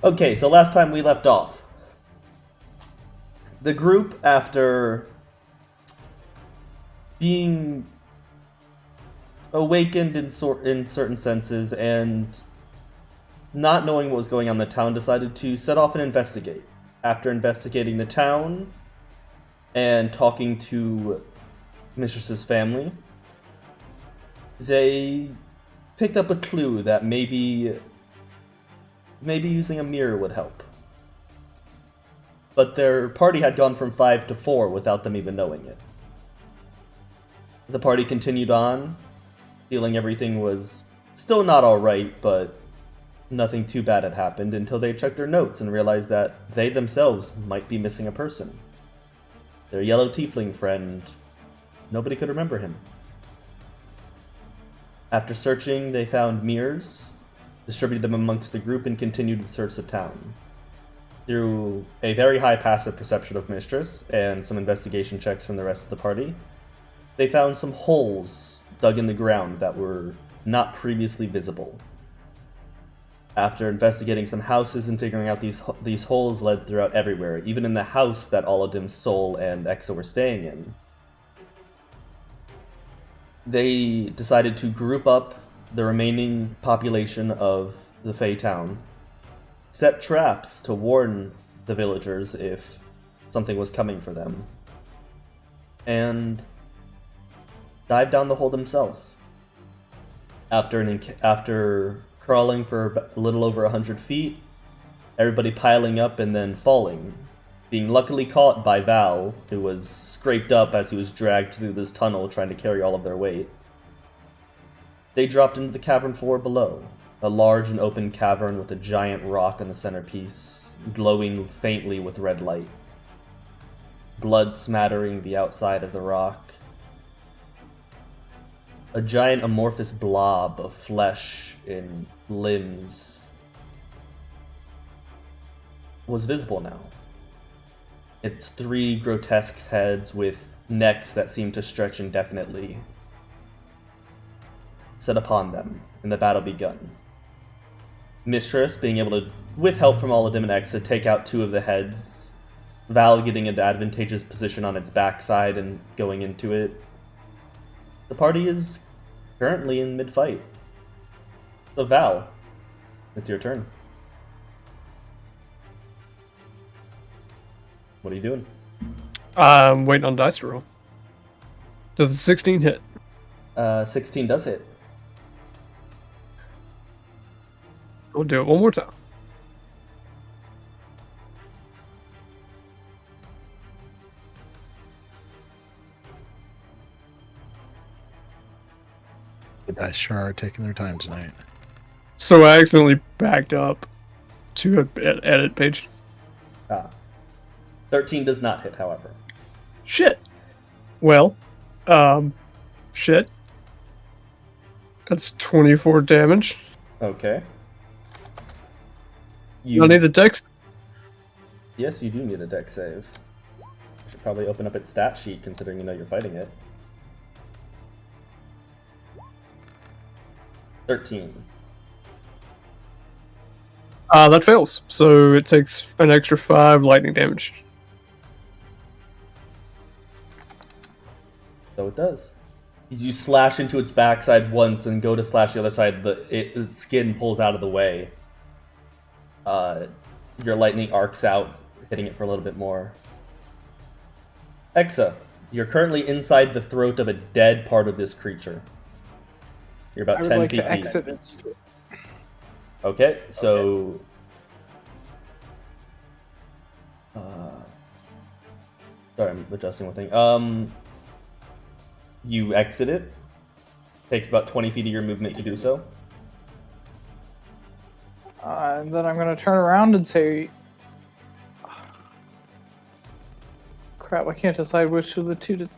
Okay, so last time we left off, the group, after being awakened in certain senses and not knowing what was going on in the town, decided to set off and investigate. After investigating the town and talking to Mistress's family, they picked up a clue that maybe using a mirror would help. But their party had gone from 5 to 4 without them even knowing it. The party continued on, feeling everything was still not alright, but nothing too bad had happened, until they checked their notes and realized that they themselves might be missing a person. Their yellow tiefling friend, nobody could remember him. After searching, they found mirrors, distributed them amongst the group, and continued to search the town. Through a very high passive perception of Mistress and some investigation checks from the rest of the party, they found some holes dug in the ground that were not previously visible. After investigating some houses and figuring out these holes led throughout everywhere, even in the house that Aladim's soul and Exa were staying in, they decided to group up the remaining population of the Fey town, set traps to warn the villagers if something was coming for them, and dive down the hole themselves. After crawling for a little over 100 feet, everybody piling up and then falling, being luckily caught by Val, who was scraped up as he was dragged through this tunnel trying to carry all of their weight. They dropped into the cavern floor below, a large and open cavern with a giant rock in the centerpiece, glowing faintly with red light. Blood smattering the outside of the rock. A giant amorphous blob of flesh and limbs was visible now. Its 3 grotesque heads with necks that seemed to stretch indefinitely set upon them, and the battle begun. Mistress being able to, with help from Aladim and Exa, take out 2 of the heads, Val getting into advantageous position on its backside and going into it. The party is currently in mid-fight. So Val, it's your turn. What are you doing? I'm waiting on dice to roll. Does a 16 hit? 16 does hit. We'll do it one more time. The dice sure are taking their time tonight. So I accidentally backed up to an edit page. 13 does not hit, however. Shit. Well, shit. That's 24 damage. Okay. I need a dex. Yes, you do need a dex save. I should probably open up its stat sheet, considering you know you're fighting it. 13. That fails. So it takes an extra 5 lightning damage. So it does. You slash into its backside once and go to slash the other side, the skin pulls out of the way. Your lightning arcs out, hitting it for a little bit more. Exa, you're currently inside the throat of a dead part of this creature. You're about 10 feet deep. Exit its throat. Okay, so... sorry, I'm adjusting one thing. You exit it. Takes about 20 feet of your movement to do so. And then I'm going to turn around and say... Crap, I can't decide which of the two to...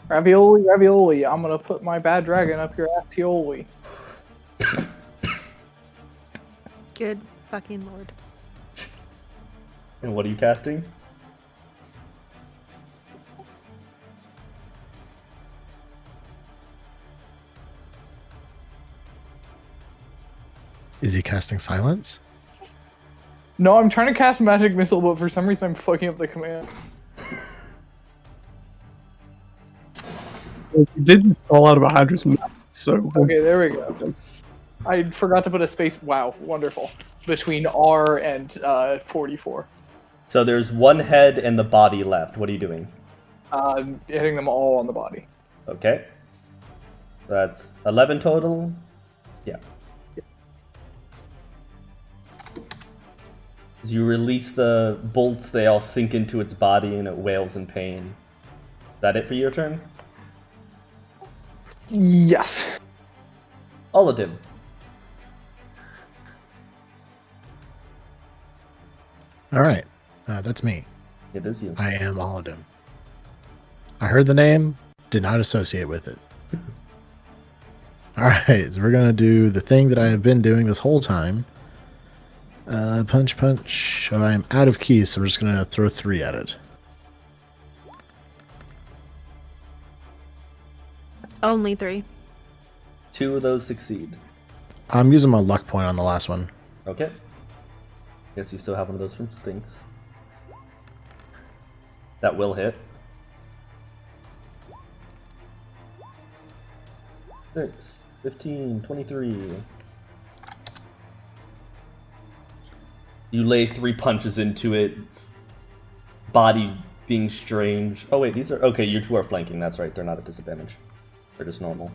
Ravioli, ravioli. I'm going to put my bad dragon up your assioli. Good fucking lord. And what are you casting? Is he casting silence? No, I'm trying to cast magic missile, but for some reason I'm fucking up the command. You did just fall out of a Hydra's mouth, so Okay, there we go. I forgot to put a space. Wow, wonderful. Between R and 44. So there's one head and the body left. What are you doing? Hitting them all on the body. Okay. That's 11 total. Yeah. As you release the bolts, they all sink into its body and it wails in pain. Is that it for your turn? Yes. Oladim. All right, that's me. It is you. I am Aladdin. I heard the name, did not associate with it. All right, so we're gonna do the thing that I have been doing this whole time. Punch, punch. Oh, I'm out of keys, so we're just gonna throw 3 at it. Only 3. 2 of those succeed. I'm using my luck point on the last one. Okay. Guess you still have one of those from Stinks. That will hit. 6, 15, 23. You lay 3 punches into its body being strange. Oh wait, these are... Okay, you 2 are flanking, that's right. They're not at disadvantage. They're just normal.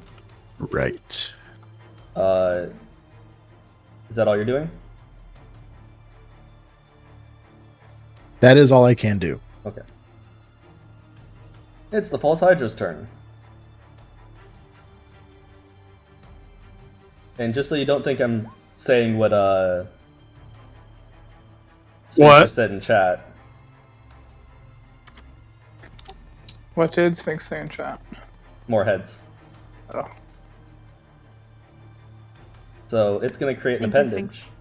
Right. Is that all you're doing? That is all I can do. Okay. It's the False Hydra's turn. And just so you don't think I'm saying what Sphinx just said in chat. What did Sphinx say in chat? More heads. Oh. So it's gonna create an Thank you, appendage. Sphinx.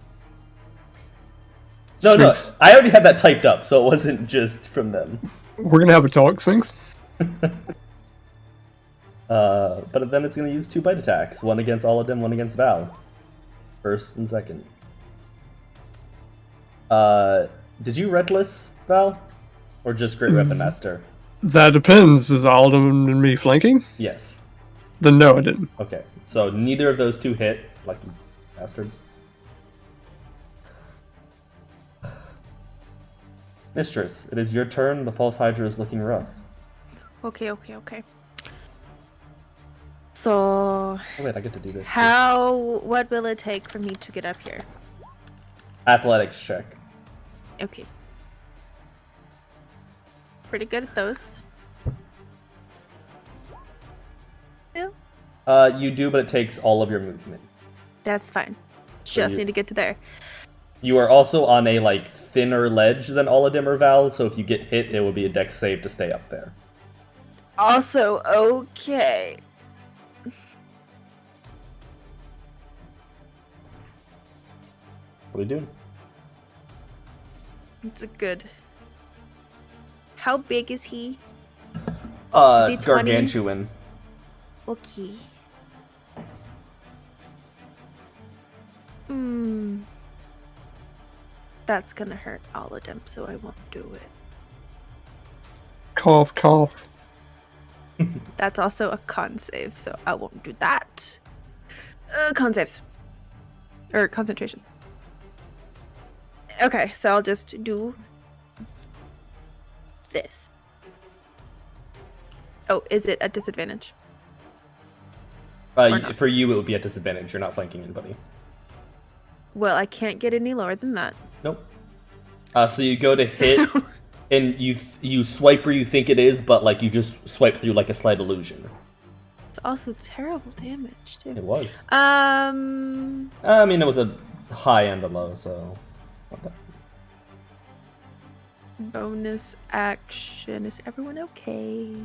No, Sphinx. I already had that typed up, so it wasn't just from them. We're gonna have a talk, Sphinx. But then it's gonna use 2 bite attacks. One against Aladdin, one against Val. First and second. Did you Reckless, Val? Or just Great Weapon Master? That depends. Is Alden and me flanking? Yes. Then no, I didn't. Okay, so neither of those 2 hit. Lucky bastards. Mistress, it is your turn. The False Hydra is looking rough. Okay. So, Oh wait, I get to do this. what will it take for me to get up here? Athletics check. Okay. Pretty good at those. Yeah. You do, but it takes all of your movement. That's fine. So Just you- need to get to there. You are also on a thinner ledge than Oladim or Val, so if you get hit, it will be a dex save to stay up there. Also, okay. What are you doing? It's a good. How big is he? Is he 20? Gargantuan. Okay. That's gonna hurt all of them, so I won't do it. Cough, cough. That's also a con save, so I won't do that. Con saves. Or concentration. Okay, so I'll just do this. Oh, is it a disadvantage? Or not? For you, it would be at disadvantage. You're not flanking anybody. Well, I can't get any lower than that. Nope. So you go to hit, and you swipe where you think it is, but you just swipe through like a slight illusion. It's also terrible damage, too. It was. I It was a high and a low, so. not bad. Bonus action. Is everyone okay?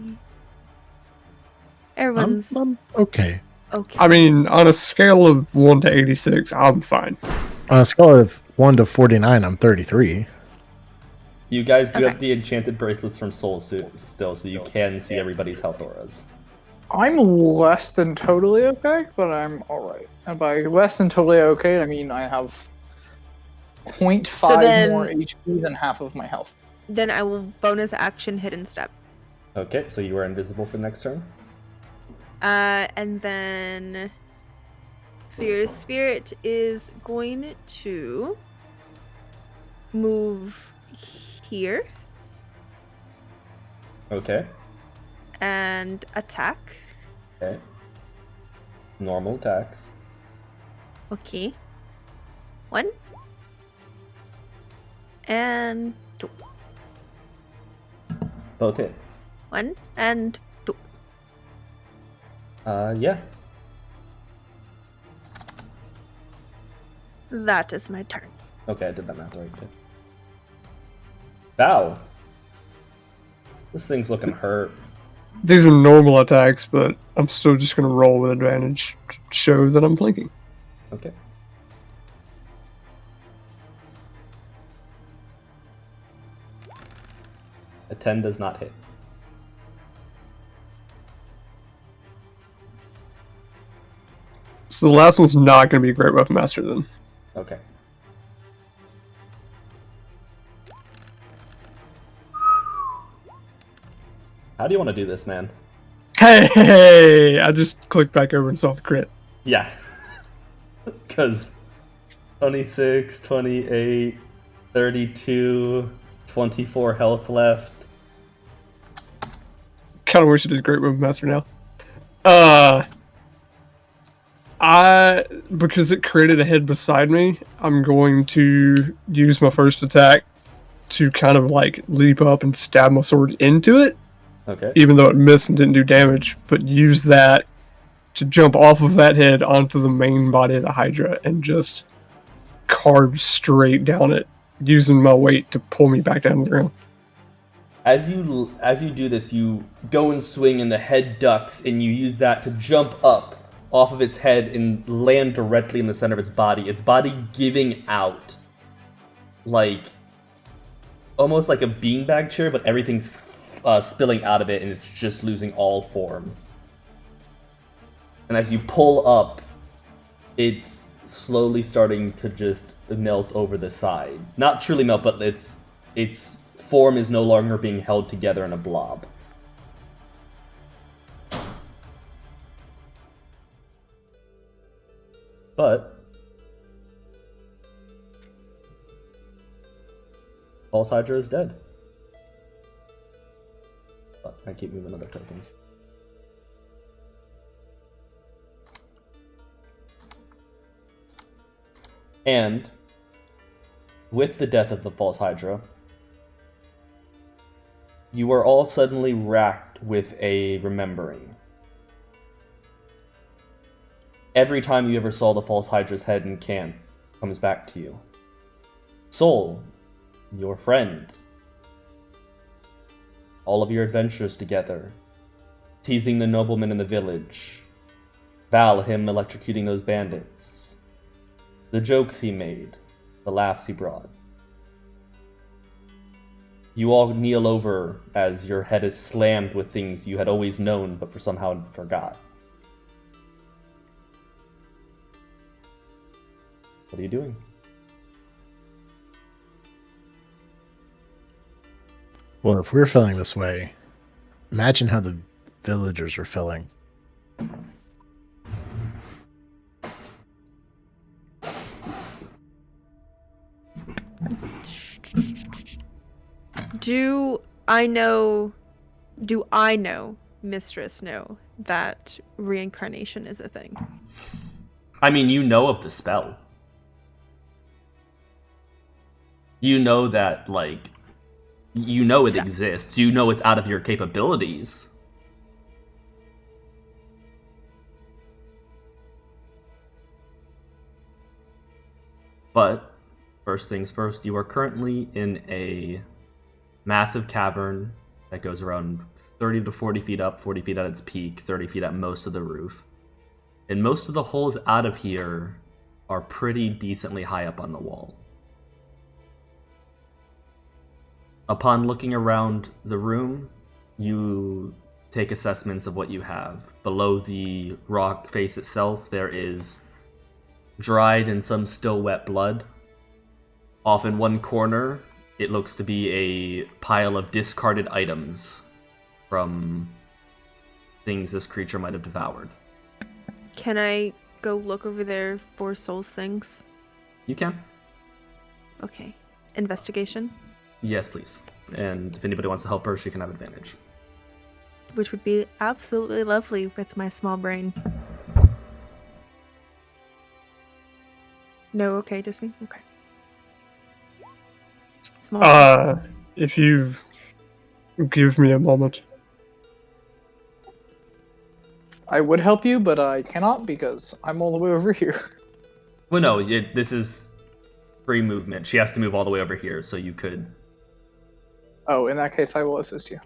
Everyone's I'm okay. okay. I mean, on a scale of 1 to 86, I'm fine. On a scale of 1 to 49, I'm 33. You guys do Okay. have the enchanted bracelets from Soul Suit still, so you can see everybody's health auras. I'm less than totally okay, but I'm alright. And by less than totally okay, I mean I have 0.5 more HP than half of my health. Then I will bonus action hidden step. Okay, so you are invisible for the next turn. And then Fear Spirit is going to move here Okay. and attack. Okay. Normal attacks. Okay. 1 and 2. Both hit. 1 and 2. Yeah. That is my turn. Okay, I did that math right. Good. Val. This thing's looking hurt. These are normal attacks, but I'm still just going to roll with advantage to show that I'm flanking. Okay. A 10 does not hit. So the last one's not going to be a great weapon master then. Okay. How do you want to do this, man? Hey! I just clicked back over and saw the crit. Yeah. Because 26, 28, 32, 24 health left. Kind of wish it is great weapon master now. Because it created a head beside me, I'm going to use my first attack to kind of like leap up and stab my sword into it, Okay. even though it missed and didn't do damage, but use that to jump off of that head onto the main body of the Hydra and just carve straight down it, using my weight to pull me back down to the ground. As you do this, you go and swing and the head ducks, and you use that to jump up off of its head and land directly in the center of its body giving out like almost like a beanbag chair, but everything's spilling out of it and it's just losing all form. And as you pull up, it's slowly starting to just melt over the sides. Not truly melt, but its form is no longer being held together in a blob. But False Hydra is dead. But I keep moving other tokens. And with the death of the False Hydra, you are all suddenly racked with a remembering. Every time you ever saw the False Hydra's head in camp comes back to you. Soul, your friend. All of your adventures together. Teasing the nobleman in the village. Val, him electrocuting those bandits. The jokes he made. The laughs he brought. You all kneel over as your head is slammed with things you had always known but somehow forgot. What are you doing? Well, if we're feeling this way, imagine how the villagers are feeling. Do I know, Mistress know, that reincarnation is a thing? I mean, you know of the spell. You know that, like, you know it exists. You know it's out of your capabilities. But, first things first, you are currently in a massive cavern that goes around 30 to 40 feet up, 40 feet at its peak, 30 feet at most of the roof. And most of the holes out of here are pretty decently high up on the wall. Upon looking around the room, you take assessments of what you have. Below the rock face itself, there is dried and some still wet blood. Off in one corner, it looks to be a pile of discarded items from things this creature might have devoured. Can I go look over there for souls things? You can. Okay. Investigation? Yes, please. And if anybody wants to help her, she can have advantage. Which would be absolutely lovely with my small brain. No, okay, just me? Okay. Small. If you give me a moment. I would help you, but I cannot because I'm all the way over here. Well, no, this is free movement. She has to move all the way over here, so you could. Oh, in that case, I will assist you.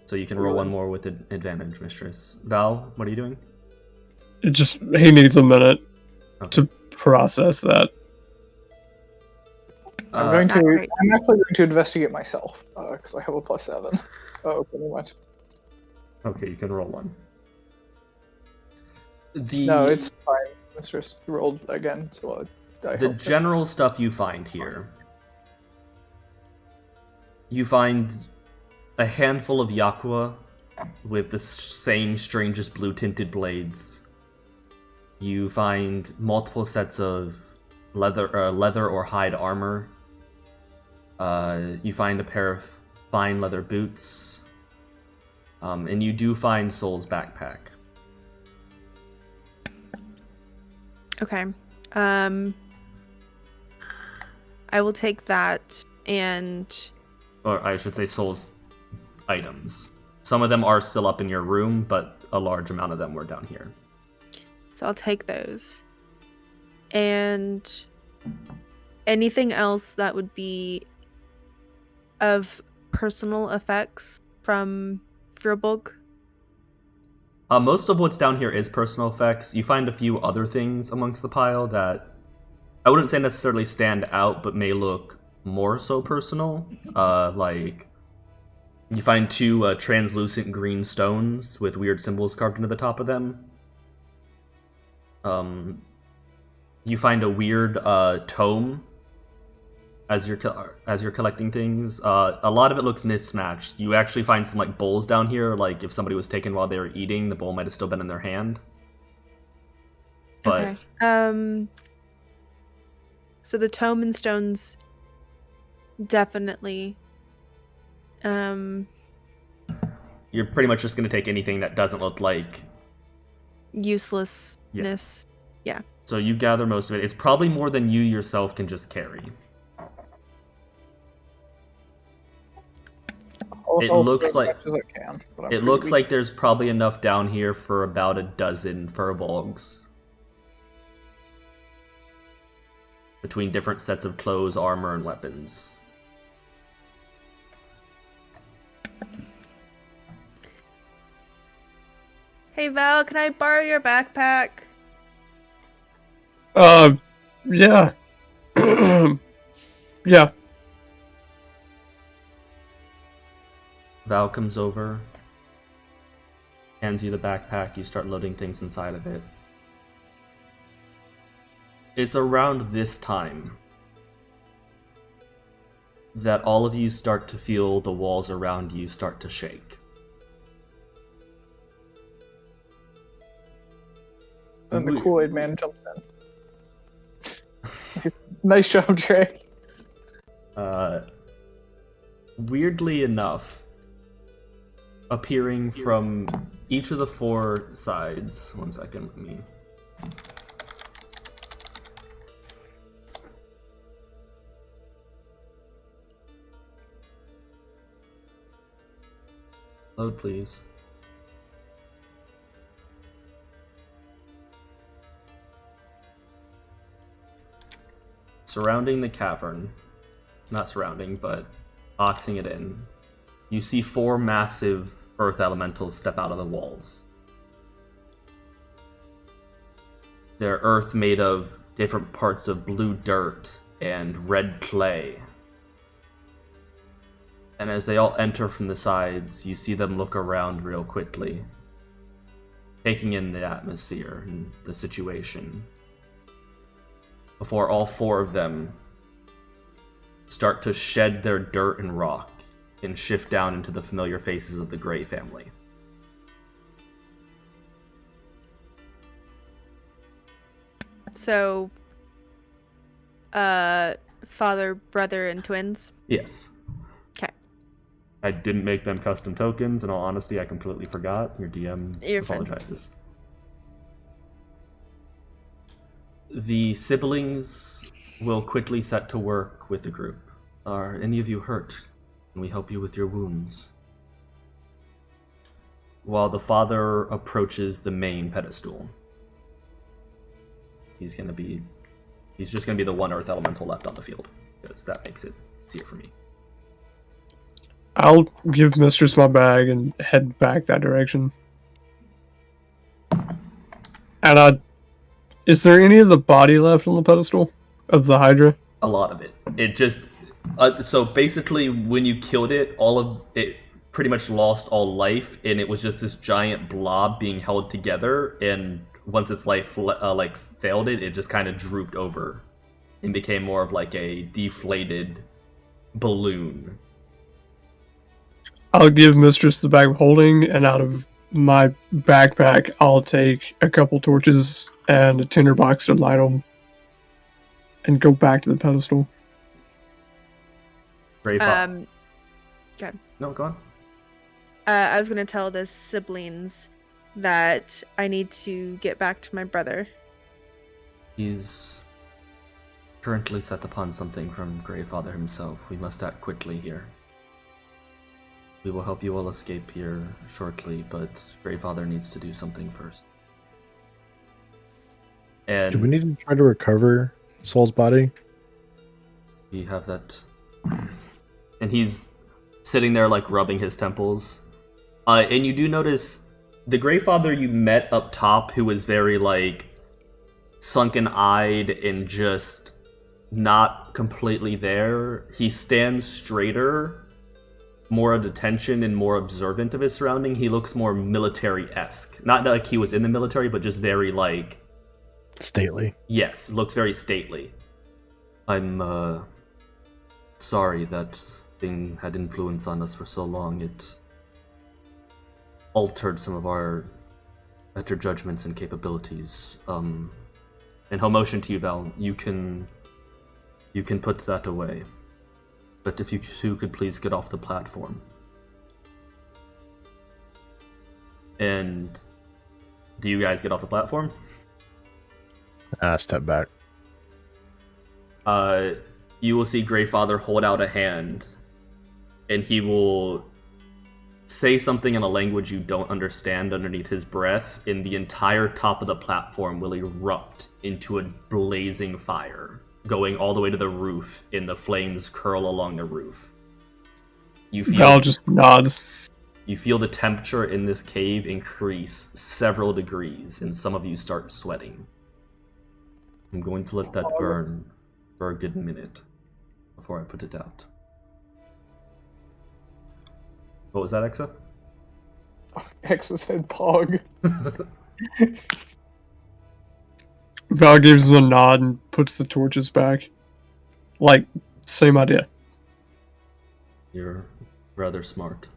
So you can roll one more with advantage, Mistress. Val, what are you doing? He needs a minute Okay. to process that. I'm Not great. I'm actually going to investigate myself because I have a +7. Oh, okay, never mind. Okay, you can roll one. No, it's fine. Mistress rolled again, so I The hope that- general stuff you find here. You find a handful of Yakua with the same strangest blue-tinted blades. You find multiple sets of leather or hide armor. You find a pair of fine leather boots. And you do find Soul's backpack. Okay. I will take that and... Or I should say Soul's items. Some of them are still up in your room, but a large amount of them were down here. So I'll take those. And anything else that would be of personal effects from Firbolg? Most of what's down here is personal effects. You find a few other things amongst the pile that I wouldn't say necessarily stand out, but may look more so personal. Like, you find two translucent green stones with weird symbols carved into the top of them. You find a weird tome as you're collecting things. A lot of it looks mismatched. You actually find some like bowls down here. Like if somebody was taken while they were eating, the bowl might have still been in their hand. But Okay. So the tome and stones definitely. you're pretty much just going to take anything that doesn't look like Uselessness. Yes. Yeah. So you gather most of it. It's probably more than you yourself can just carry. I'll It help looks as like- much as I can. But I'm It pretty looks weak. like there's probably enough down here for about a dozen furbolgs. Between different sets of clothes, armor, and weapons. Hey Val, can I borrow your backpack? Yeah. Yeah. Val comes over, hands you the backpack, you start loading things inside of it. It's around this time that all of you start to feel the walls around you start to shake. Then the Kool-Aid man jumps in. Nice job, Trey. Weirdly enough, appearing from each of the four sides. One second, let me. Load, please. Surrounding the cavern, not surrounding, but boxing it in, you see four massive earth elementals step out of the walls. They're earth made of different parts of blue dirt and red clay. And as they all enter from the sides, you see them look around real quickly, taking in the atmosphere and the situation, before all four of them start to shed their dirt and rock and shift down into the familiar faces of the Grey family. So, father, brother, and twins? Yes. Okay. I didn't make them custom tokens. In all honesty, I completely forgot. Your DM You're fine. apologizes. The siblings will quickly set to work with the group. Are any of you hurt? Can we help you with your wounds? While the father approaches the main pedestal. He's just gonna be the one earth elemental left on the field, because that makes it easier for me. I'll give Mistress my bag and head back that direction. And is there any of the body left on the pedestal of the Hydra? A lot of it. It just so basically when you killed it, all of it pretty much lost all life, and it was just this giant blob being held together. And once its life failed it just kind of drooped over and became more of like a deflated balloon. I'll give Mistress the bag of holding, and out of my backpack, I'll take a couple torches and a tinderbox to light them, and go back to the pedestal. Brave. Okay. No, go on. I was gonna tell the siblings that I need to get back to my brother. He's currently set upon something from Greyfather himself. We must act quickly here. We will help you all escape here shortly, but Greyfather needs to do something first. And Do we need to try to recover Soul's body? we have that. And he's sitting there like rubbing his temples. And you do notice the Greyfather you met up top, who was very like sunken-eyed and just not completely there. He stands straighter, more at attention and more observant of his surrounding. He looks more military-esque. Not like he was in the military, but just very like... Stately. Yes, looks very stately. I'm sorry that thing had influence on us for so long. It altered some of our better judgments and capabilities. And he'll motion to you, Val. You can put that away. But if you two could please get off the platform. And do you guys get off the platform? Step back. You will see Greyfather hold out a hand, and he will say something in a language you don't understand underneath his breath, and the entire top of the platform will erupt into a blazing fire, going all the way to the roof, and the flames curl along the roof. Val just nods. You feel the temperature in this cave increase several degrees, and some of you start sweating. I'm going to let that burn for a good minute before I put it out. What was that, Exa? Hexa said Pog. Val gives him a nod and puts the torches back. Like, same idea. You're rather smart.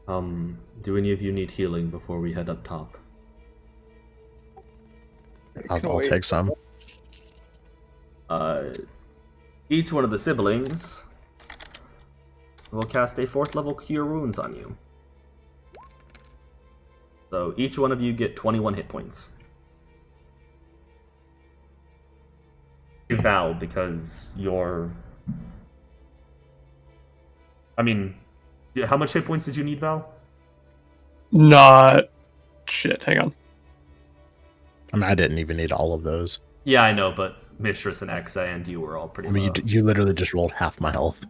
Do any of you need healing before we head up top? I'll take some. Each one of the siblings will cast a 4th level Cure Wounds on you. So each one of you get 21 hit points. Val, because you're... I mean, how much hit points did you need, Val? Not... Shit, hang on. I mean, I didn't even need all of those. Yeah, I know, but Mistress and Exa and you were all pretty I mean, low. you literally just rolled half my health.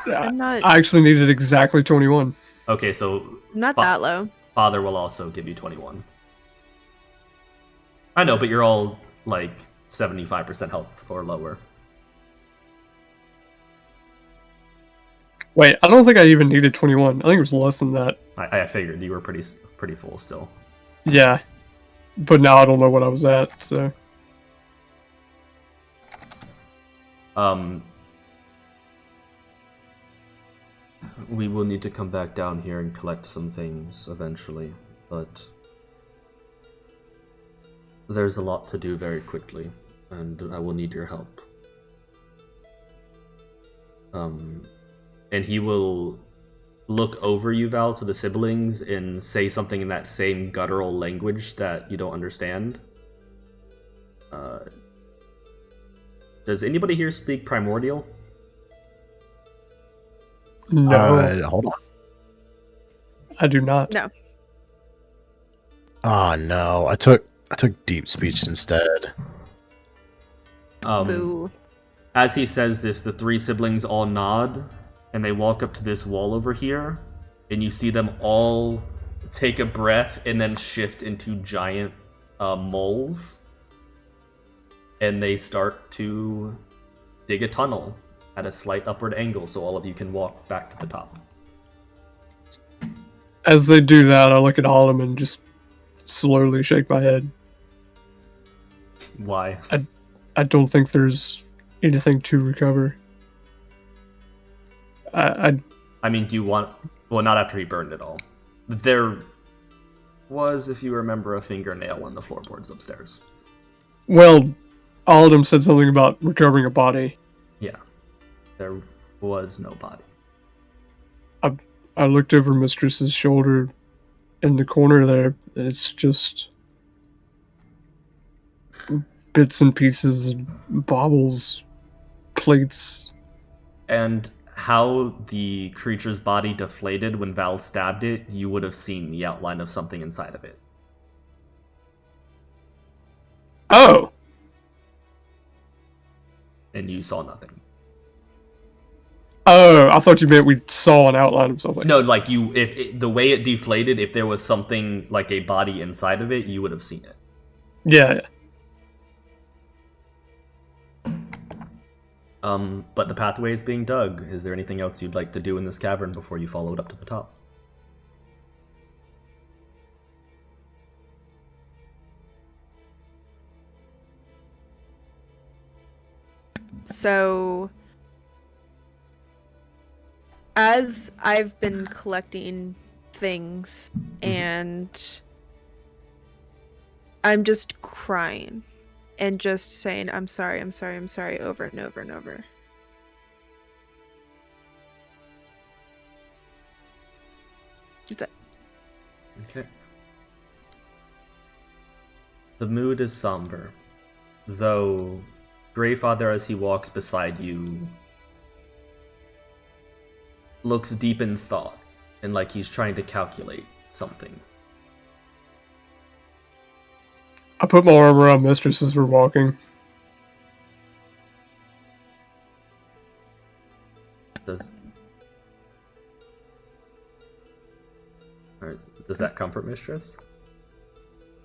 I'm not I actually needed exactly 21. Okay, so that low. Father will also give you 21. I know, but you're all like 75% health or lower. Wait, I don't think I even needed 21. I think it was less than that. I figured you were pretty full still. Yeah. But now I don't know what I was at, so... We will need to come back down here and collect some things eventually, but there's a lot to do very quickly, and I will need your help. And he will look over you, Val, to the siblings and say something in that same guttural language that you don't understand. Does anybody here speak Primordial? No, Hold on. I do not. No. Oh no, I took deep speech instead. Boo. As he says this, the three siblings all nod, and they walk up to this wall over here, and you see them all take a breath and then shift into giant moles, and they start to dig a tunnel at a slight upward angle so all of you can walk back to the top. As they do that, I look at all of them and just slowly shake my head. Why? I don't think there's anything to recover. I mean, do you want... Well, not after he burned it all. There was, if you remember, a fingernail on the floorboards upstairs. Well, all of them said something about recovering a body. Yeah. There was no body. I looked over Mistress's shoulder in the corner there, and it's just bits and pieces and baubles, plates. And how the creature's body deflated when Val stabbed it, you would have seen the outline of something inside of it. Oh! And you saw nothing. Oh, I thought you meant we saw an outline of something. No, like the way it deflated, if there was something like a body inside of it, you would have seen it. Yeah. But the pathway is being dug. Is there anything else you'd like to do in this cavern before you follow it up to the top? So, as I've been collecting things and I'm just crying and just saying, I'm sorry, over and over and over. Okay. The mood is somber, though Greyfather, as he walks beside you, looks deep in thought and like he's trying to calculate something. I put my arm around Mistress as we're walking. Does that comfort Mistress?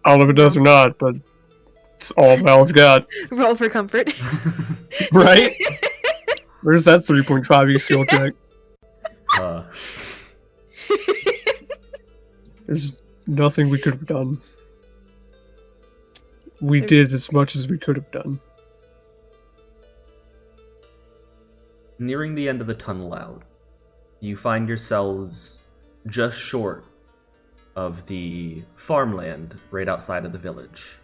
I don't know if it does or not, but it's all Val's got. Roll for comfort. Right? Where's that 3.5 skill check? There's nothing we could have done. We did as much as we could have done. Nearing the end of the tunnel out, you find yourselves just short of the farmland right outside of the village.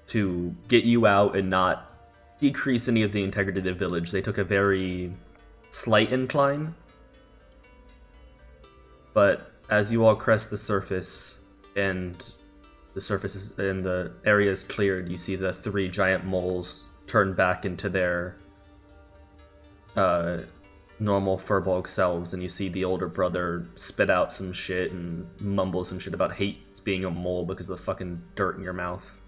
To get you out and not decrease any of the integrity of the village, they took a very slight incline. But as you all crest the surface and the area is cleared, you see the three giant moles turn back into their normal Furbolg selves, and you see the older brother spit out some shit and mumble some shit about hates being a mole because of the fucking dirt in your mouth.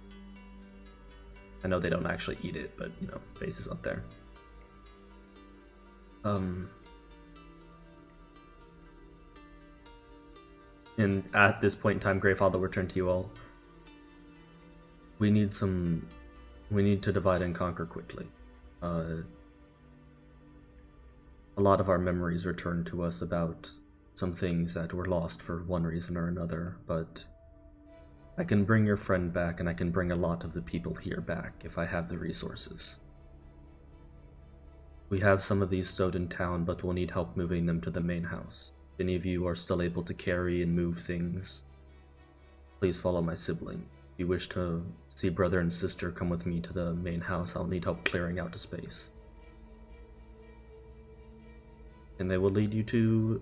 I know they don't actually eat it, but, you know, face is up there. And at this point in time, Greyfather will turn to you all. We need to divide and conquer quickly. A lot of our memories return to us about some things that were lost for one reason or another, but I can bring your friend back, and I can bring a lot of the people here back if I have the resources. We have some of these stowed in town, but we'll need help moving them to the main house. If any of you are still able to carry and move things, please follow my sibling. If you wish to see brother and sister come with me to the main house, I'll need help clearing out the space. And they will lead you to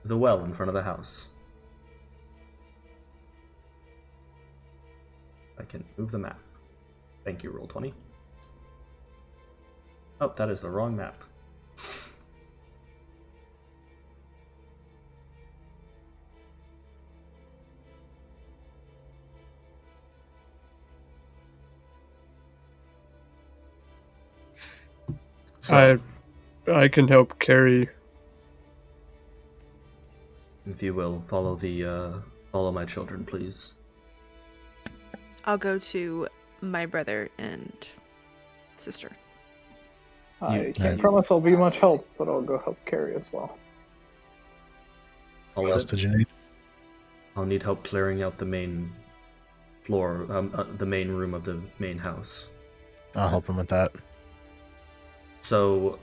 the well in front of the house. I can move the map. Thank you, Roll20. Oh, that is the wrong map. So, I can help carry. if you will, follow my children, please. I'll go to my brother and sister. I can't promise I'll be much help, but I'll go help carry as well. What else did you need? I'll need help clearing out the main floor, the main room of the main house. I'll help him with that. So,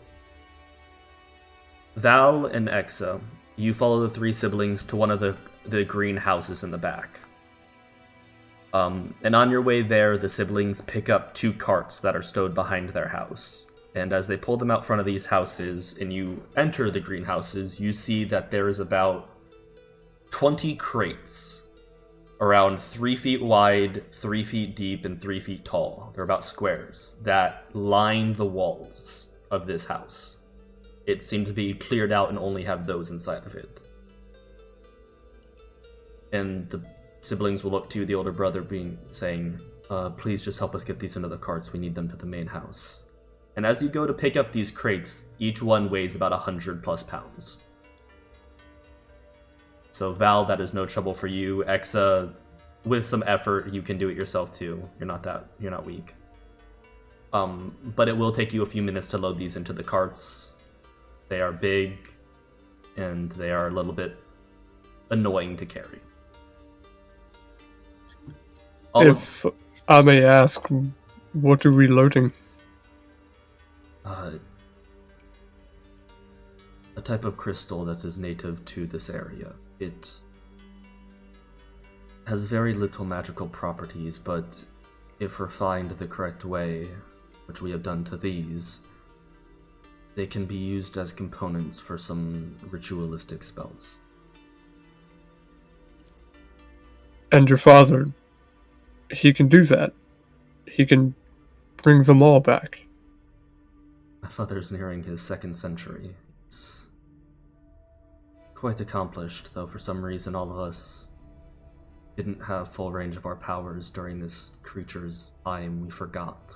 Val and Exa, you follow the three siblings to one of the green houses in the back. And on your way there, the siblings pick up 2 carts that are stowed behind their house. And as they pull them out front of these houses, and you enter the greenhouses, you see that there is about 20 crates, around 3 feet wide, 3 feet deep, and 3 feet tall. They're about squares that line the walls of this house. It seemed to be cleared out and only have those inside of it. And the siblings will look to the older brother saying, please just help us get these into the carts. We need them to the main house. And as you go to pick up these crates, each one weighs about 100 plus pounds. So Val, that is no trouble for you. Exa, with some effort, you can do it yourself too. You're not weak. But it will take you a few minutes to load these into the carts. They are big, and they are a little bit annoying to carry. If I may ask, what are we loading? A type of crystal that is native to this area. It has very little magical properties, but if refined the correct way, which we have done to these, they can be used as components for some ritualistic spells. And your father, he can do that. He can bring them all back. My father's nearing his 2nd century. It's quite accomplished, though for some reason all of us didn't have full range of our powers during this creature's time. We forgot.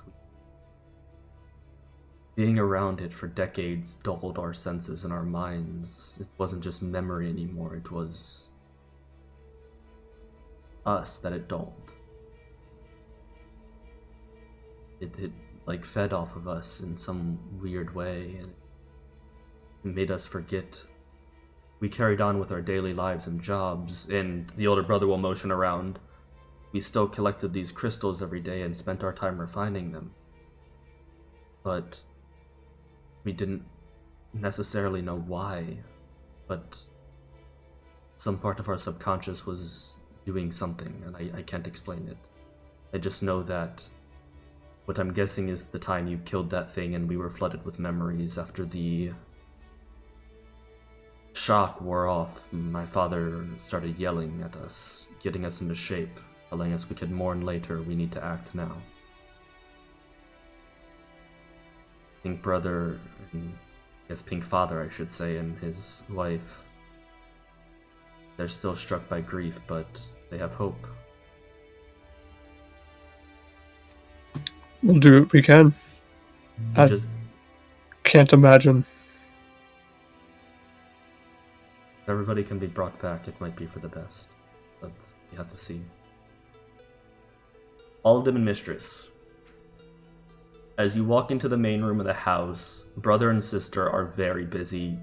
Being around it for decades dulled our senses and our minds. It wasn't just memory anymore, it was us that it dulled. It like fed off of us in some weird way, and it made us forget. We carried on with our daily lives and jobs, and the older brother will motion around. We still collected these crystals every day and spent our time refining them. But we didn't necessarily know why, but some part of our subconscious was doing something, and I can't explain it. I just know that what I'm guessing is the time you killed that thing and we were flooded with memories after the shock wore off. My father started yelling at us, getting us into shape, telling us we could mourn later, we need to act now. Pink brother, Pink father I should say, and his wife, they're still struck by grief, but they have hope. We'll do what we can. I can't imagine. If everybody can be brought back, it might be for the best, but you have to see. Alden and Mistress. As you walk into the main room of the house, brother and sister are very busy.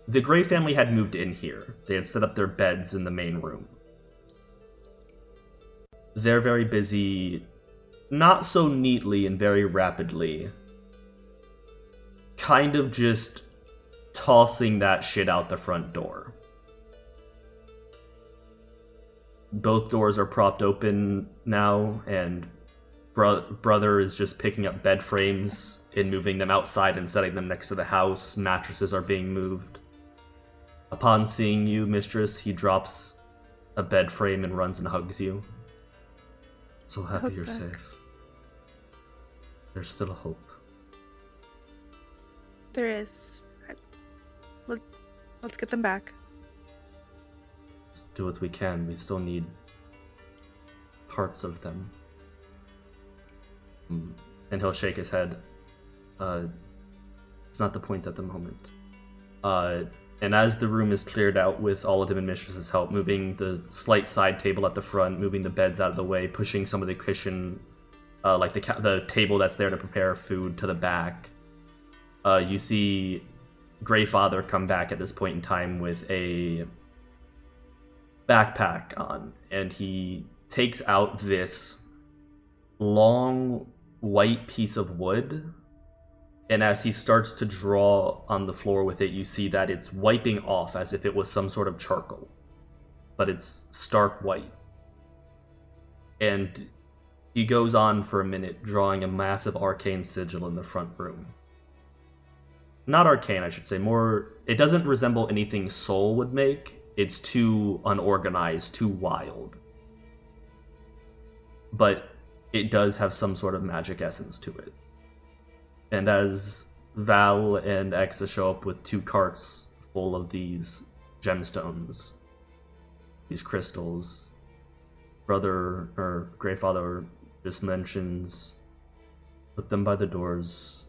The Gray family had moved in here. They had set up their beds in the main room. They're very busy, not so neatly and very rapidly, kind of just tossing that shit out the front door. Both doors are propped open now, and brother is just picking up bed frames and moving them outside and setting them next to the house. Mattresses are being moved. Upon seeing you, mistress, he drops a bed frame and runs and hugs you. So happy you're safe. There's still a hope. There is. Let's get them back. Let's do what we can. We still need parts of them. And he'll shake his head. It's not the point at the moment. And as the room is cleared out with all of them and Mistress's help, moving the slight side table at the front, moving the beds out of the way, pushing some of the cushion, like the table that's there to prepare food, to the back, you see Greyfather come back at this point in time with a backpack on, and he takes out this long white piece of wood, and as he starts to draw on the floor with it, you see that it's wiping off as if it was some sort of charcoal, but it's stark white. And he goes on for a minute, drawing a massive arcane sigil in the front room. Not arcane, I should say, more... It doesn't resemble anything Soul would make. It's too unorganized, too wild. But it does have some sort of magic essence to it. And as Val and Exa show up with 2 carts full of these gemstones, these crystals, Greyfather just mentions, put them by the doors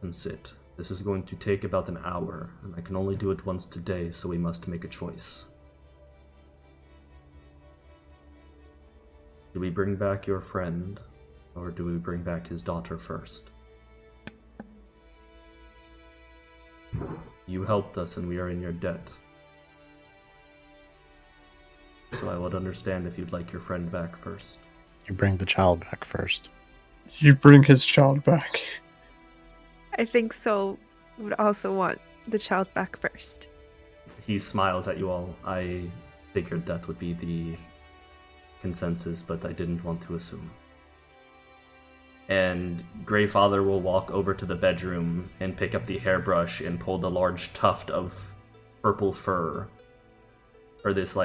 and sit. This is going to take about an hour, and I can only do it once today, so we must make a choice. Do we bring back your friend, or do we bring back his daughter first? You helped us, and we are in your debt. So I would understand if you'd like your friend back first. You bring the child back first. You bring his child back. I think Soul would also want the child back first. He smiles at you all. I figured that would be the consensus, but I didn't want to assume. And Greyfather will walk over to the bedroom and pick up the hairbrush and pull the large tuft of purple fur, or this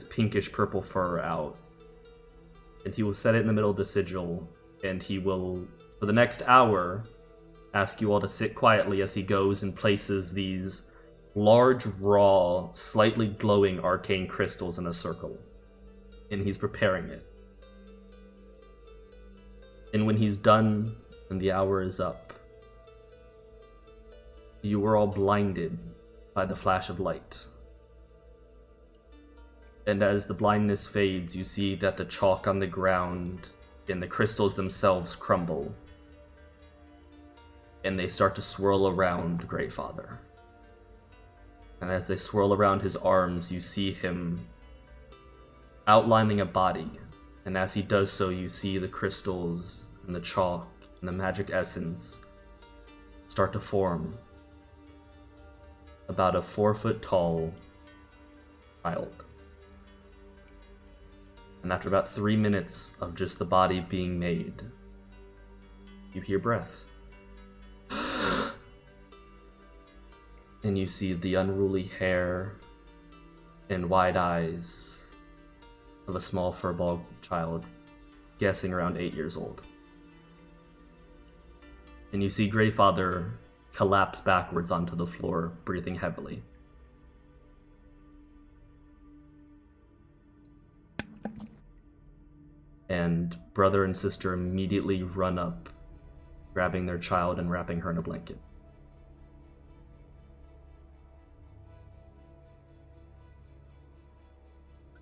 pinkish purple fur out. And he will set it in the middle of the sigil, and he will, for the next hour, ask you all to sit quietly as he goes and places these large, raw, slightly glowing arcane crystals in a circle. And he's preparing it. And when he's done and the hour is up, you were all blinded by the flash of light. And as the blindness fades, you see that the chalk on the ground and the crystals themselves crumble. And they start to swirl around Greyfather. And as they swirl around his arms, you see him outlining a body. And as he does so, you see the crystals and the chalk and the magic essence start to form about a 4-foot-tall child. And after about 3 minutes of just the body being made, you hear breath. And you see the unruly hair and wide eyes of a small furball child, guessing around 8 years old. And you see Greyfather collapse backwards onto the floor, breathing heavily. And brother and sister immediately run up, grabbing their child and wrapping her in a blanket.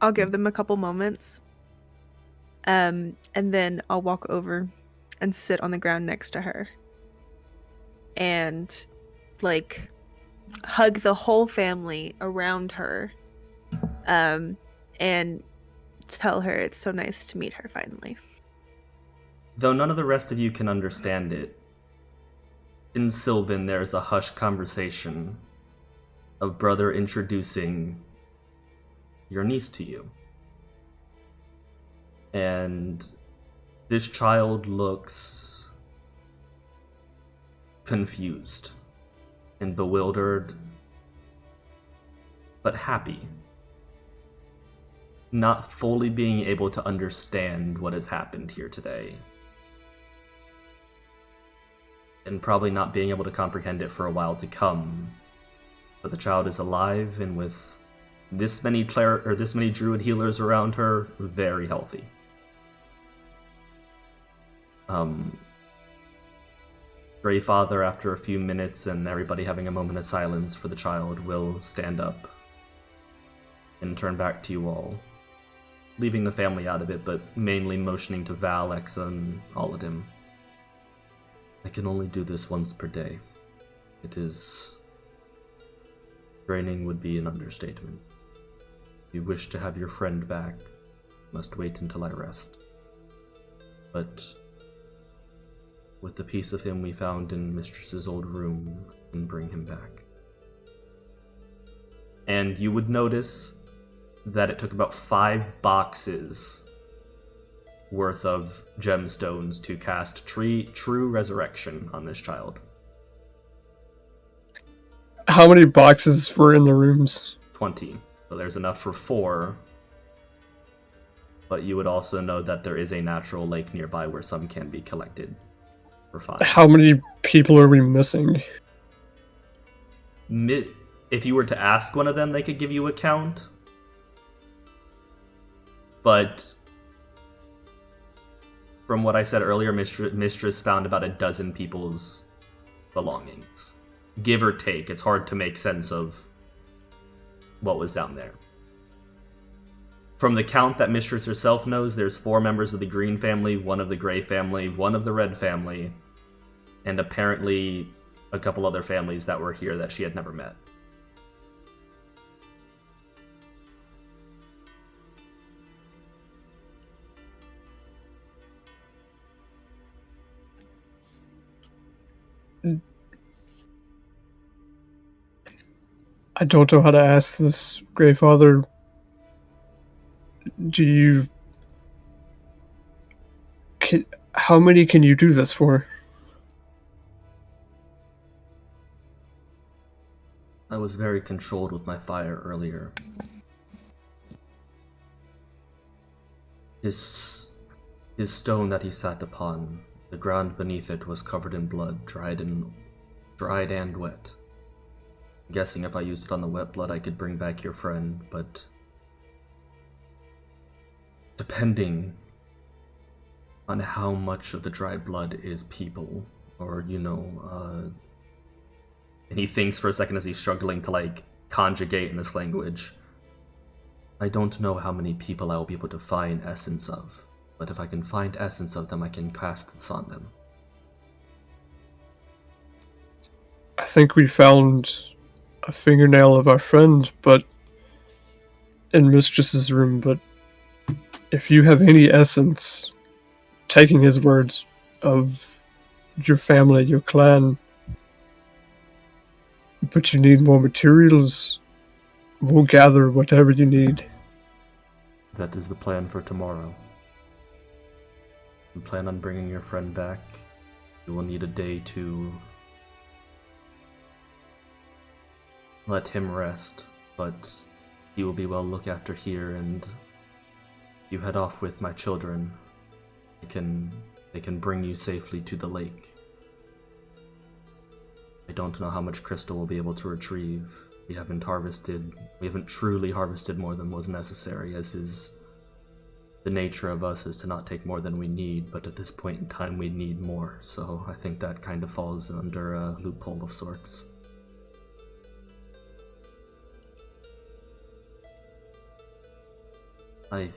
I'll give them a couple moments. And then I'll walk over and sit on the ground next to her. And, hug the whole family around her. And tell her it's so nice to meet her finally. Though none of the rest of you can understand it, In Sylvan, there's a hushed conversation of brother introducing your niece to you. And this child looks confused and bewildered, but happy. Not fully being able to understand what has happened here today. And probably not being able to comprehend it for a while to come. But the child is alive, and with this many druid healers around her, very healthy. Greyfather, after a few minutes and everybody having a moment of silence for the child, will stand up and turn back to you all, leaving the family out of it, but mainly motioning to Val, Exa, and Aladim. I can only do this once per day. It is... draining would be an understatement. If you wish to have your friend back, you must wait until I rest. But with the piece of him we found in Mistress's old room, I can bring him back. And you would notice that it took about 5 boxes worth of gemstones to cast true resurrection on this child. How many boxes were in the rooms? 20. So there's enough for 4. But you would also know that there is a natural lake nearby where some can be collected for 5. How many people are we missing? If you were to ask one of them, they could give you a count. But from what I said earlier, Mistress found about a dozen people's belongings. Give or take. It's hard to make sense of what was down there. From the count that Mistress herself knows, there's 4 members of the Green family, 1 of the Gray family, 1 of the Red family, and apparently a couple other families that were here that she had never met. I don't know how to ask this, Greyfather. How many can you do this for? I was very controlled with my fire earlier. His stone that he sat upon, the ground beneath it was covered in blood, dried and wet. I'm guessing if I used it on the wet blood, I could bring back your friend, but depending on how much of the dried blood is people, or, and he thinks for a second as he's struggling to, conjugate in this language. I don't know how many people I will be able to find essence of, but if I can find essence of them, I can cast this on them. I think we found a fingernail of our friend, but in Mistress's room, but if you have any essence, taking his words, of your family, your clan, but you need more materials, we'll gather whatever you need. That is the plan for tomorrow. You plan on bringing your friend back. You will need a day to let him rest, but he will be well looked after here, and you head off with my children. They can bring you safely to the lake. I don't know how much crystal we'll be able to retrieve. We haven't truly harvested more than was necessary, as is the nature of us is to not take more than we need, but at this point in time we need more, so I think that kind of falls under a loophole of sorts. I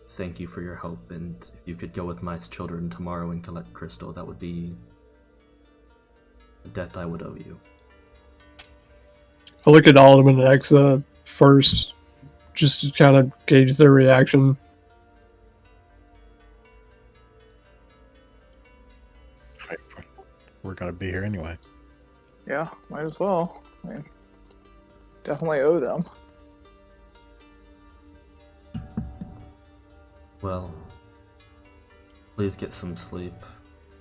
thank you for your help, and if you could go with my children tomorrow and collect crystal, that would be a debt I would owe you. I'll look at Alderman and Exa first, just to kind of gauge their reaction. We're gonna be here anyway. Yeah, might as well. I mean, definitely owe them. Well, please get some sleep.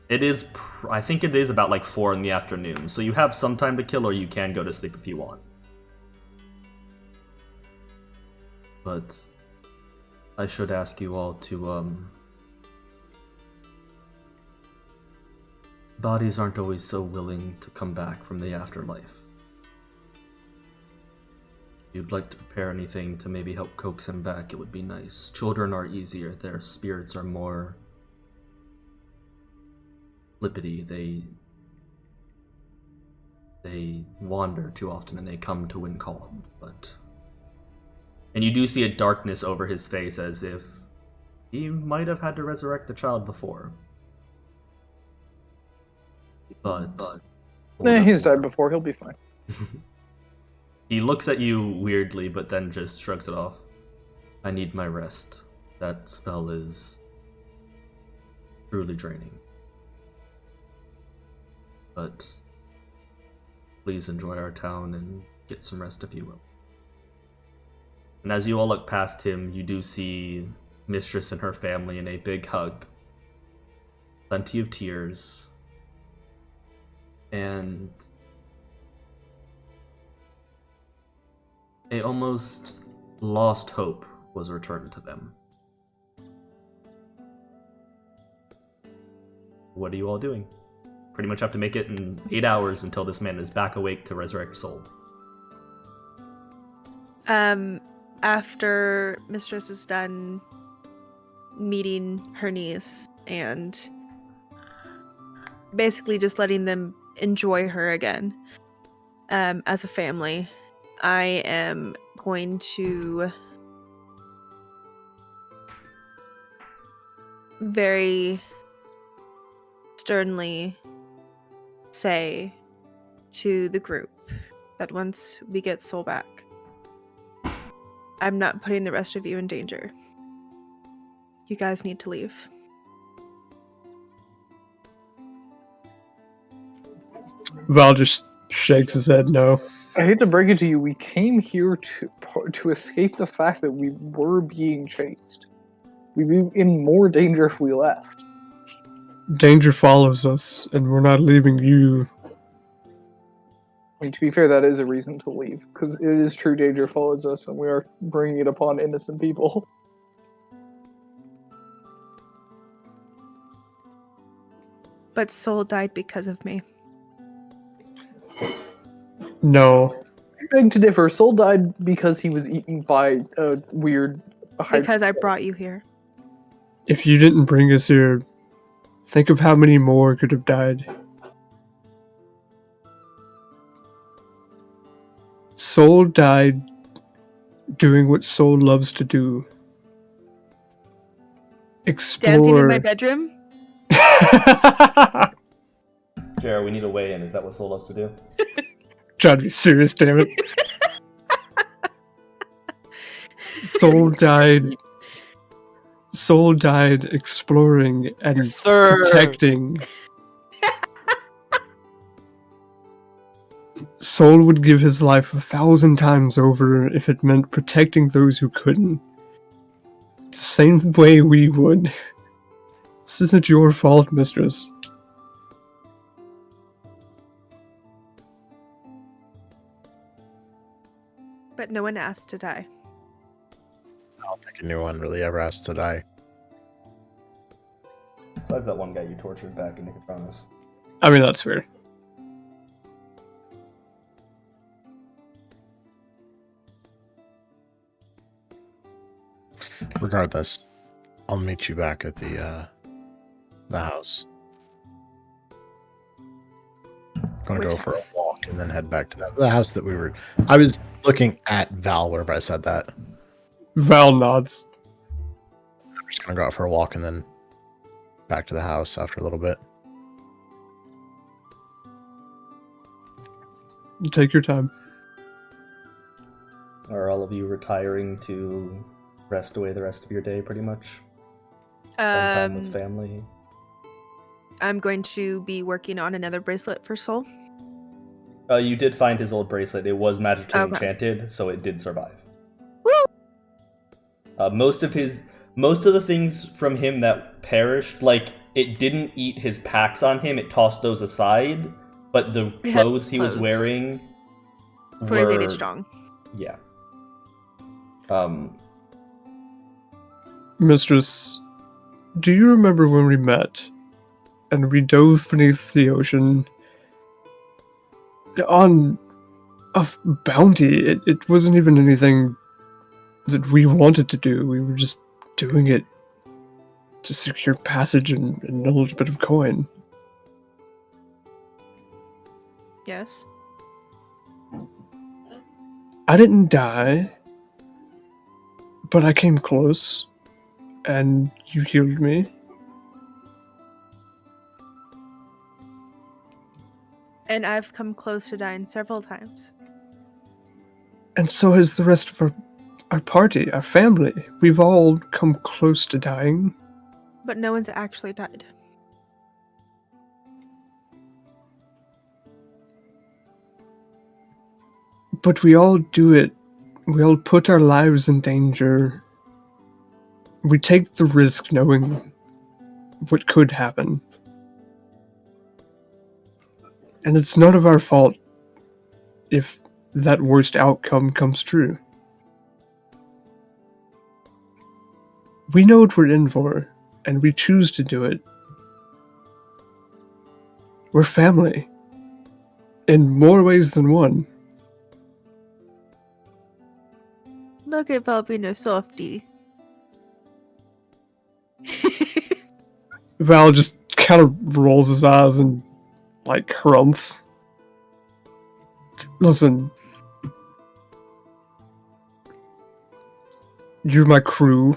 It is, I think it is about like 4 in the afternoon, so you have some time to kill, or you can go to sleep if you want. But I should ask you all to, bodies aren't always so willing to come back from the afterlife. If you'd like to prepare anything to maybe help coax him back, it would be nice. Children are easier, their spirits are more flippity. They wander too often and they come to when called, but... And you do see a darkness over his face as if he might have had to resurrect the child before. But He's died before, he'll be fine. He looks at you weirdly, but then just shrugs it off. I need my rest. That spell is truly draining. But please enjoy our town and get some rest if you will. And as you all look past him, you do see Mistress and her family in a big hug. Plenty of tears. And a almost lost hope was returned to them. What are you all doing? Pretty much have to make it in 8 hours until this man is back awake to resurrect soul. After Mistress is done meeting her niece and basically just letting them enjoy her again as a family, I am going to very sternly say to the group that once we get Soul back, I'm not putting the rest of you in danger. You guys need to leave. Val just shakes his head no. I hate to break it to you, we came here to escape the fact that we were being chased. We'd be in more danger if we left. Danger follows us, and we're not leaving you. I mean, to be fair, that is a reason to leave, because it is true danger follows us, and we are bringing it upon innocent people. But Soul died because of me. No. I beg to differ. Soul died because he was eaten by a weird... Because I brought you here. If you didn't bring us here, think of how many more could have died. Soul died doing what Soul loves to do. Explore. Dancing in my bedroom? Jared, we need a weigh-in. Is that what Soul loves to do? Try to be serious, damn it. Soul died exploring and protecting. Soul would give his life 1,000 times over if it meant protecting those who couldn't. The same way we would. This isn't your fault, Mistress. But no one asked to die. I don't think anyone really ever asked to die. Besides that one guy you tortured back in Nicotronis. I mean, that's fair. Regardless, I'll meet you back at the house. I'm gonna go for a walk and then head back to the house that we were. I was looking at Val whenever I said that. Val nods. I'm just gonna go out for a walk and then back to the house after a little bit. Take your time. Are all of you retiring to rest away the rest of your day, pretty much? Spend time with family? I'm going to be working on another bracelet for Soul. You did find his old bracelet. It was magically Okay. enchanted, so it did survive. Woo! Most of the things from him that perished, like it didn't eat his packs on him. It tossed those aside, but the It had clothes he was clothes. wearing For his 8 were strong. yeah. Mistress, do you remember when we met and we dove beneath the ocean on a bounty? It wasn't even anything that we wanted to do. We were just doing it to secure passage and a little bit of coin. Yes. I didn't die, but I came close, and you healed me. And I've come close to dying several times. And so has the rest of our party, our family. We've all come close to dying. But no one's actually died. But we all do it. We all put our lives in danger. We take the risk knowing what could happen. And it's none of our fault if that worst outcome comes true. We know what we're in for, and we choose to do it. We're family. In more ways than one. Look at Valbino softy. Val just kind of rolls his eyes and, like, harumphs. Listen. You're my crew.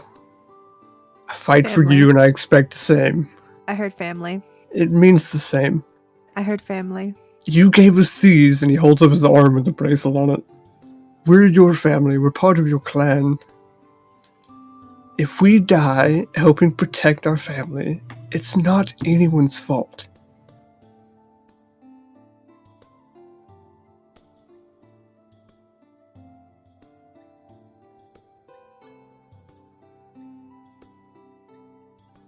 I fight for Family. you and I expect the same. I heard family. It means the same. I heard family. You gave us these, and he holds up his arm with the bracelet on it. We're your family. We're part of your clan. If we die helping protect our family, it's not anyone's fault.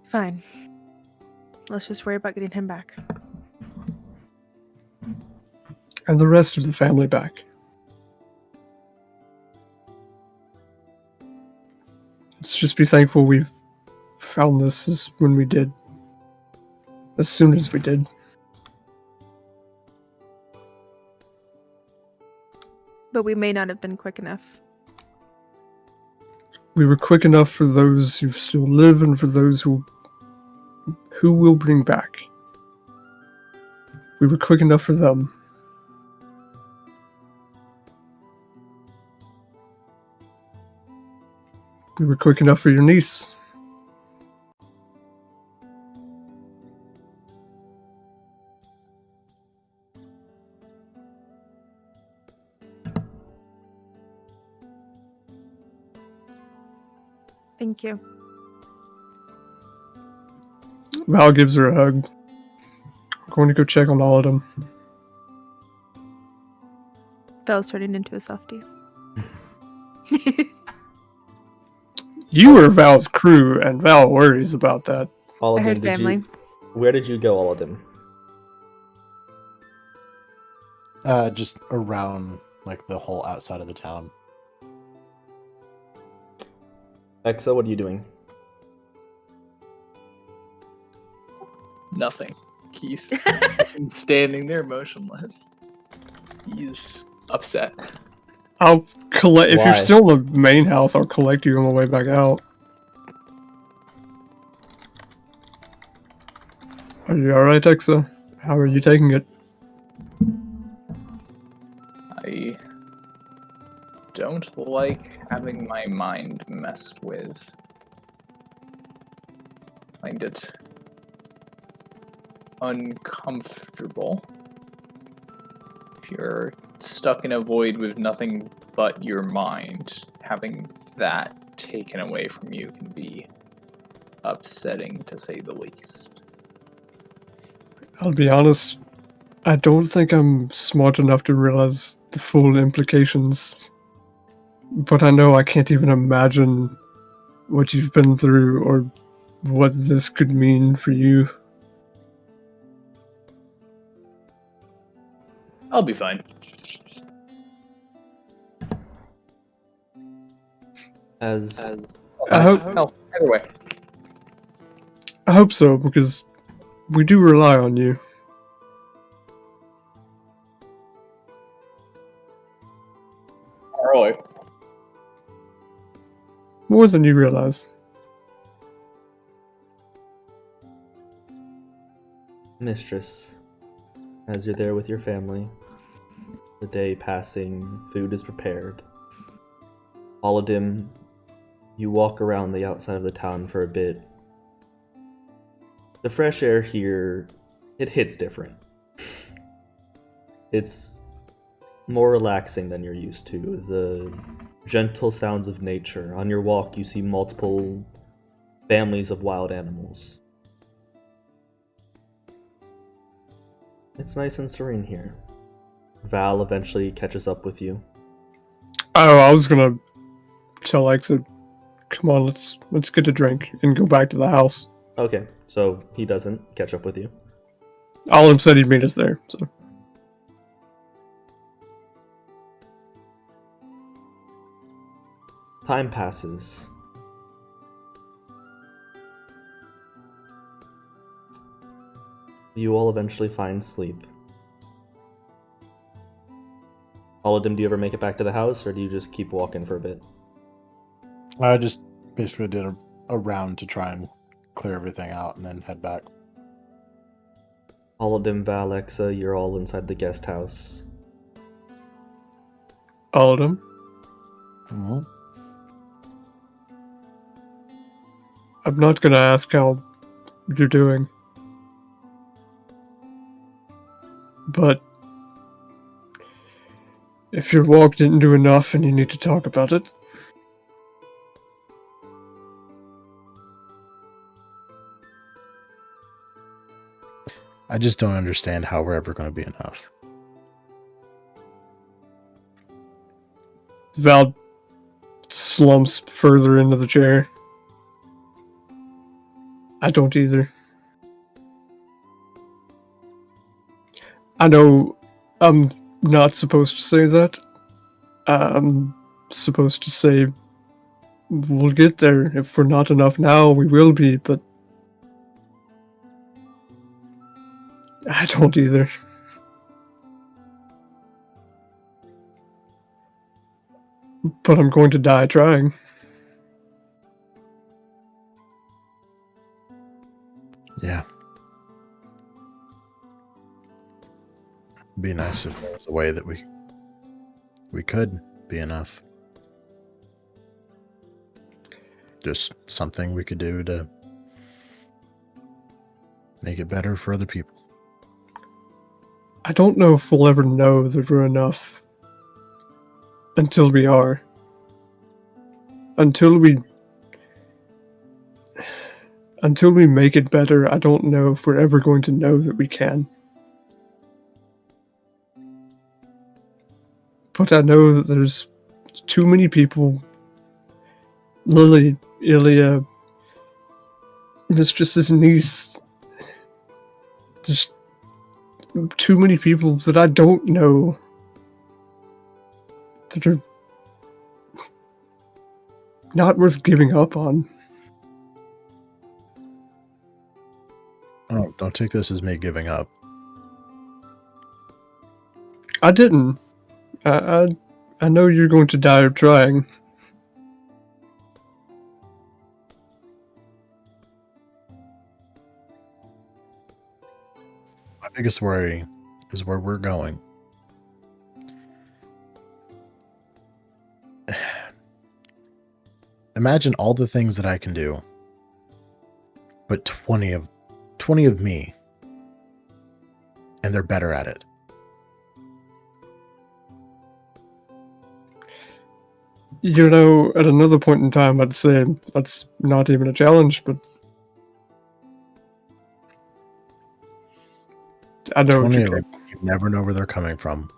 Fine. Let's just worry about getting him back. And the rest of the family back. Let's just be thankful we've found this as when we did. As soon as we did. But we may not have been quick enough. We were quick enough for those who still live and for those who we'll bring back. We were quick enough for them. We were quick enough for your niece. Thank you. Val gives her a hug. I'm going to go check on all of them. Val's turning into a softie. You are Val's crew, and Val worries about that. All I of heard them. Did family. Where did you go, all of them? Just around, like, the whole outside of the town. Exa, what are you doing? Nothing. He's standing there motionless. He's upset. I'll collect. If Why? you're still in the main house, I'll collect you on the way back out. Are you alright, Exa? How are you taking it? I don't like having my mind messed with. I find it uncomfortable. If you're stuck in a void with nothing but your mind, having that taken away from you can be upsetting, to say the least. I'll be honest, I don't think I'm smart enough to realize the full implications. But I know I can't even imagine what you've been through or what this could mean for you. I'll be fine. As I hope, No, either way. I hope so, because we do rely on you. Alright. More than you realize. Mistress, as you're there with your family, the day passing, food is prepared. Wildemount, you walk around the outside of the town for a bit. The fresh air here, it hits different. It's more relaxing than you're used to. The gentle sounds of nature. On your walk, you see multiple families of wild animals. It's nice and serene here. Val eventually catches up with you. Oh, I was gonna tell Alexa, come on, let's get a drink and go back to the house. Okay, so he doesn't catch up with you. Olim said he'd meet us there, so. Time passes. You all eventually find sleep. Wildemount, do you ever make it back to the house, or do you just keep walking for a bit? I just basically did a round to try and clear everything out and then head back. Wildemount, Val, Alexa, you're all inside the guest house. All of them. Mm-hmm. I'm not gonna ask how you're doing. But if your walk didn't do enough and you need to talk about it, I just don't understand how we're ever going to be enough. Val slumps further into the chair. I don't either. I know I'm not supposed to say that. I'm supposed to say we'll get there. If we're not enough now, we will be, but I don't either. But I'm going to die trying. Yeah. It'd be nice if there was a way that we could be enough. Just something we could do to make it better for other people. I don't know if we'll ever know that we're enough until we are. Until we make it better, I don't know if we're ever going to know that we can. But I know that there's too many people, Lily, Ilya, Mistress's niece, there's too many people that I don't know that are not worth giving up on. Oh, don't take this as me giving up. I didn't. I know you're going to die of trying. My biggest worry is where we're going. Imagine all the things that I can do, but 20 of me, and they're better at it. You know, at another point in time, I'd say that's not even a challenge, but I know what 20 you're of them, you never know where they're coming from.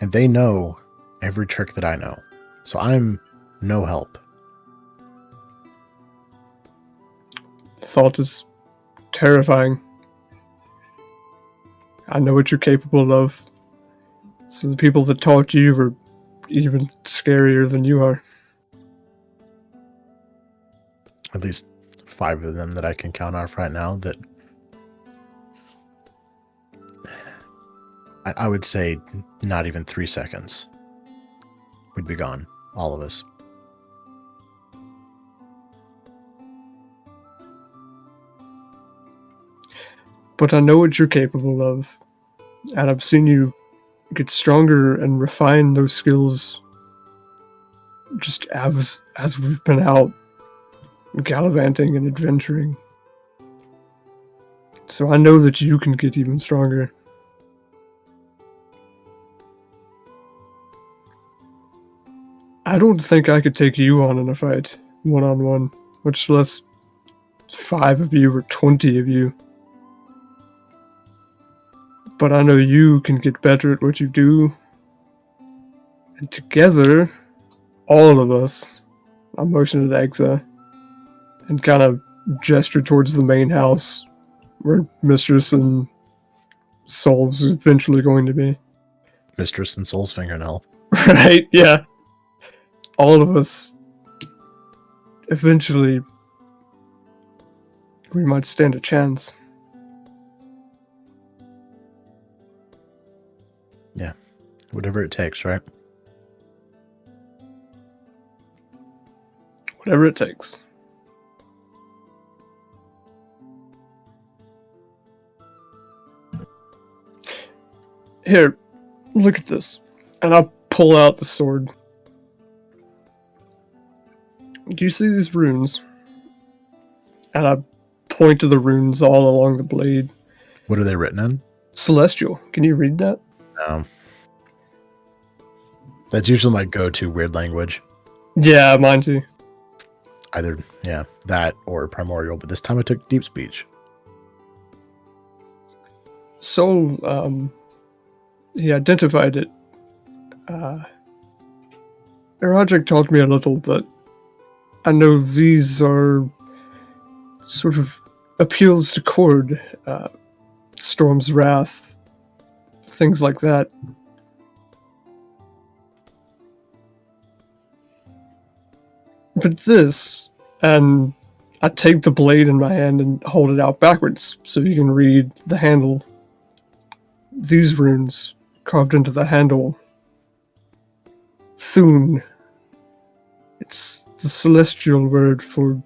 And they know every trick that I know. So I'm no help. The thought is terrifying. I know what you're capable of. So the people that taught you are even scarier than you are. At least 5 of them that I can count off right now that I would say not even 3 seconds. We'd be gone. All of us. But I know what you're capable of. And I've seen you get stronger and refine those skills just as we've been out gallivanting and adventuring. So I know that you can get even stronger. I don't think I could take you on in a fight, one-on-one, much less 5 of you or 20 of you. But I know you can get better at what you do. And together, all of us, I motioned at Exa and kind of gestured towards the main house where Mistress and Soul's eventually going to be. Mistress and Soul's fingernail. Right? Yeah. All of us, eventually, we might stand a chance. Yeah. Whatever it takes, right? Whatever it takes. Here, look at this. And I pull out the sword. Do you see these runes? And I point to the runes all along the blade. What are they written in? Celestial. Can you read that? That's usually my go-to weird language. Yeah, mine too. Either, yeah, that or primordial, but this time I took deep speech. So, he identified it. Erojek taught me a little, but I know these are sort of appeals to Cord, Storm's Wrath, things like that. But this, and I take the blade in my hand and hold it out backwards so you can read the handle. These runes carved into the handle. Thun. It's the celestial word for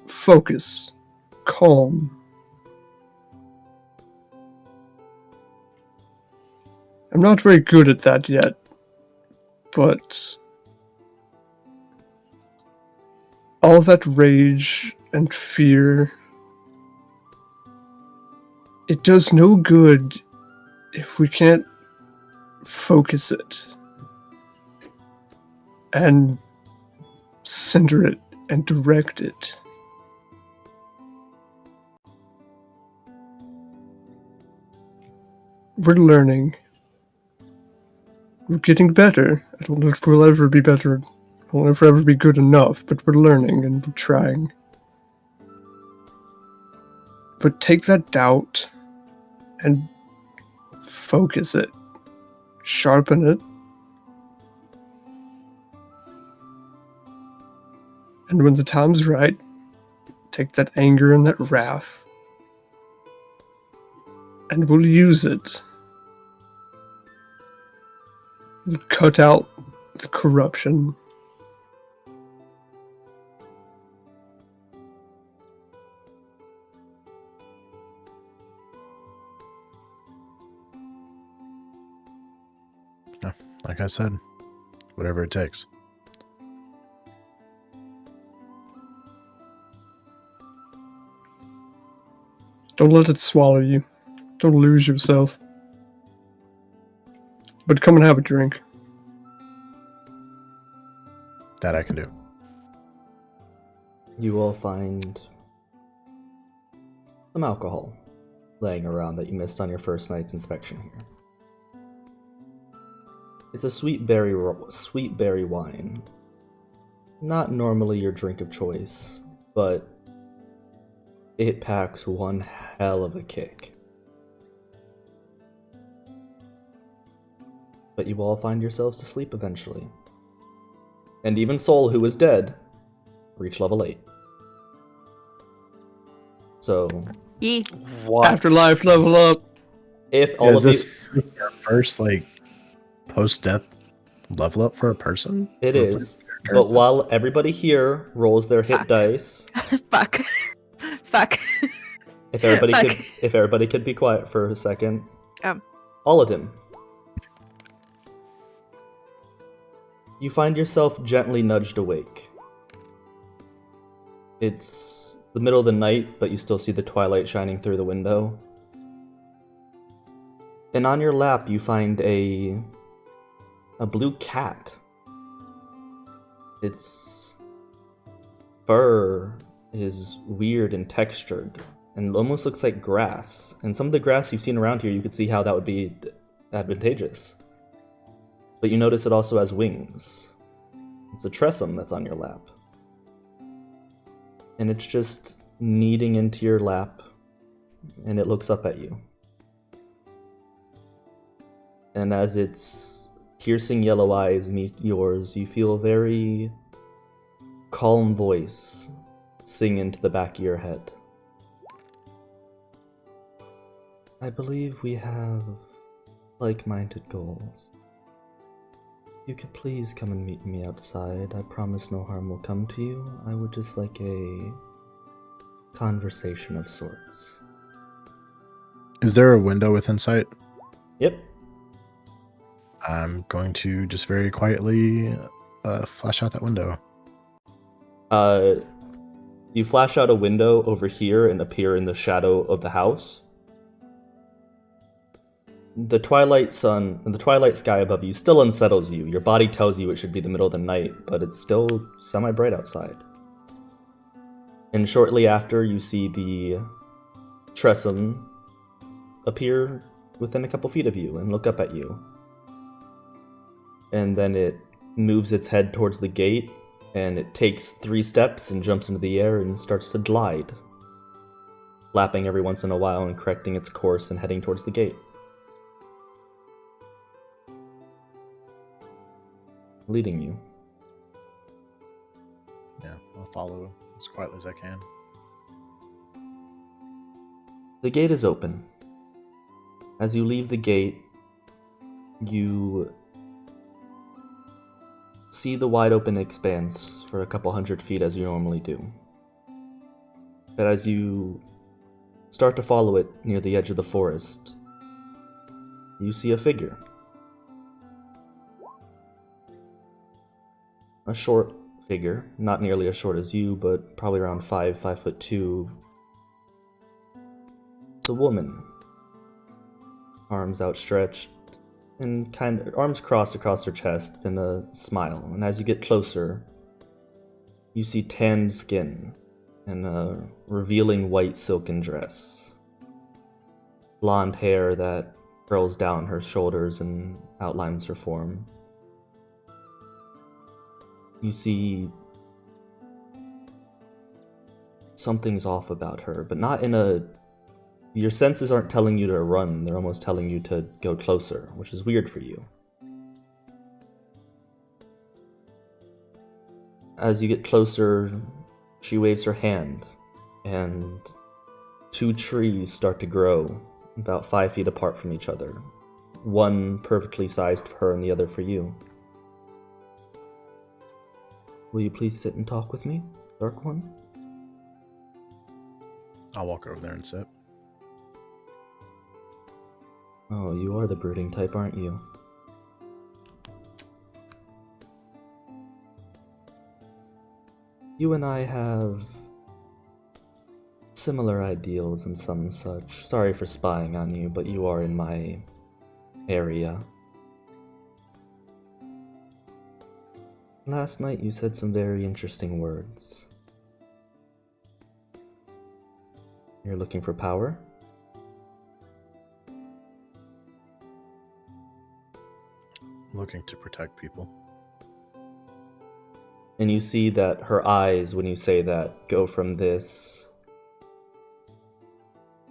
focus, calm. I'm not very good at that yet, but all that rage and fear, it does no good if we can't focus it and center it and direct it. We're learning. We're getting better. I don't know if we'll ever be better. We'll never ever be good enough, but we're learning and we're trying. But take that doubt and focus it. Sharpen it. And when the time's right, take that anger and that wrath, and we'll use it. We'll cut out the corruption. No, like I said, whatever it takes. Don't let it swallow you. Don't lose yourself. But come and have a drink. That I can do. You will find some alcohol. laying around that you missed on your first night's inspection here. It's a sweet berry wine. Not normally your drink of choice, but it packs one hell of a kick. But you all find yourselves asleep eventually. And even Soul, who is dead, reached level 8. So, Yee. What? Afterlife level up. if all Is of this you... your first like post-death level up for a person? It For a is. character? But while everybody here rolls their hit Fuck. dice, Fuck. Fuck. if everybody Fuck. could be quiet for a second. Um. All of him. You find yourself gently nudged awake. It's the middle of the night, but you still see the twilight shining through the window. And on your lap you find a blue cat. Its fur is weird and textured and almost looks like grass. And some of the grass you've seen around here, you could see how that would be advantageous. But you notice it also has wings. It's a tressum that's on your lap. And it's just kneading into your lap, and it looks up at you. And as its piercing yellow eyes meet yours, you feel a very calm voice sing into the back of your head. I believe we have like-minded goals. You could please come and meet me outside. I promise no harm will come to you. I would just like a conversation of sorts. Is there a window within sight? Yep. I'm going to just very quietly flash out that window. You flash out a window over here and appear in the shadow of the house. The twilight sun and the twilight sky above you still unsettles you. Your body tells you it should be the middle of the night, but it's still semi-bright outside. And shortly after, you see the tressum appear within a couple feet of you and look up at you. And then it moves its head towards the gate, and it takes 3 steps and jumps into the air and starts to glide, flapping every once in a while and correcting its course and heading towards the gate. Leading you. Yeah, I'll follow as quietly as I can. The gate is open. As you leave the gate, you see the wide open expanse for a couple 100 feet as you normally do. But as you start to follow it near the edge of the forest, you see a figure. A short figure, not nearly as short as you, but probably around 5'2". It's a woman. Arms outstretched, and arms crossed across her chest in a smile. And as you get closer, you see tanned skin and a revealing white silken dress. Blonde hair that curls down her shoulders and outlines her form. You see something's off about her, but not in a... Your senses aren't telling you to run, they're almost telling you to go closer, which is weird for you. As you get closer, she waves her hand, and 2 trees start to grow, about 5 feet apart from each other. One perfectly sized for her and the other for you. Will you please sit and talk with me, Dark One? I'll walk over there and sit. Oh, you are the brooding type, aren't you? You and I have similar ideals and some such. Sorry for spying on you, but you are in my area. Last night you said some very interesting words. You're looking for power? looking to protect people. And you see that her eyes, when you say that, go from this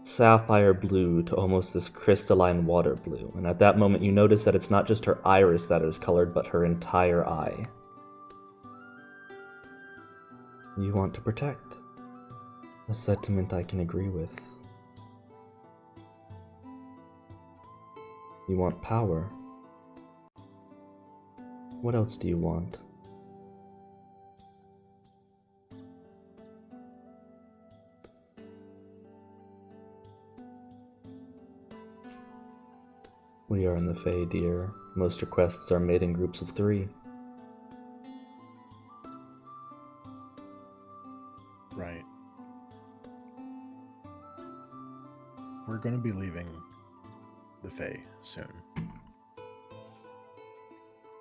sapphire blue to almost this crystalline water blue. And at that moment, you notice that it's not just her iris that is colored, but her entire eye. You want to protect. A sentiment I can agree with. You want power. What else do you want? We are in the Fae, dear. Most requests are made in groups of 3. Right. We're going to be leaving the Fae soon.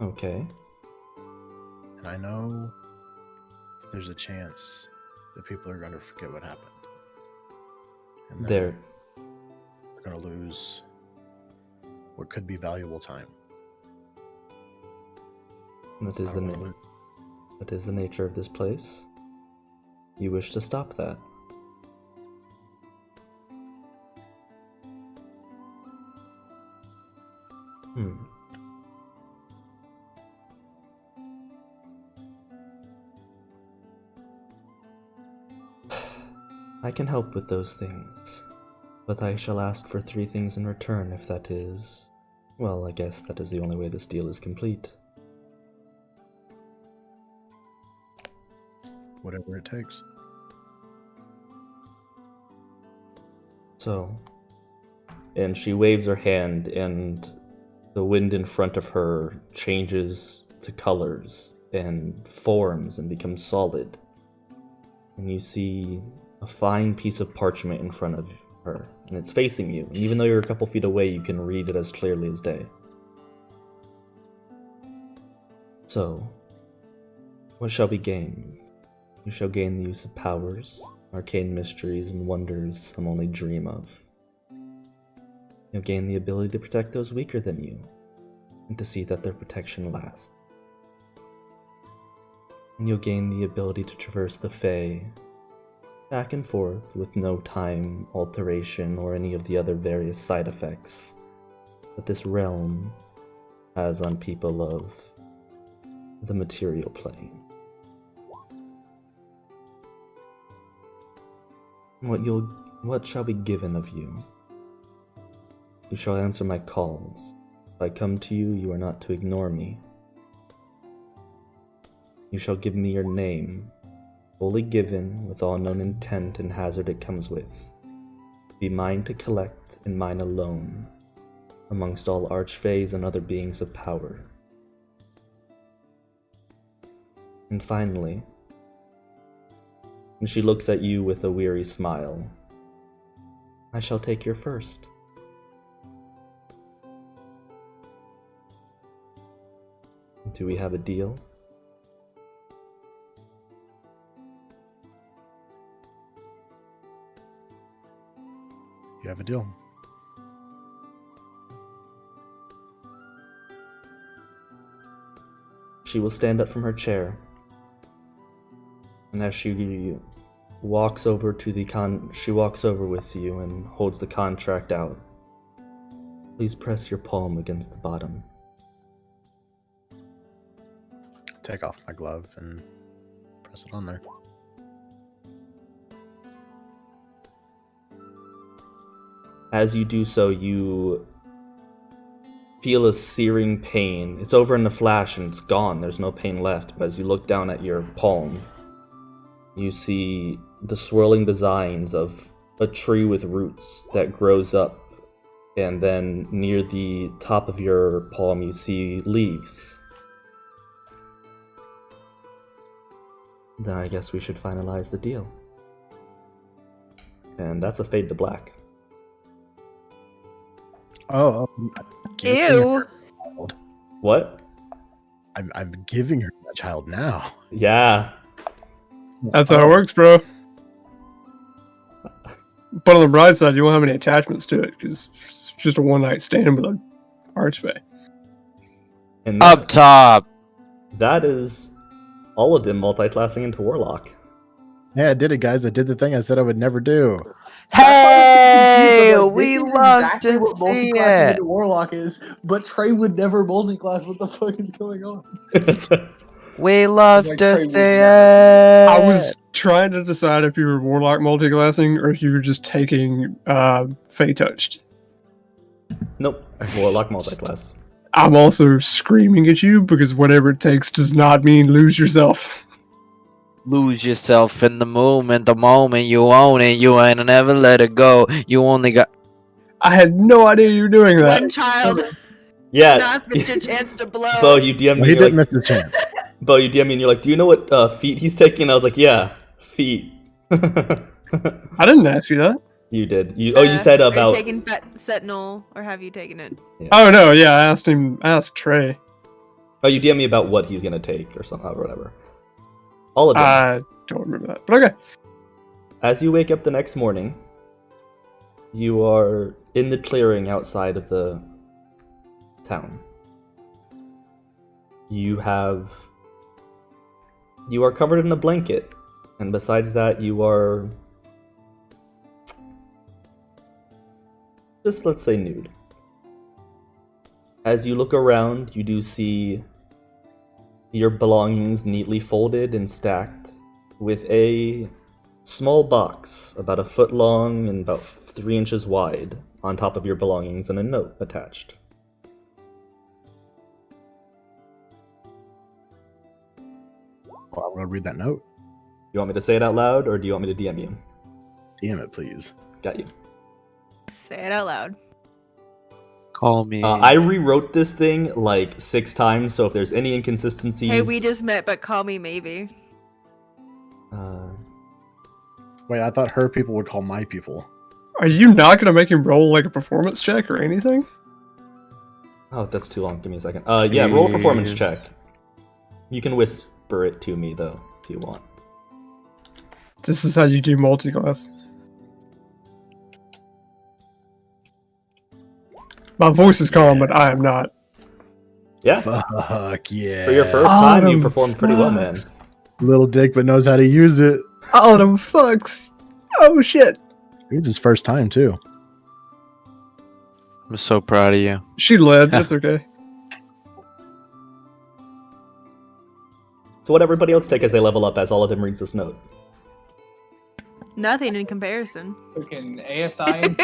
Okay. And I know that there's a chance that people are going to forget what happened. And then we're going to lose what could be valuable time. That is the nature of this place. You wish to stop that. I can help with those things, but I shall ask for 3 things in return if that is... Well, I guess that is the only way this deal is complete. Whatever it takes. So... And she waves her hand, and the wind in front of her changes to colors and forms and becomes solid. And you see a fine piece of parchment in front of her, and it's facing you. And even though you're a couple feet away, you can read it as clearly as day. So, what shall be gained? You shall gain the use of powers, arcane mysteries, and wonders some only dream of. You'll gain the ability to protect those weaker than you, and to see that their protection lasts. And you'll gain the ability to traverse the Fae, back and forth with no time alteration or any of the other various side effects that this realm has on people of the material plane. What shall be given of you? You shall answer my calls. If I come to you, you are not to ignore me. You shall give me your name, fully given, with all known intent and hazard it comes with. Be mine to collect, and mine alone, amongst all archfays and other beings of power. And finally, and she looks at you with a weary smile, I shall take your first. Do we have a deal? You have a deal. She will stand up from her chair, and as she walks over to she walks over with you and holds the contract out. Please press your palm against the bottom. Take off my glove and press it on there. As you do so, you feel a searing pain. It's over in a flash and it's gone. There's no pain left. But as you look down at your palm, you see the swirling designs of a tree with roots that grows up. And then near the top of your palm, you see leaves. Then I guess we should finalize the deal. And that's a fade to black. Oh, Ew. What? I'm giving her that child now. Yeah. That's how it works, bro. But on the bright side, you won't have any attachments to it because it's just a one-night stand with an archfey. And Up top. that is all of them multi-classing into Warlock. Yeah, I did it, guys. I did the thing I said I would never do. Hey, This we is love exactly to what see multiclassing it. into Warlock is, but Trey would never multiclass. What the fuck is going on? We love Like to Trey would see never. it. I was trying to decide if you were Warlock multiclassing or if you were just taking Fey Touched. Nope. Warlock multi-class. I'm also screaming at you because whatever it takes does not mean lose yourself. Lose yourself in the moment you own it, you ain't never let it go. You only got. I had no idea you were doing that. One child Yeah. not miss your chance to blow. Bo, you DM Well, me. he You're didn't like, miss the chance. Bo, you DM me and you're like, do you know what feat he's taking? And I was like, yeah, feat. I didn't ask you that. You did. You said Are about. you taking Sentinel, or have you taken it? Oh no, yeah, I asked Trey. Oh, you DM me about what he's gonna take or something or whatever. All of them. I don't remember that, but okay. As you wake up the next morning, you are in the clearing outside of the town. You are covered in a blanket, and besides that, you are just, let's say, nude. As you look around, you do see your belongings neatly folded and stacked, with a small box about a foot long and about 3 inches wide on top of your belongings and a note attached. Well, I'm gonna read that note. You want me to say it out loud, or do you want me to DM you? Damn it, please. Got you. Say it out loud. Call me. I rewrote this thing like 6 times, so if there's any inconsistencies... Hey, we just met, but call me maybe. Wait, I thought her people would call my people. Are you not gonna make him roll like a performance check or anything? Oh, that's too long. Give me a second. Yeah, roll a performance check. You can whisper it to me, though, if you want. This is how you do multi-class. My voice is calm, but I am not. Yeah. Fuck yeah. For your first time, you Autumn performed pretty well, man. fucks. Little dick, but knows how to use it. Autumn fucks. Oh shit. It was his first time, too. I'm so proud of you. She led. That's okay. So what everybody else take as they level up as all of them reads this note? Nothing in comparison. Freaking ASI.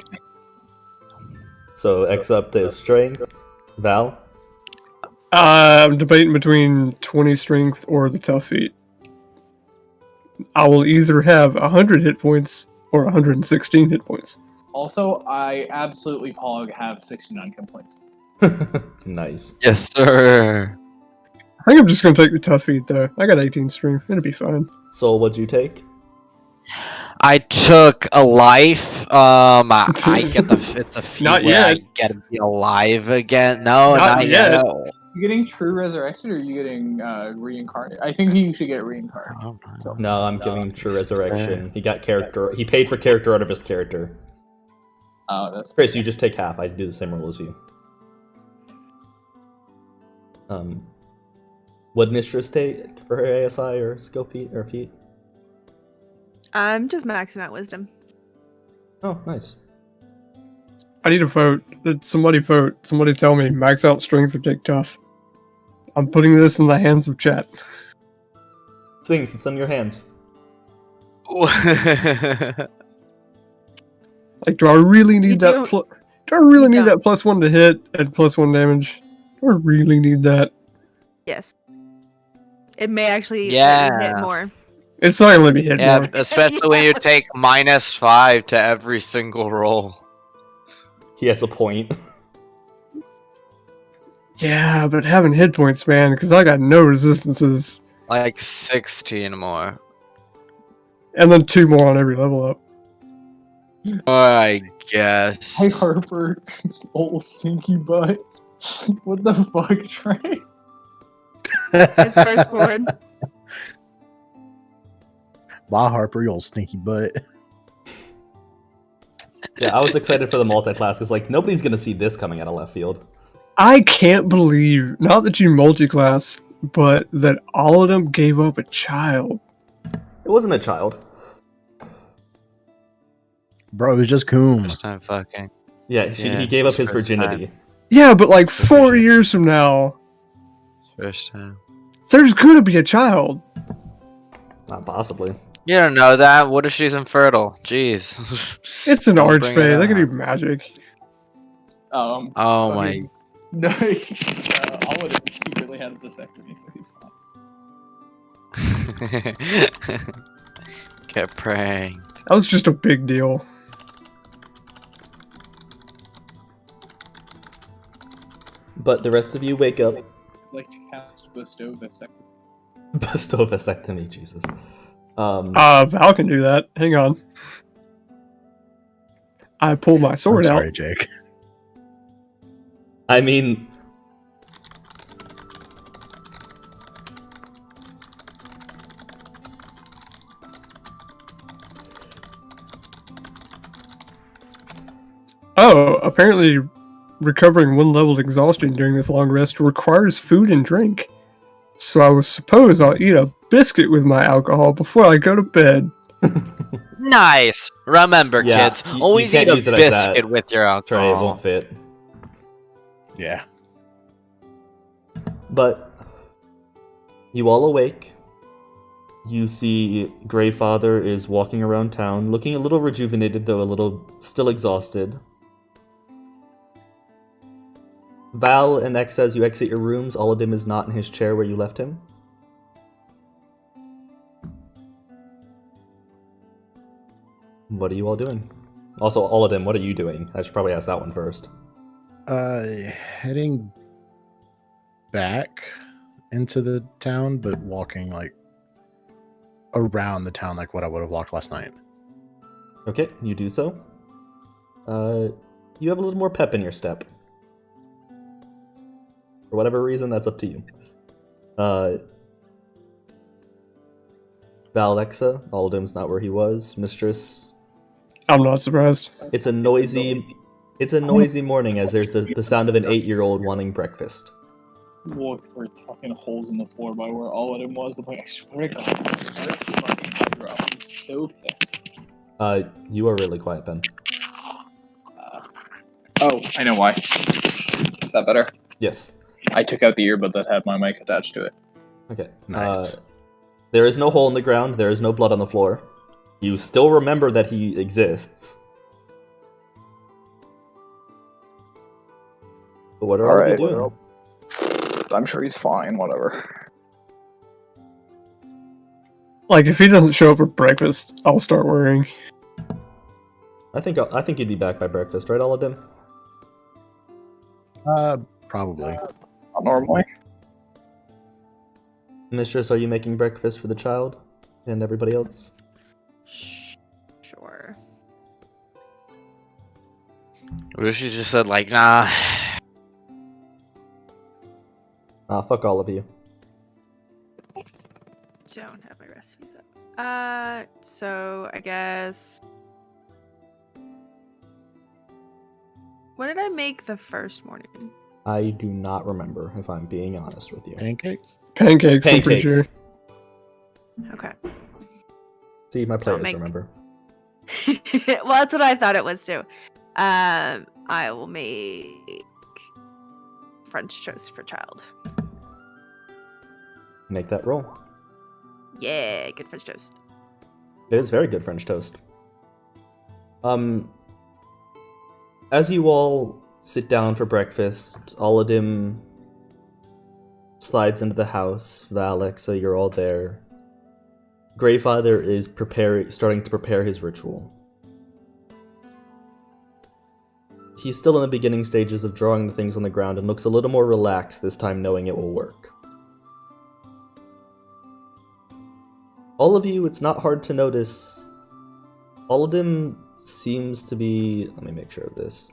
So X up to strength. Val? I'm debating between 20 strength or the tough feat. I will either have 100 hit points or 116 hit points. Also, I absolutely pog have 69 hit points. Nice. Yes, sir. I think I'm just gonna take the tough feat though. I got 18 strength. It'll be fine. Soul, what'd you take? I took a life. I get the. It's a feat Not where I yet. get to be alive again. No, Not not, yet. yet. You getting true resurrected or are you getting reincarnated? I think you should get reincarnated. Oh, So, No, I'm giving True Resurrection. He got character. He paid for character out of his character. that's Chris, you just take half. I do the same rule as you. What Mistress take for her ASI or skill feat or feat? I'm just maxing out wisdom. Oh, nice. I need a vote. Somebody vote. Somebody tell me max out strength or take tough. I'm putting this in the hands of chat. Things, it's in your hands. Like, do I really need You that? don't- Do I really need don't. that +1 to hit and +1 damage? Do I really need that? Yes. It may actually let you Yeah. hit more. It's not gonna let me hit Yeah, more. especially when you take -5 to every single roll. He has a point. Yeah, but having hit points, man, because I got no resistances, Like 16 more. and then 2 more on every level up. I guess. Hey Harper, old stinky butt. What the fuck, Trey? His firstborn. Bye, Harper, you old stinky butt. Yeah, I was excited for the multi-class because like nobody's gonna see this coming out of left field. I can't believe, not that you multi-class, but that all of them gave up a child. It wasn't a child. Bro, it was just Coom. First time fucking. Yeah, Yeah, he gave up his first virginity. Yeah, but like For 4 sure. years from now, First time. there's gonna be a child. Not possibly. You don't know that. What if she's infertile? Jeez. It's an Don't archfey. bring it They can do up. magic. Oh fucking- No, Oliver secretly had a vasectomy, so he's fine. Get pranked. That was just a big deal. But the rest of you wake up. I'd like to cast bestow vasectomy. Bestow vasectomy, Jesus. Val can do that. Hang on. I pull my sword I'm sorry, out. Jake. I mean, Oh, apparently recovering 1 level of exhaustion during this long rest requires food and drink. So I was suppose I'll eat a biscuit with my alcohol before I go to bed. Nice. Remember, Yeah, kids, you always can't eat a use it as that. biscuit with your Trey, it alcohol. won't fit. Yeah. But you all awake. You see Greyfather is walking around town, looking a little rejuvenated, though a little still exhausted. Val and X, as you exit your rooms, Oladim is not in his chair where you left him. What are you all doing? Also, Oladim, what are you doing? I should probably ask that one first. Heading back into the town, but walking like around the town like what I would have walked last night. Okay, you do so. You have a little more pep in your step. For whatever reason, that's up to you. Valexa, Aldim's not where he was. Mistress, I'm not surprised. it's a noisy morning as there's the sound of an 8-year-old wanting breakfast. Look for fucking holes in the floor by where all of them was. I'm like, I swear to God, where's the fucking hydro? I'm so pissed. You are really quiet, Ben. Oh, I know why. Is that better? Yes. I took out the earbud that had my mic attached to it. Okay. Nice. There is no hole in the ground. There is no blood on the floor. You still remember that he exists. But what are all of you doing? I'm sure he's fine, whatever. Like, if he doesn't show up for breakfast, I'll start worrying. I think you'd be back by breakfast, right, Aladdin? Probably. Not normally. Mistress, are you making breakfast for the child and everybody else? Sure. What if she just said, like, nah. Fuck all of you. Don't have my recipes up. So I guess. What did I make the first morning? I do not remember, if I'm being honest with you. Pancakes? Pancakes, I'm pretty sure. Okay. See, my So I'll players make- remember. Well, that's what I thought it was too. I will make French toast for child. Make that roll. Yeah, good French toast. It is very good French toast. As you all sit down for breakfast, Aladim slides into the house. Valexa, you're all there. Greyfather is starting to prepare his ritual. He's still in the beginning stages of drawing the things on the ground and looks a little more relaxed this time, knowing it will work. All of you, it's not hard to notice, Aladim seems to be... Let me make sure of this.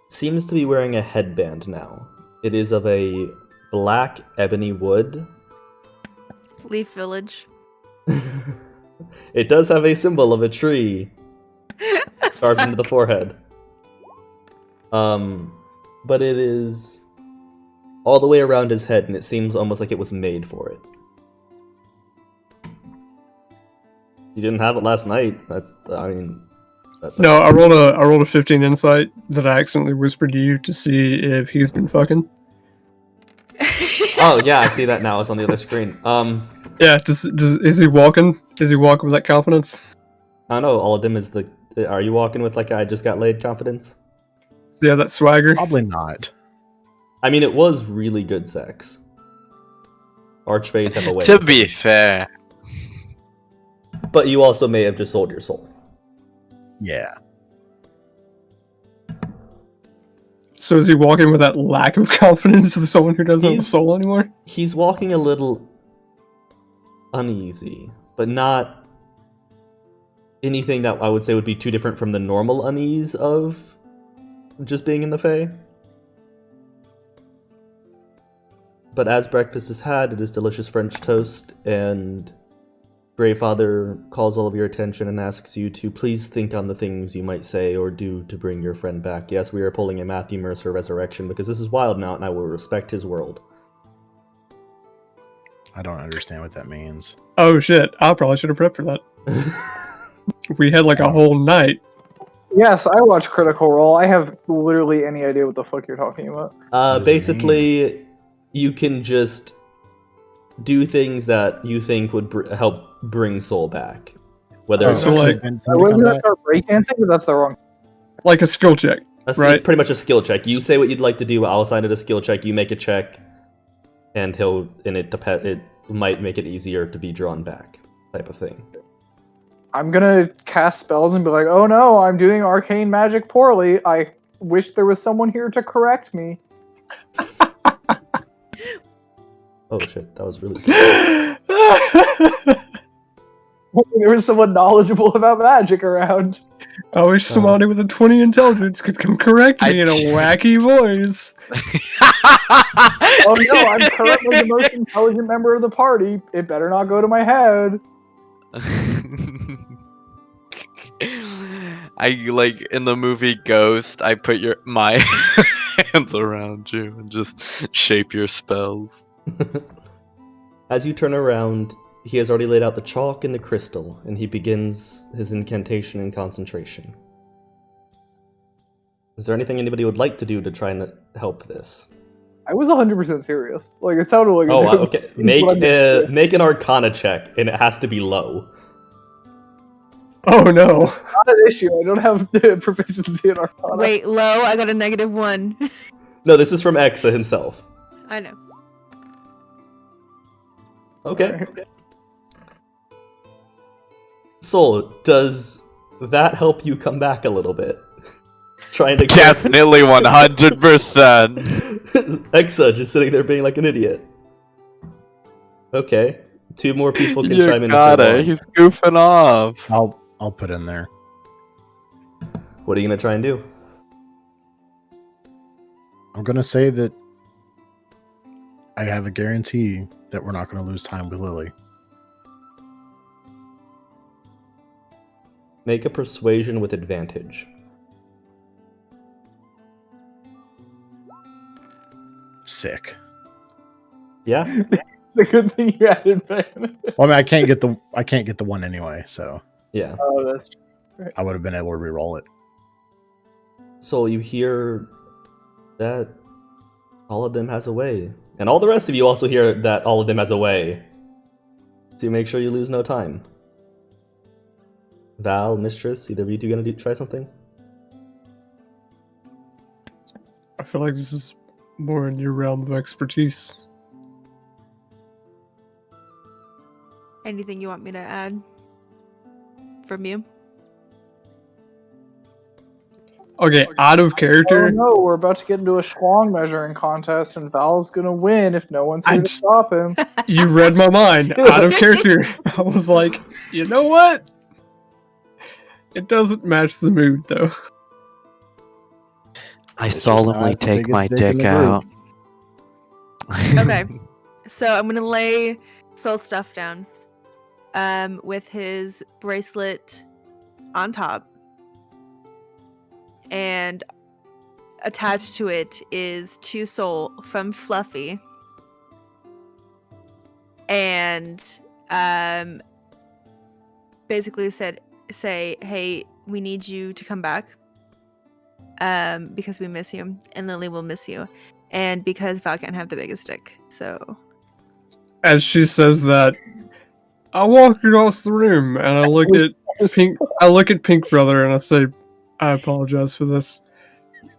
Seems to be wearing a headband now. It is of a black ebony wood. Leaf Village. It does have a symbol of a tree carved into the forehead. But it is all the way around his head, and it seems almost like it was made for it. You didn't have it last night. No, I rolled a 15 insight that I accidentally whispered to you to see if he's been fucking. Oh yeah, I see that now. It's on the other screen. Yeah, is he walking? Is he walking with that confidence? I don't know. All of them is the. Are you walking with like I just got laid confidence? Yeah, that swagger. Probably not. I mean, it was really good sex. Archfays have a way. To be fair, But you also may have just sold your soul. Yeah. So is he walking with that lack of confidence of someone who doesn't have a soul anymore? He's walking a little uneasy, but not anything that I would say would be too different from the normal unease of just being in the Fae. But as breakfast is had, it is delicious French toast, and Greyfather calls all of your attention and asks you to please think on the things you might say or do to bring your friend back. Yes, we are pulling a Matthew Mercer resurrection because this is Wildemount and I will respect his world. I don't understand what that means. Oh shit, I probably should have prepped for that. We had like a whole night. Yes, I watch Critical Role. I have literally any idea what the fuck you're talking about. does it Basically, you can just do things that you think would help bring Soul back. Whether it's so like- I was gonna start breakdancing, but that's the wrong. Like a skill check. right? It's pretty much a skill check. You say what you'd like to do, I'll assign it a skill check, you make a check, and it might make it easier to be drawn back, type of thing. I'm gonna cast spells and be like, oh no, I'm doing arcane magic poorly. I wish there was someone here to correct me. Oh shit, that was really scary. There was someone knowledgeable about magic around. I wish somebody with a 20 intelligence could come correct me in a wacky voice. Oh no, I'm currently the most intelligent member of the party. It better not go to my head. I like in the movie Ghost, I put my hands around you and just shape your spells. As you turn around, he has already laid out the chalk and the crystal, and he begins his incantation and concentration. Is there anything anybody would like to do to try and help this? I was 100% serious. Like, it sounded like... Oh, okay. Make an Arcana check, and it has to be low. Oh no. Not an issue. I don't have the proficiency in Arcana. Wait, low. I got a -1. No, this is from Exa himself. I know. Okay. Soul, does that help you come back a little bit? Trying to Definitely 100%. Exa just sitting there being like an idiot. Okay. 2 more people can chime in. You got it. He's goofing off. I'll put in there. What are you gonna try and do? I'm gonna say that I have a guarantee that we're not gonna lose time with Lily. Make a persuasion with advantage. Sick. Yeah? It's a good thing you added, man. Well, I mean, I can't get the one anyway, so Yeah. Oh, that's right. I would have been able to re-roll it. Soul, you hear that all of them has a way. And all the rest of you also hear that all of them has a way. To make sure you lose no time. Val, Mistress, either of you two gonna try something? I feel like this is more in your realm of expertise. Anything you want me to add from you? Okay, out of Oh character. no, we're about to get into a schlong measuring contest, and Val's gonna win if no one's here to just- stop him. You read my mind. Out of character. I was like, you know what? It doesn't match the mood though. I just solemnly not the take biggest my dick in dick the out. Okay. So I'm gonna lay Soul Stuff down, with his bracelet on top, and attached to it is 2 soul from Fluffy. And basically say, hey, we need you to come back. Because we miss you, and Lily will miss you. And because Val can't have the biggest dick. So As she says that, I walk across the room and I look at Pink. I look at Pink Brother and I say, "I apologize for this."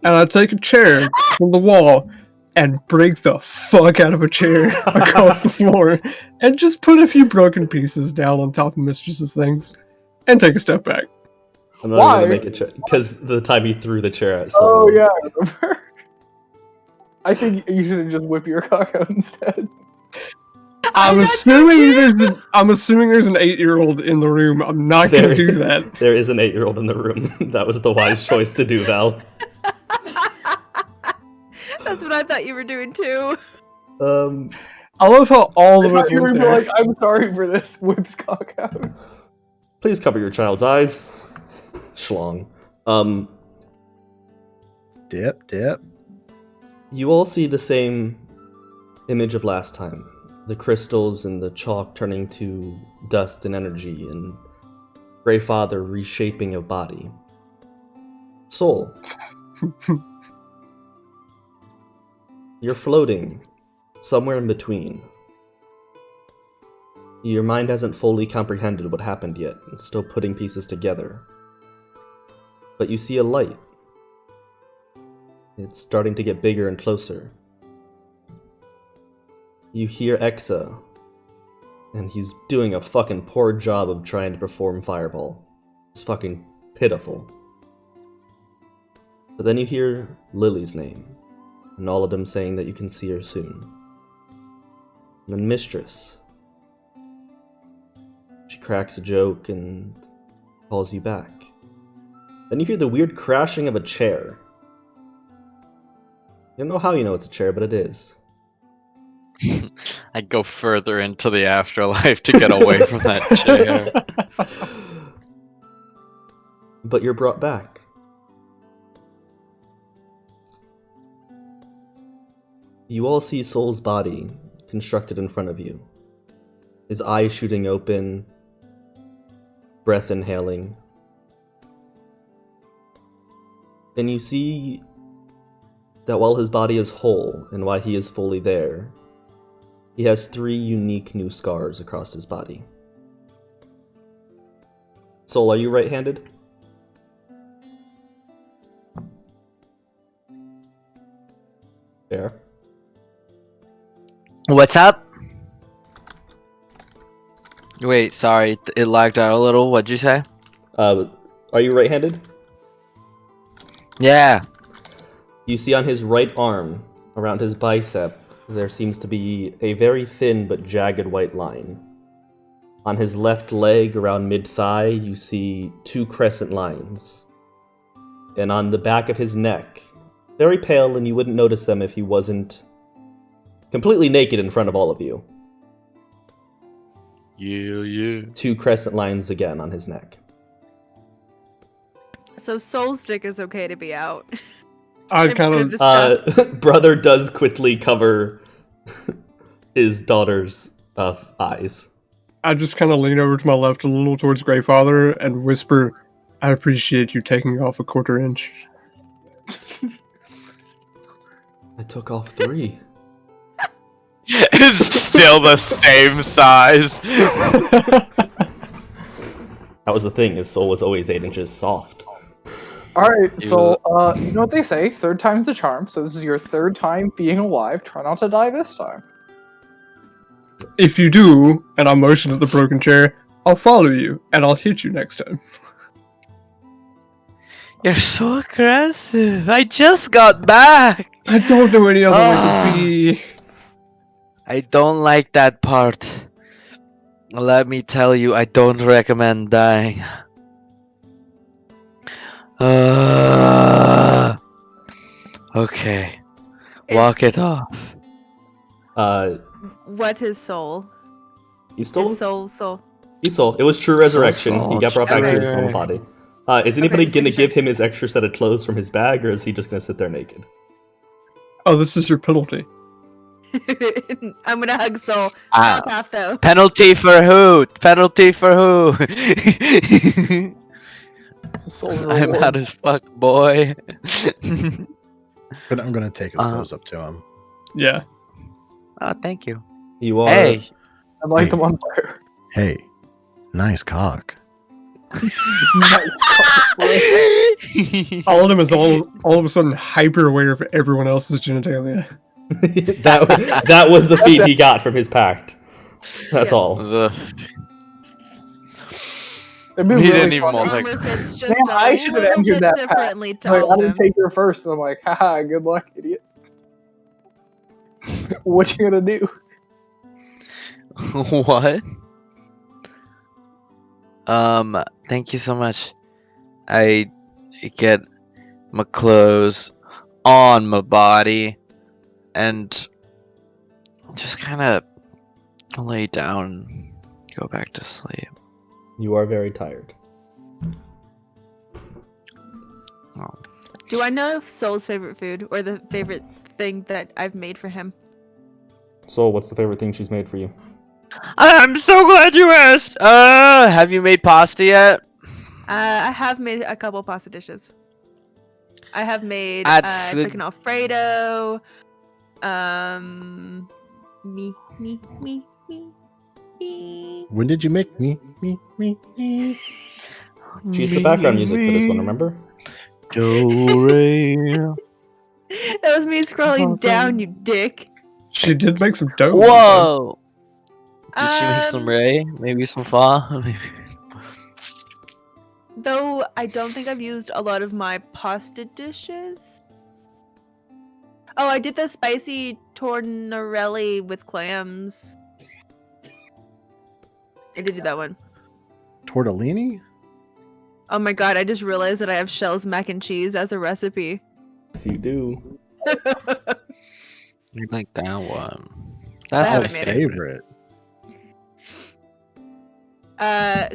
And I take a chair from the wall and break the fuck out of a chair across the floor, and just put a few broken pieces down on top of Mistress's things, and take a step back. I'm not Why? even gonna make a check because the time he threw the chair at Soul. Oh yeah, I remember. I think you should just whip your cock out instead. I'm assuming there's an 8-year-old in the room. I'm not gonna do that. There is an 8-year-old in the room. That was the wise choice to do, Val. that's what I thought you were doing too. I love how all of I us thought you went were there. like, I'm sorry for this. Whips cock out. Please cover your child's eyes. Schlong. Dip. You all see the same image of last time. The crystals and the chalk turning to dust and energy, and Grey Father reshaping a body. Soul. You're floating somewhere in between. Your mind hasn't fully comprehended what happened yet. It's still putting pieces together. But you see a light. It's starting to get bigger and closer. You hear Exa, and he's doing a fucking poor job of trying to perform Fireball. It's fucking pitiful. But then you hear Lily's name, and all of them saying that you can see her soon. And then Mistress. She cracks a joke and calls you back. Then you hear the weird crashing of a chair. You don't know how you know it's a chair, but it is. I go further into the afterlife to get away from that chair. But you're brought back. You all see Soul's body constructed in front of you. His eyes shooting open, breath inhaling. And you see that while his body is whole and why he is fully there, he has 3 unique new scars across his body. Soul, are you right-handed? Fair. What's up? Wait, sorry, it lagged out a little. What'd you say? Are you right-handed? Yeah. You see on his right arm, around his bicep, there seems to be a very thin but jagged white line. On his left leg, around mid-thigh, you see 2 crescent lines. And on the back of his neck, very pale, and you wouldn't notice them if he wasn't completely naked in front of all of you. Yeah. 2 crescent lines again on his neck. So Soul's dick is okay to be out. I kind of Brother does quickly cover his daughter's eyes. I just kind of lean over to my left a little towards Greyfather and whisper, "I appreciate you taking off a 1/4 inch." I took off 3. It's still the same size. That was the thing, his soul was always 8 inches soft. Alright, so, you know what they say, 3rd time's the charm, so this is your 3rd time being alive, try not to die this time. If you do, and I motion at the broken chair, I'll follow you, and I'll hit you next time. You're so aggressive. I just got back. I don't know any other way to be. I don't like that part. Let me tell you, I don't recommend dying. Okay. Walk it off. What is Soul? He's still... Is Soul. He's soul. It was true resurrection. Soul, He got brought back to his true. normal body. Is anybody just gonna making sure. give him his extra set of clothes from his bag, or is he just gonna sit there naked? Oh, this is your penalty. I'm gonna hug Soul. Ah. Top half though. Penalty for who? Penalty for who? It's a soul's I'm reward. out as fuck, boy. But I'm gonna take his Uh, clothes up to him. Yeah. Oh, thank you. You are. Hey. I light Hey. them on fire. Hey, nice cock. Nice. All of them is all of a sudden hyper aware of everyone else's genitalia. that was the feat he got from his pact. That's Yeah. all. It'd be He really didn't even funny. multi- Armor fits just Man, a I should have little entered bit that path. differently to Like, all I of didn't them. take her first, and I'm like, haha, good luck, idiot. What you gonna do? What? Thank you so much. I get my clothes on my body and just kind of lay down, go back to sleep. You are very tired. Oh. Do I know Soul's favorite food or the favorite thing that I've made for him? So, what's the favorite thing she's made for you? I'm so glad you asked. Have you made pasta yet? I have made a couple pasta dishes. I have made That's the- chicken Alfredo. Me. When did you make me? She's the background music for this one, remember? Do-re. That was me scrolling down, you dick. She did make some dough. Whoa! Did she make some Um, Ray? Maybe some pho? Maybe. Though I don't think I've used a lot of my pasta dishes. Oh, I did the spicy tornarelli with clams. I did do that one. Tortellini? Oh my god, I just realized that I have Shell's mac and cheese as a recipe. Yes, you do. You like that one? I That's haven't my made it. favorite.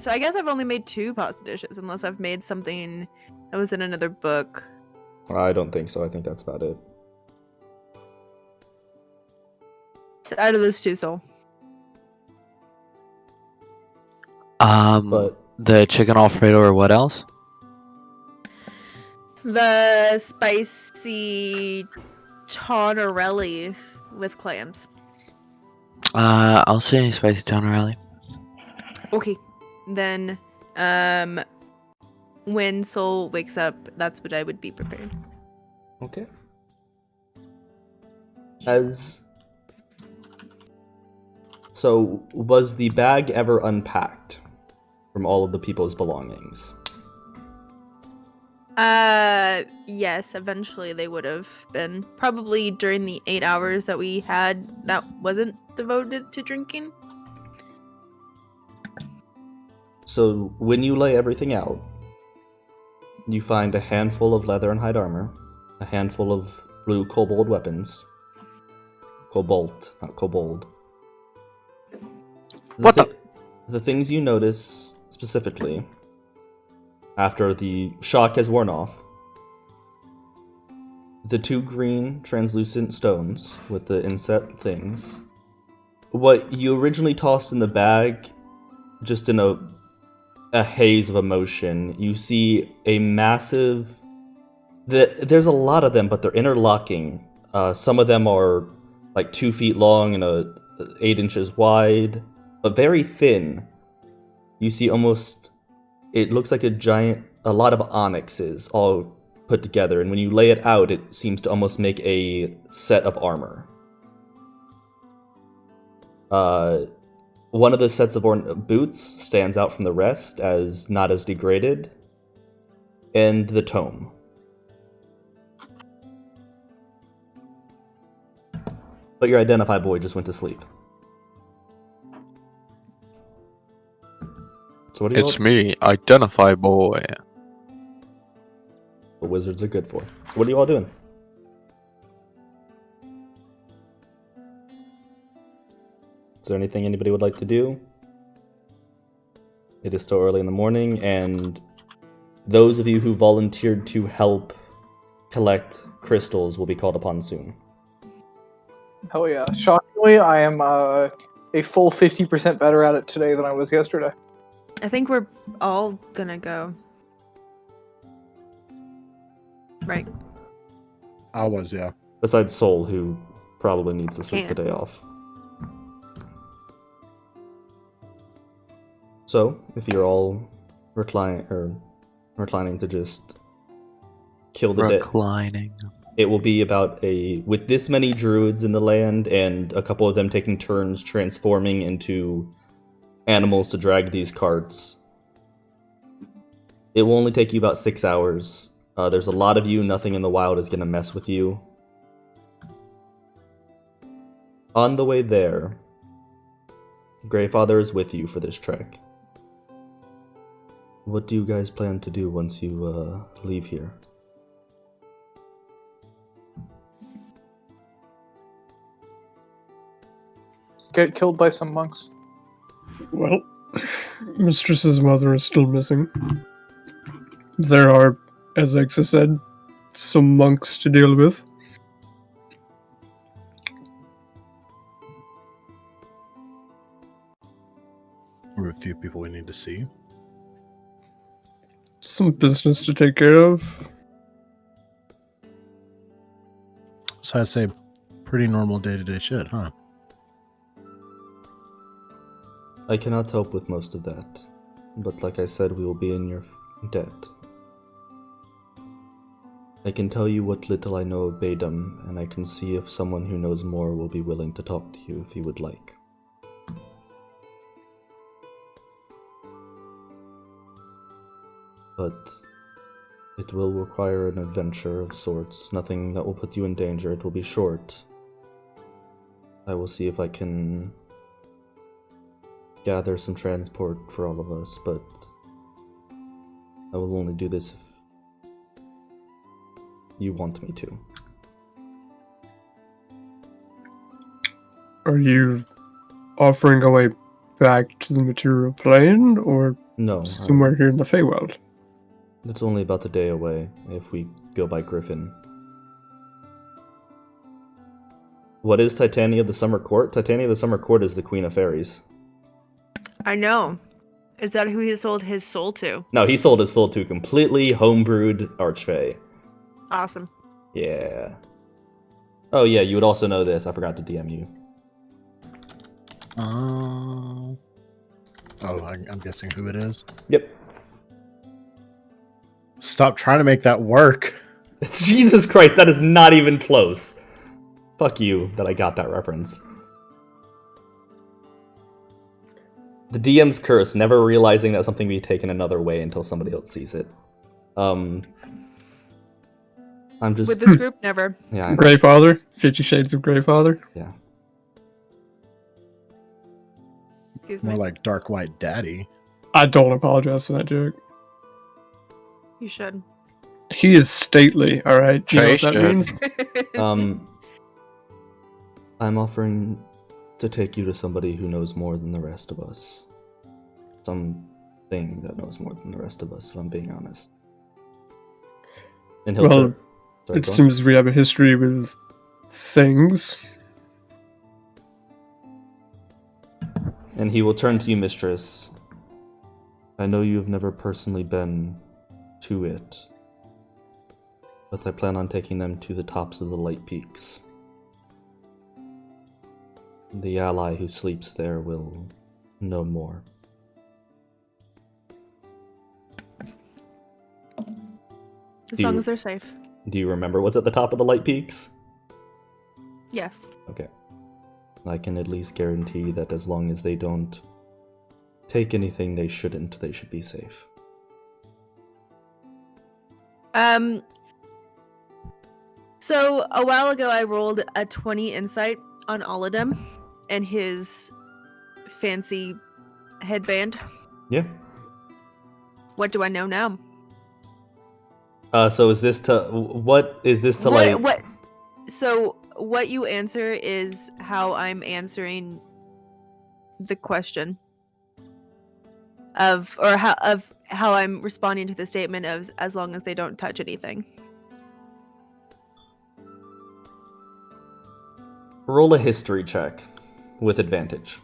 So I guess I've only made 2 pasta dishes, unless I've made something that was in another book. I don't think so. I think that's about it. So out of those 2, Soul. But The chicken Alfredo or what else? The spicy tornarelli with clams. I'll say spicy tonarelli. Okay. Then, when Soul wakes up, that's what I would be prepared. okay. So, was the bag ever unpacked from all of the people's belongings? Yes, eventually they would have been. Probably during the 8 hours that we had that wasn't devoted to drinking. So, when you lay everything out, you find a handful of leather and hide armor, a handful of blue kobold weapons. Cobalt, not kobold. What the- The things you notice specifically, after the shock has worn off, the 2 green translucent stones with the inset things. What you originally tossed in the bag, just in a haze of emotion, you see a massive... There's a lot of them, but they're interlocking. Some of them are like 2 feet long and 8 inches wide, but very thin. You see almost... It looks like a lot of onyxes all put together, and when you lay it out, it seems to almost make a set of armor. One of the sets of boots stands out from the rest as not as degraded, and the tome. But your identify boy just went to sleep. So what do you It's me, Identify Boy. what wizards are good for? So what are you all doing? Is there anything anybody would like to do? It is still early in the morning, and those of you who volunteered to help collect crystals will be called upon soon. Hell yeah. Shockingly, I am a full 50% better at it today than I was yesterday. I think we're all gonna go. Right. I was, yeah. Besides Sol, who probably needs to take the Can't. day off. So, if you're all reclining to just kill the day, Reclining. it will be about with this many druids in the land and a couple of them taking turns transforming into animals to drag these carts. It will only take you about 6 hours. There's a lot of you. Nothing in the wild is going to mess with you. On the way there, Greyfather is with you for this trek. What do you guys plan to do once you leave here? Get killed by some monks. Well, Mistress's mother is still missing. There are, as Exa said, some monks to deal with. Or a few people we need to see. Some business to take care of. So I'd say pretty normal day-to-day shit, huh? I cannot help with most of that, but like I said, we will be in your debt. I can tell you what little I know of Badum, and I can see if someone who knows more will be willing to talk to you if you would like. But it will require an adventure of sorts, nothing that will put you in danger. It will be short. I will see if I can gather some transport for all of us, but I will only do this if you want me to. Are you offering a way back to the material plane, or No, somewhere here in the Feywild? it's only about a day away if we go by Griffin. What is Titania of the Summer Court? Titania of the Summer Court is the Queen of Fairies. I know. Is that who he sold his soul to? No, he sold his soul to a completely homebrewed Archfey. Awesome. Yeah. Oh yeah, you would also know this. I forgot to DM you. I'm guessing who it is. Yep. Stop trying to make that work. Jesus Christ, that is not even close. Fuck you that I got that reference. The DM's curse, never realizing that something be taken another way until somebody else sees it. I'm just... With this group, never. Yeah, I know. Greyfather? 50 Shades of Greyfather? Yeah. Excuse More me. like Dark White Daddy. I don't apologize for that joke. You should. He is stately, alright? You know what that Trey means? I'm offering to take you to somebody who knows more than the rest of us. Something that knows more than the rest of us, if I'm being honest. And he'll Well, turn- Sorry, It go on. seems we have a history with things. And he will turn to you, mistress. I know you have never personally been to it, but I plan on taking them to the tops of the light peaks. The ally who sleeps there will know more. As Do long you- as they're safe. Do you remember what's at the top of the light peaks? Yes. Okay. I can at least guarantee that as long as they don't take anything they shouldn't, they should be safe. So a while ago I rolled a 20 insight on Olidem and his fancy headband. Yeah. What do I know now? So is this to... What is this to like... What? So what you answer is how I'm answering the question of how I'm responding to the statement of as long as they don't touch anything. Roll a history check with advantage.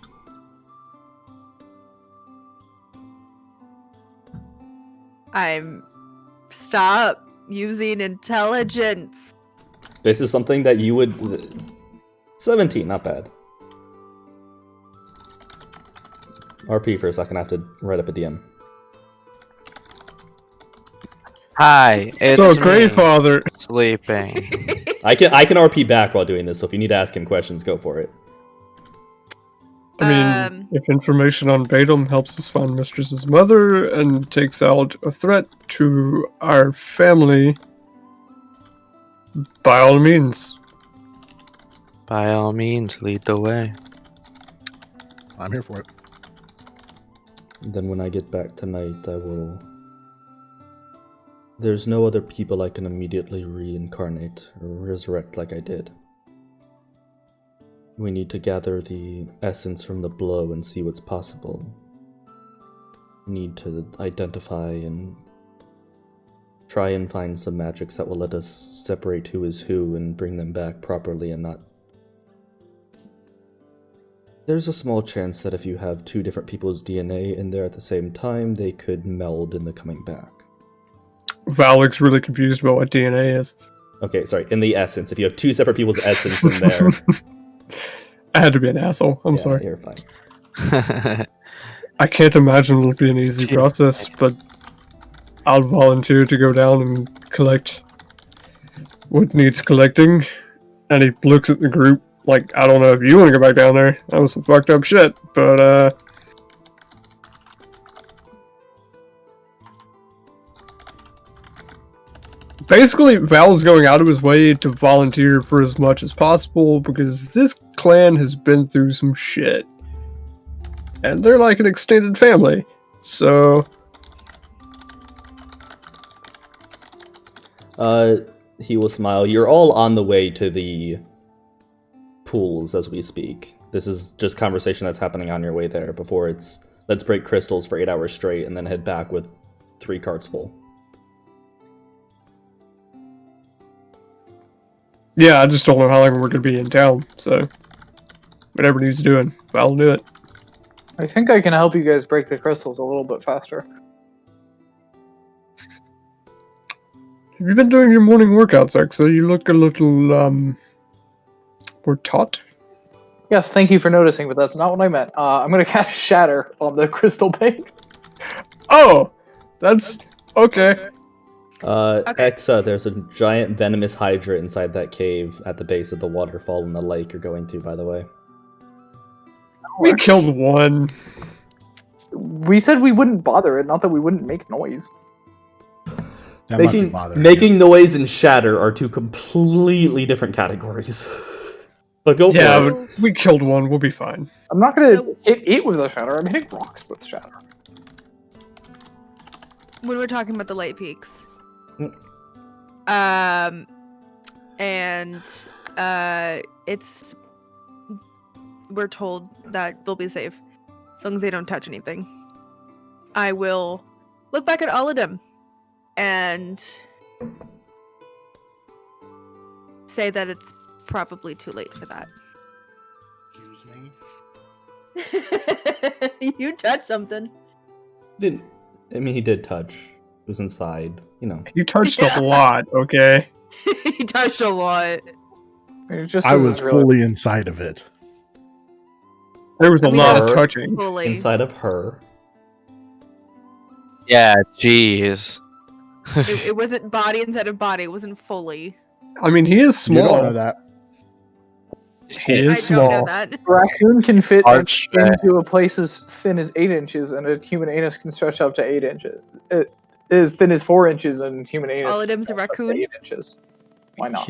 Stop using intelligence. This is something that you would... 17, not bad. RP for a second, I have to write up a DM. Hi, it's So, me, Grandfather. sleeping. I can RP back while doing this, so if you need to ask him questions, go for it. I mean, if information on Batum helps us find Mistress's mother and takes out a threat to our family, by all means. By all means, lead the way. I'm here for it. Then when I get back tonight, I will... There's no other people I can immediately reincarnate or resurrect like I did. We need to gather the essence from the blow and see what's possible. We need to identify and try and find some magics that will let us separate who is who and bring them back properly and not... There's a small chance that if you have two different people's DNA in there at the same time, they could meld in the coming back. Valek's really confused about what DNA is. Okay, sorry, in the essence. If you have two separate people's essence in there... I had to be an asshole. I'm yeah, sorry. You're fine. I can't imagine it'll be an easy process, but I'll volunteer to go down and collect what needs collecting. And he looks at the group like, I don't know if you want to go back down there. That was some fucked up shit, but basically, Val's going out of his way to volunteer for as much as possible because this clan has been through some shit. And they're like an extended family. So... He will smile. You're all on the way to the pools as we speak. This is just conversation that's happening on your way there before it's, let's break crystals for 8 hours straight and then head back with 3 carts full. Yeah, I just don't know how long we're going to be in town, so whatever needs doing, I'll do it. I think I can help you guys break the crystals a little bit faster. Have you been doing your morning workouts, Exa? You look a little, more taut. Yes, thank you for noticing, but that's not what I meant. I'm going to cast Shatter on the crystal bank. Oh! That's... okay. Exa, there's a giant venomous hydra inside that cave at the base of the waterfall in the lake you're going to, by the way. We killed one. We said we wouldn't bother it, not that we wouldn't make noise. That must be bothering Making noise and shatter are two completely different categories. But go for it. Yeah, but we killed one, we'll be fine. I'm not going to hit it with a Shatter, I'm hitting rocks with Shatter. When we're talking about the Light Peaks. It's... We're told that they'll be safe. As long as they don't touch anything. I will look back at all of them. And say that it's probably too late for that. Excuse me? You touched something. Didn't. I mean, he did touch. It was inside. You know. You touched a lot, okay? He touched a lot. I was fully inside of it. There was a lot of her- touching. Fully. Inside of her. Yeah, jeez. It wasn't body inside of body. It wasn't fully. I mean, he is You don't know small. that. He is I small. don't know that. A raccoon can fit Arch- into a place as thin as 8 inches, and a human anus can stretch up to 8 inches. It is thin as 4 inches, and human anus. All of them's a can stretch up to raccoon? 8 inches. Why not?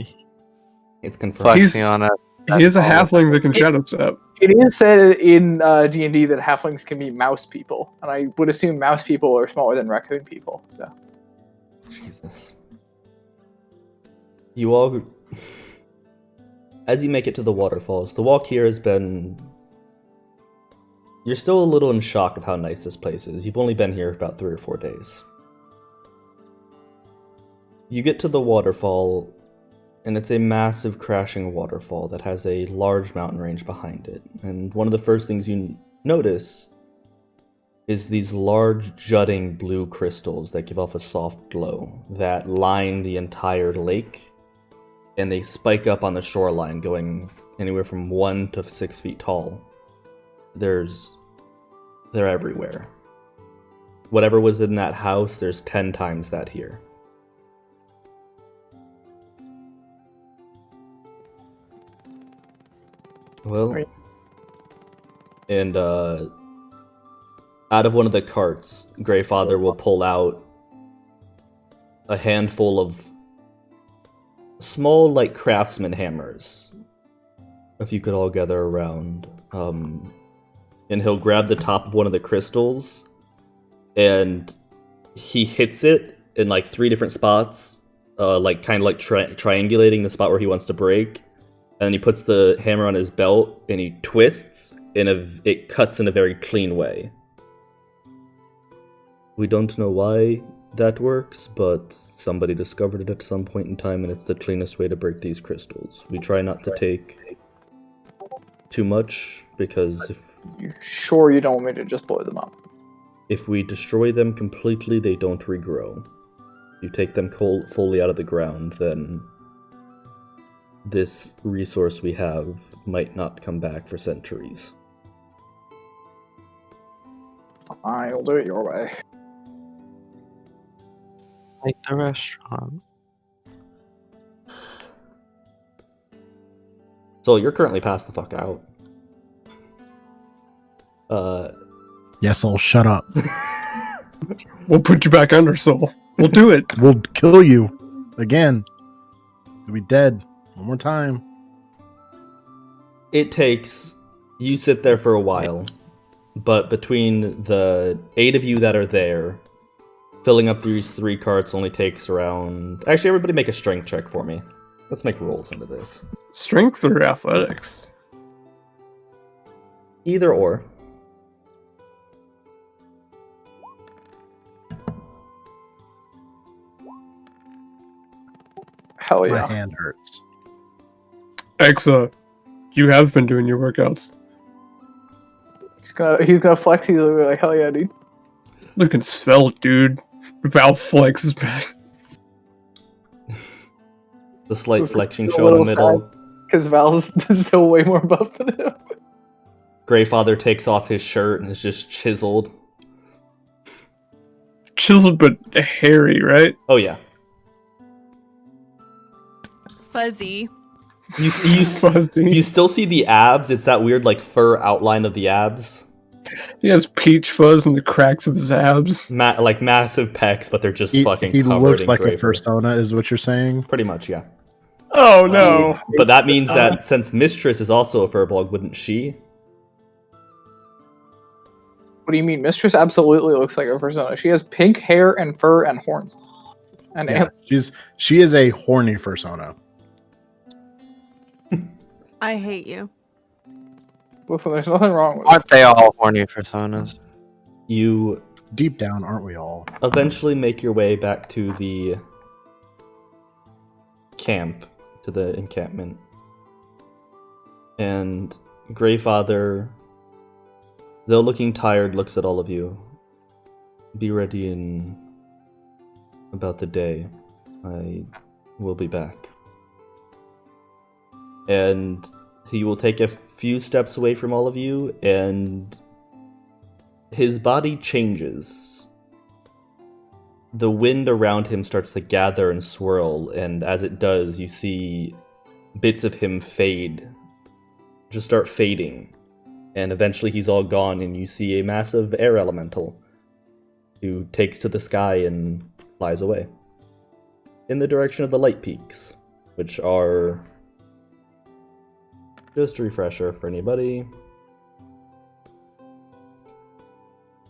It's confirmed. Flexing on it. He is a halfling that can shadow step. It is said in D&D that halflings can be mouse people, and I would assume mouse people are smaller than raccoon people. So Jesus. You all... As you make it to the waterfalls, the walk here has been You're still a little in shock of how nice this place is. You've only been here for about 3 or 4 days. You get to the waterfall, and it's a massive crashing waterfall that has a large mountain range behind it. And one of the first things you notice is these large jutting blue crystals that give off a soft glow that line the entire lake, and they spike up on the shoreline going anywhere from 1 to 6 feet tall. They're everywhere. Whatever was in that house, there's 10 times that here. Well, Right. and out of one of the carts, Greyfather will pull out a handful of small, like, craftsman hammers. If you could all gather around. And he'll grab the top of one of the crystals, and he hits it in, like, 3 different spots, like, kind of like triangulating the spot where he wants to break. And then he puts the hammer on his belt, and he twists, and it cuts in a very clean way. We don't know why that works, but somebody discovered it at some point in time, and it's the cleanest way to break these crystals. We try not to take too much, because You sure you don't want me to just blow them up? if we destroy them completely, they don't regrow. If you take them fully out of the ground, then this resource we have might not come back for centuries. I'll do it your way. Like the restaurant. So you're currently passed the fuck out. Yes, I'll shut up. We'll put you back under, Soul. We'll do it. We'll kill you again. You'll be dead one more time. You sit there for a while, but between the 8 of you that are there, filling up these 3 carts only takes around... Actually, everybody make a strength check for me. Let's make rolls into this. Strength or athletics? Either or. Hell My yeah. hand hurts. Exa, you have been doing your workouts. He's gonna flex. He's gonna be like, hell yeah, dude. Looking svelte, dude. Val Flex is back. The slight This is flexion a show in the little middle. Because Val's still way more buff than him. Greyfather takes off his shirt and is just chiseled. Chiseled but hairy, right? Oh yeah. Fuzzy. You Fuzzy. you still see the abs. It's that weird like fur outline of the abs. He has peach fuzz in the cracks of his abs. Like massive pecs, but they're just fucking He covered looks in like gray a fur. fursona, is what you're saying? Pretty much, yeah. Oh no. But that means that since Mistress is also a furbolg, wouldn't she? What do you mean? Mistress absolutely looks like a persona. She has pink hair and fur and horns. And Yeah, she is a horny fursona. I hate you. listen, there's nothing wrong with it. Aren't they all horny personas? You Deep down, aren't we all? eventually make your way back to the camp, to the encampment. And Greyfather, though looking tired, looks at all of you. Be ready in about the day. I will be back. And he will take a few steps away from all of you, and his body changes. The wind around him starts to gather and swirl, and as it does, you see bits of him fade. Just start fading. And eventually he's all gone, and you see a massive air elemental who takes to the sky and flies away. In the direction of the light peaks, which are... just a refresher for anybody.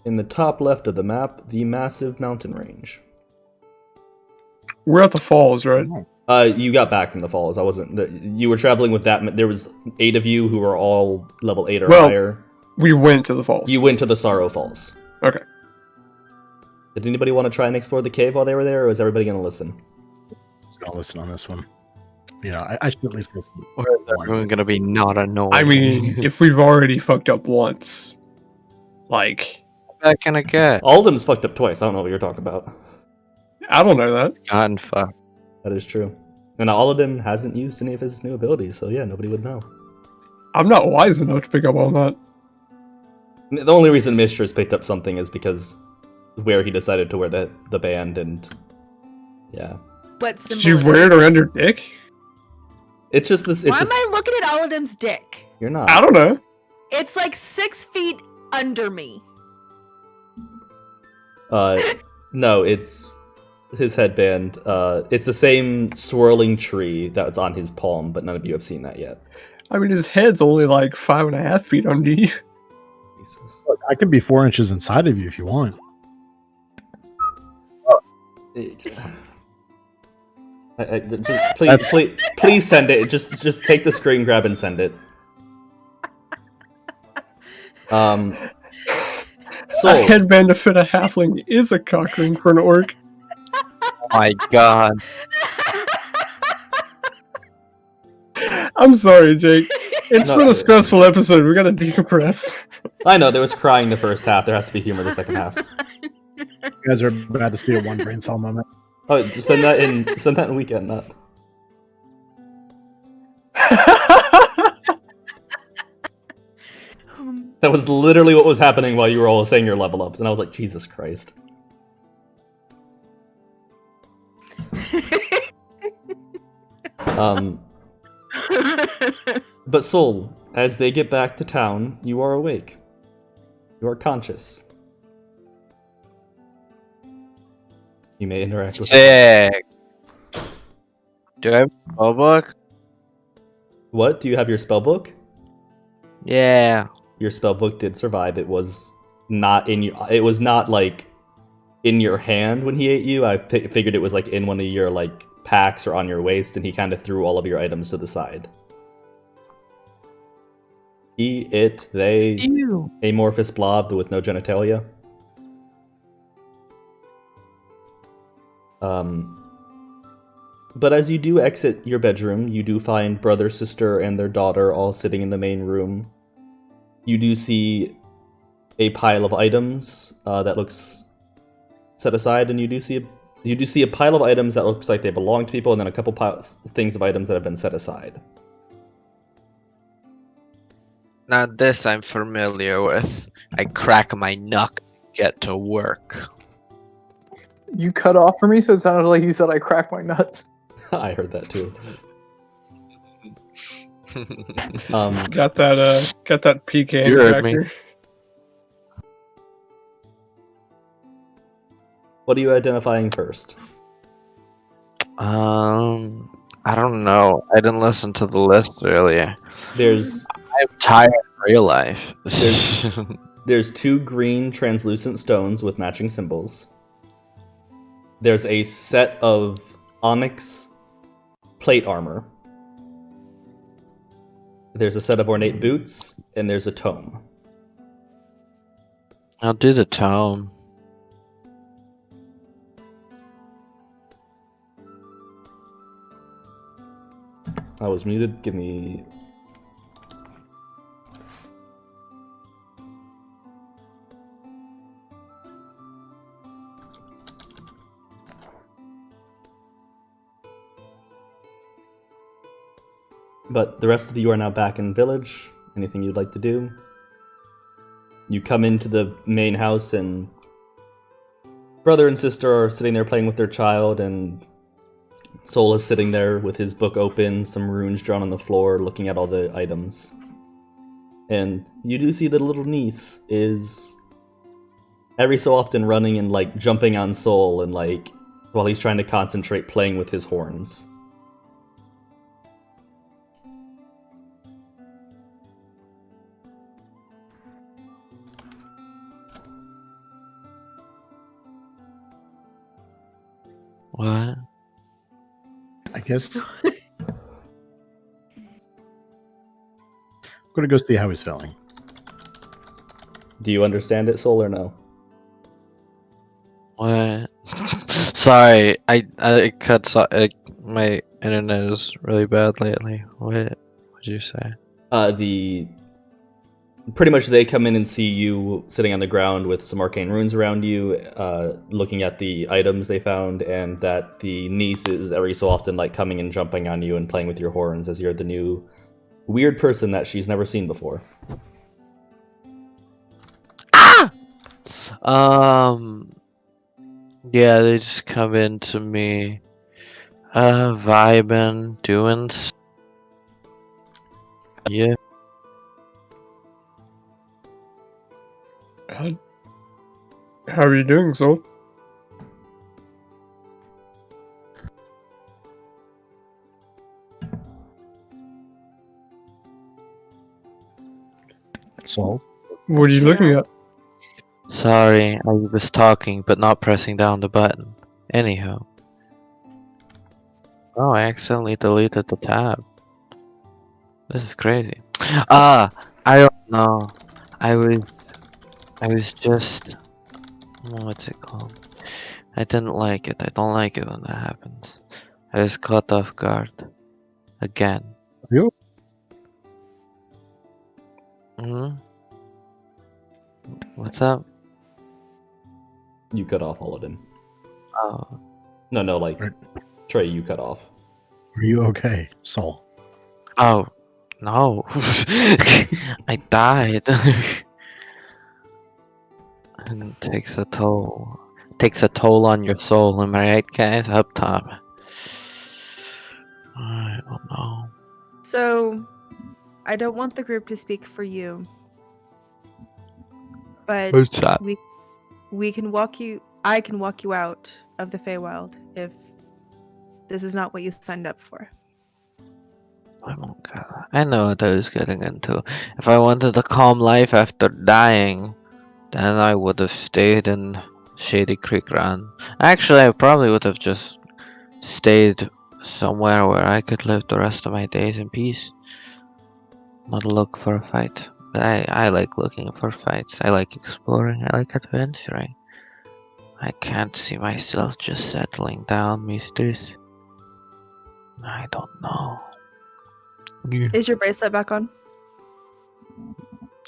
In the top left of the map, the massive mountain range. We're at the falls, right? You got back from the falls. I wasn't. You were traveling with that. There was 8 of you who were all level 8 or Well, higher. We went to the falls. You went to the Sorrow Falls. Okay. Did anybody want to try and explore the cave while they were there, or is everybody going to listen? I'm gonna listen on this one. You know, I should at least listen. Or is everyone gonna be not annoyed? I mean, if we've already fucked up once, like, what that gonna get? Alden's fucked up twice. I don't know what you're talking about. I don't know that. Gotten fucked. That is true. And Alden hasn't used any of his new abilities, so yeah, nobody would know. I'm not wise enough to pick up on that. The only reason Mistress picked up something is because where he decided to wear the band, and yeah. What symbol? Did you it wear it is. around your dick? It's just this. It's Why just, am I looking at Aladim's dick? You're not. I don't know. It's like 6 feet under me. No, it's his headband. It's the same swirling tree that's on his palm, but none of you have seen that yet. I mean, his head's only like 5.5 feet under you. Jesus. Look, I could be 4 inches inside of you if you want. Please send it. Just take the screen grab and send it. A So headband to fit a halfling is a cock ring for an orc. Oh my god. I'm sorry, Jake. It's No, been a stressful episode. We gotta decompress. I know there was crying the first half. There has to be humor the second half. You guys are about to see a one brain cell moment. Oh, just send that in weekend. Not. That was literally what was happening while you were all saying your level ups, and I was like, Jesus Christ. But Soul, as they get back to town, you are awake. You are conscious. You may interact with Sick. Do I have a spell book? What? Do you have your spellbook? Yeah. Your spellbook did survive. It was not in you. It was not like in your hand when he ate you. I figured it was like in one of your like packs or on your waist, and he kind of threw all of your items to the side. He, it, they, Ew. amorphous blob with no genitalia. But as you do exit your bedroom, you do find brother, sister, and their daughter all sitting in the main room. You do see a pile of items that looks set aside, and you do see a pile of items that looks like they belong to people, and then a couple things of items that have been set aside. Now this I'm familiar with. I crack my knuck, get to work. You cut off for me, so it sounded like you said I crack my nuts. I heard that too. Got that pecan You heard me. factor. What are you identifying first? I don't know. I didn't listen to the list earlier. There's I'm tired of real life. There's 2 green translucent stones with matching symbols. There's a set of onyx plate armor. There's a set of ornate boots, and there's a tome. I'll do the tome. I was muted. Give me... But the rest of you are now back in village. Anything you'd like to do? You come into the main house, and brother and sister are sitting there playing with their child, and Soul is sitting there with his book open, some runes drawn on the floor, looking at all the items. And you do see that the little niece is every so often running and like jumping on Soul, and like while he's trying to concentrate playing with his horns. What? I guess. I'm gonna go see how he's feeling. Do you understand it, Soul, or no? What? Sorry, I cut. My internet is really bad lately. What? What'd you say? Pretty much they come in and see you sitting on the ground with some arcane runes around you, looking at the items they found, and that the niece is every so often like coming and jumping on you and playing with your horns as you're the new weird person that she's never seen before. Yeah, they just come into me, vibing, doing. Yeah. How are you doing, Soul? So, What are you looking at? Sorry, I was talking but not pressing down the button. Anyhow. Oh, I accidentally deleted the tab. This is crazy. I don't know. I was just, what's it called? I didn't like it. I don't like it when that happens. I was caught off guard. Again. You? What's up? You cut off all of them. Oh. No, like Right. Trey, you cut off. Are you okay, Soul? Oh. No. I died. And it takes a toll. Takes a toll on your soul, am I right, guys? Up top. I don't know. So, I don't want the group to speak for you, but What's that? we can walk you. I can walk you out of the Feywild if this is not what you signed up for. I know what I was getting into. If I wanted a calm life after dying, then I would have stayed in Shady Creek Run. Actually, I probably would have just stayed somewhere where I could live the rest of my days in peace. Not look for a fight. But I like looking for fights. I like exploring. I like adventuring. I can't see myself just settling down, mistress. I don't know. Is your bracelet back on?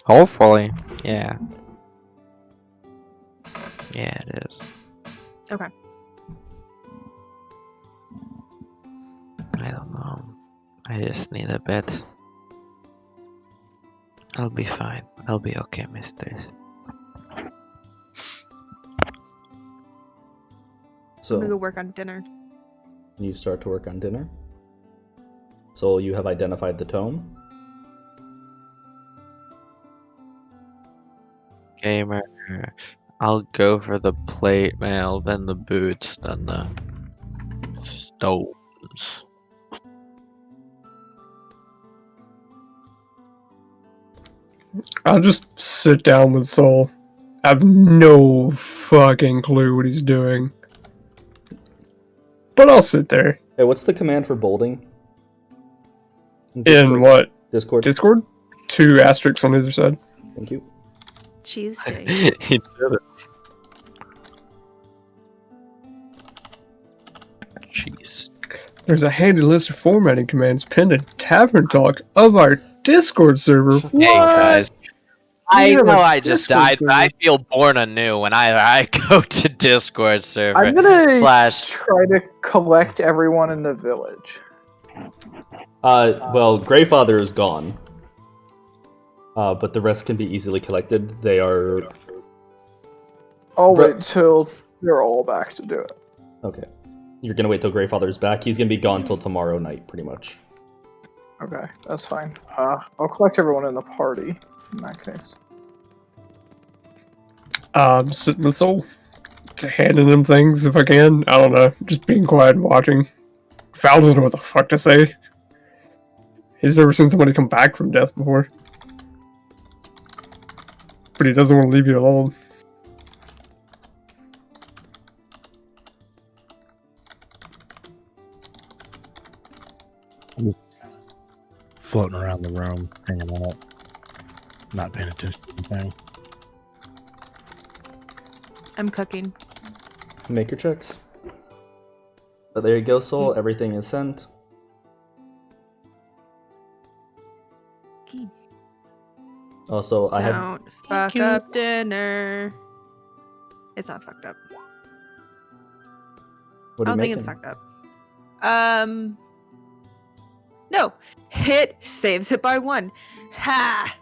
Hopefully, yeah. Yeah, it is. Okay. I don't know. I just need a bit. I'll be fine. I'll be okay, mistress. So I'm gonna go work on dinner. you start to work on dinner. So you have identified the tome. Gamer. I'll go for the plate mail, then the boots, then the stones. I'll just sit down with Soul. I have no fucking clue what he's doing. But I'll sit there. Hey, what's the command for bolding? In what? Discord. Discord? 2 asterisks on either side. Thank you. Cheese Jay. He did it. Jeez. There's a handy list of formatting commands pinned in Tavern Talk of our Discord server. Hey guys. I We have know a I just Discord died, but I server. feel born anew when I go to Discord server I'm gonna slash. try to collect everyone in the village. Well, Greyfather is gone. But the rest can be easily collected. They are... I'll Bru- wait till they're all back to do it. Okay. You're gonna wait till Greyfather's back? He's gonna be gone till tomorrow night, pretty much. Okay, that's fine. I'll collect everyone in the party in that case. Sitting with Soul. Handing him things if I can. I don't know. Just being quiet and watching. Val doesn't know what the fuck to say. He's never seen somebody come back from death before. But he doesn't want to leave you alone. Floating around the room, hanging out, not paying attention to anything. I'm cooking. Make your checks. But there you go, Soul. Everything is sent. Okay. Also, I have. Don't fuck up dinner. It's not fucked up. What I are don't you think it's making? fucked up. No. Hit saves it by 1. Ha!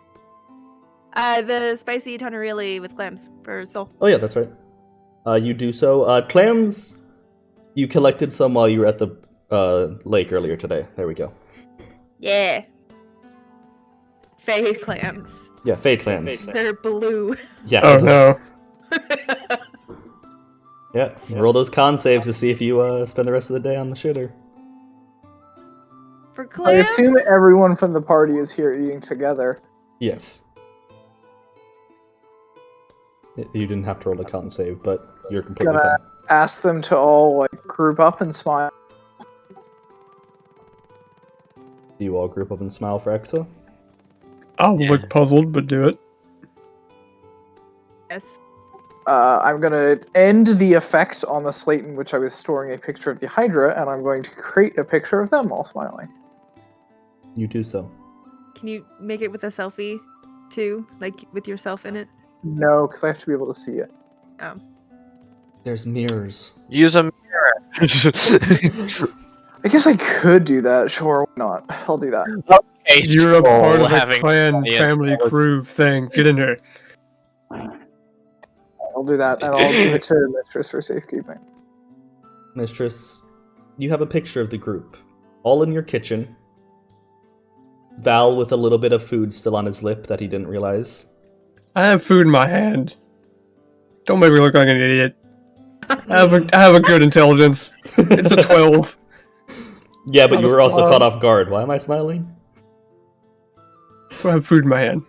The spicy tonerili with clams for Soul. Oh yeah, that's right. You do so. Clams. You collected some while you were at the lake earlier today. There we go. Yeah. Fae clams. Yeah, fade clams. They're blue. Yeah. Oh those- no. Yeah. Roll those con saves to see if you spend the rest of the day on the shitter. For I clams? assume everyone from the party is here eating together. Yes. You didn't have to roll a con save, but you're completely Gonna fine. ask them to all like group up and smile. Do you all group up and smile for Exa? I'll Yeah. look puzzled, but do it. Yes. I'm gonna end the effect on the slate in which I was storing a picture of the Hydra, and I'm going to create a picture of them all smiling. You do so. Can you make it with a selfie too? Like with yourself in it? No, because I have to be able to see it. Oh. There's mirrors. Use a mirror. I guess I could do that. Sure, why not? I'll do that. Hey, You're a part Soul of the having clan the family entire- crew thing. Get in there. I'll do that, and I'll give it to Mistress for safekeeping. Mistress, you have a picture of the group. All in your kitchen. Val with a little bit of food still on his lip that he didn't realize. I have food in my hand. Don't make me look like an idiot. I have a good intelligence. It's a 12. Yeah, but you were also Honest- caught off guard. Why am I smiling? So I have food in my hand.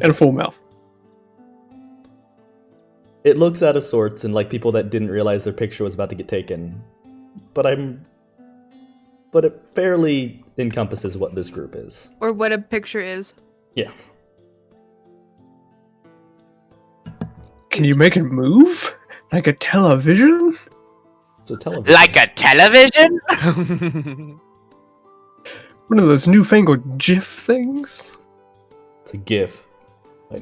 And a full mouth. It looks out of sorts and like people that didn't realize their picture was about to get taken. But it fairly encompasses what this group is. Or what a picture is. Yeah. Can you make it move? Like a television? It's a television. Like a television? One of those newfangled GIF things? It's a GIF.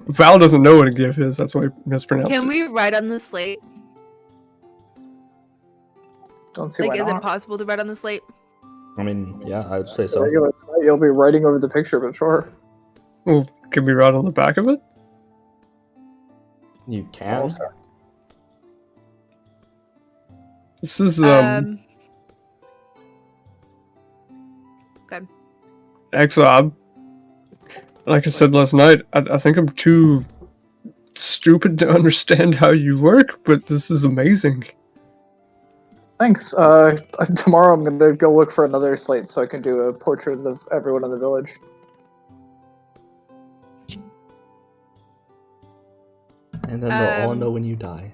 Val doesn't know what a GIF is, that's why I mispronounced Can it. we write on the slate? Don't see Like, why is it not. possible to write on the slate? I mean, yeah, I'd say The so. regular slate, you'll be writing over the picture, but sure. Well, can we write on the back of it? You can. Also. This is, Okay. Exob. Like I said last night, I think I'm too stupid to understand how you work, but this is amazing. Thanks. Tomorrow I'm gonna go look for another slate so I can do a portrait of everyone in the village. And then they'll all Um, know when you die.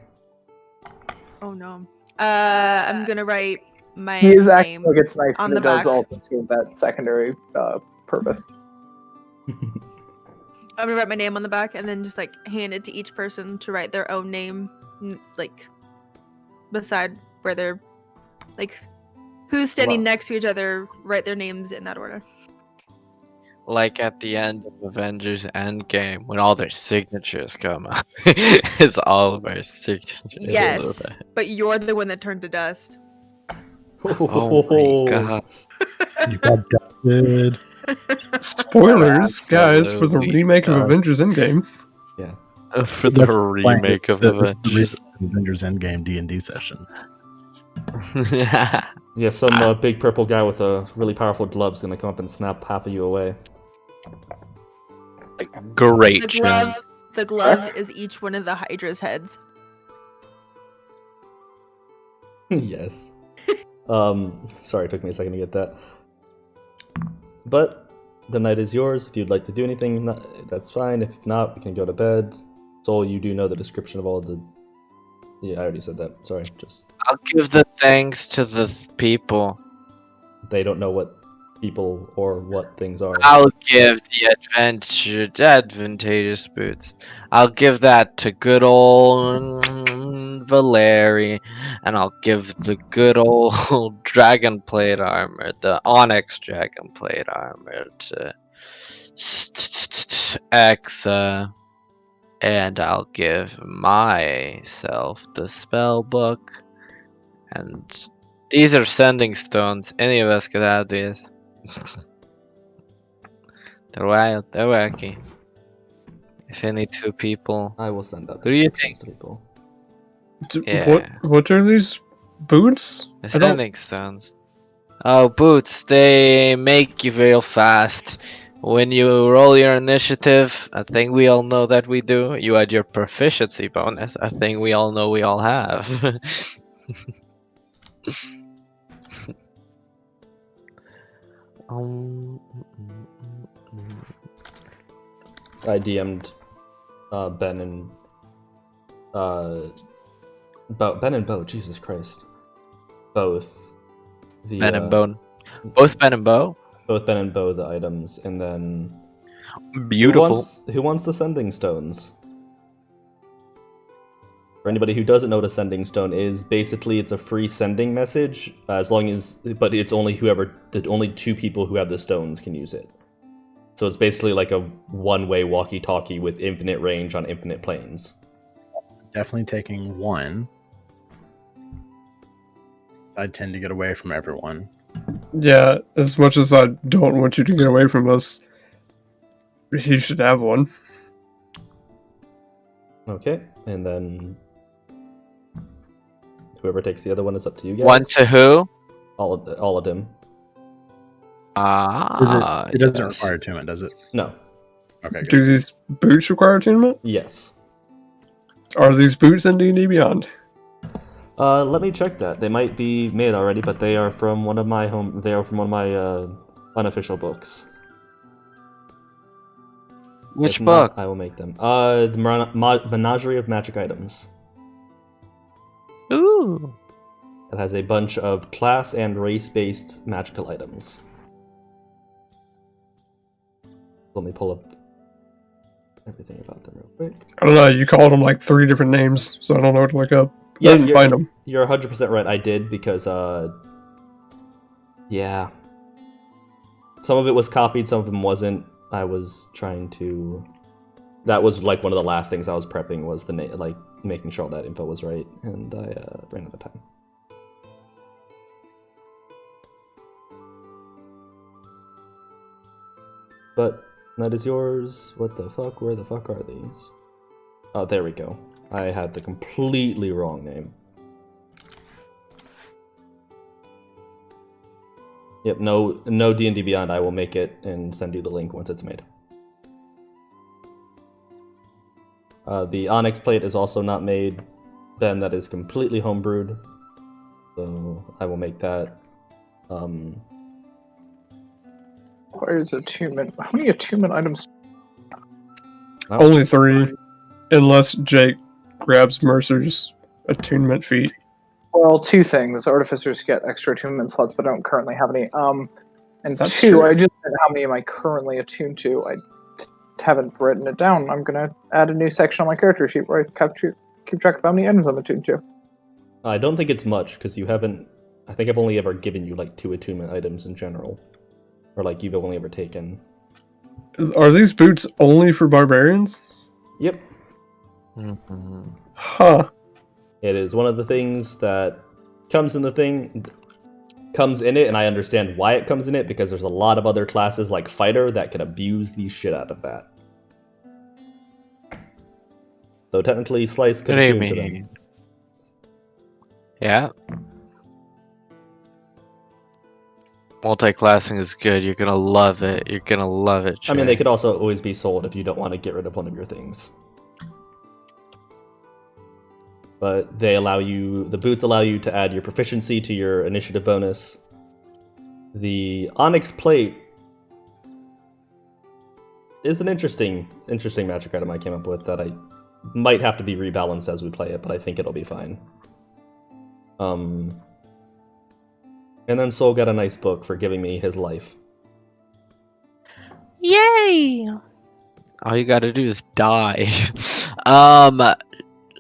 Oh no. I'm gonna write my His acting name. like it's nice, on but the it does back. also serve that secondary purpose. I'm gonna write my name on the back and then just like hand it to each person to write their own name, like beside where they're like who's standing Wow. next to each other. Write their names in that order. Like at the end of Avengers Endgame, when all their signatures come out. It's all of our signatures. Yes, but you're the one that turned to dust. Oh my god. You got dusted. Spoilers, guys, for the Absolutely remake of not. Avengers Endgame. For the remake of Avengers. Avengers Endgame D&D session. Yeah, some big purple guy with a really powerful glove's gonna come up and snap half of you away. Great The job. glove, the glove is each one of the Hydra's heads. Yes. Sorry, it took me a second to get that. But the night is yours. If you'd like to do anything, that's fine. If not, we can go to bed. Soul, you do know the description of all of the... Yeah, I already said that. Sorry, just... I'll give the thanks to the people. They don't know what people or what things are. I'll give the advantageous boots. I'll give that to good old Valeri, and I'll give the good old dragon plate armor, the onyx dragon plate armor, to Exa, and I'll give myself the spell book. And these are sending stones. Any of us could have these. They're wild. They're wacky. If any two people. I will send out Who do you descriptions to people. Yeah. What are these boots? The I don't. sending stones. Oh, boots. They make you real fast. When you roll your initiative, a thing we all know that we do, you add your proficiency bonus. A thing we all know we all have. I DM'd Ben and Ben and Bo. Jesus Christ, both the Ben and Bone. Both Ben and Bo. both Ben and Bo the items, and then Beautiful. Who wants the sending stones? For anybody who doesn't know what a sending stone is, basically it's a free sending message, but it's only only two people who have the stones can use it. So it's basically like a one-way walkie-talkie with infinite range on infinite planes. Definitely taking one. I tend to get away from everyone. Yeah, as much as I don't want you to get away from us, he should have one. Okay, and then whoever takes the other one is up to you guys. One to who? All of them. It doesn't Yes. require attunement, does it? No. Okay, good. Do these boots require attunement? Yes. Are these boots in D&D Beyond? Let me check that. They might be made already, but they are from one of my unofficial books. Which If book? not, I will make them. The Menagerie of Magic Items. Ooh. It has a bunch of class and race-based magical items. Let me pull up everything about them real quick. I don't know, you called them like 3 different names, so I don't know what to look up. I didn't find them. You're 100% right. I did because, yeah. Some of it was copied, some of them wasn't. I was trying to... That was like one of the last things I was prepping was making sure all that info was right, and I ran out of time. But that is yours. What the fuck? Where the fuck are these? Oh, there we go. I had the completely wrong name. Yep, no D&D Beyond. I will make it and send you the link once it's made. The Onyx plate is also not made. Then that is completely homebrewed. So I will make that. Requires attunement. How many attunement items? Only 3, unless Jake grabs Mercer's attunement feat. Well, 2 things. Artificers get extra attunement slots, but I don't currently have any. And That's 2, true. I just said how many am I currently attuned to. I haven't written it down. I'm gonna add a new section on my character sheet where I keep track of how many items I'm attuned to. I don't think it's much because you haven't. I think I've only ever given you like 2 attunement items in general, or like you've only ever taken. Are these boots only for barbarians? Yep. Mm-hmm. Huh. It is one of the things that comes in it, and I understand why it comes in it, because there's a lot of other classes like Fighter that can abuse the shit out of that. Though technically Slice could What do you attune to them. mean? Yeah. Multi-classing is good. You're gonna love it. You're gonna love it. I mean, they Jay. could also always be sold if you don't want to get rid of one of your things. But the boots allow you to add your proficiency to your initiative bonus. The Onyx plate is an interesting magic item I came up with that I might have to be rebalanced as we play it, but I think it'll be fine. And then Soul got a nice book for giving me his life. Yay! All you gotta do is die.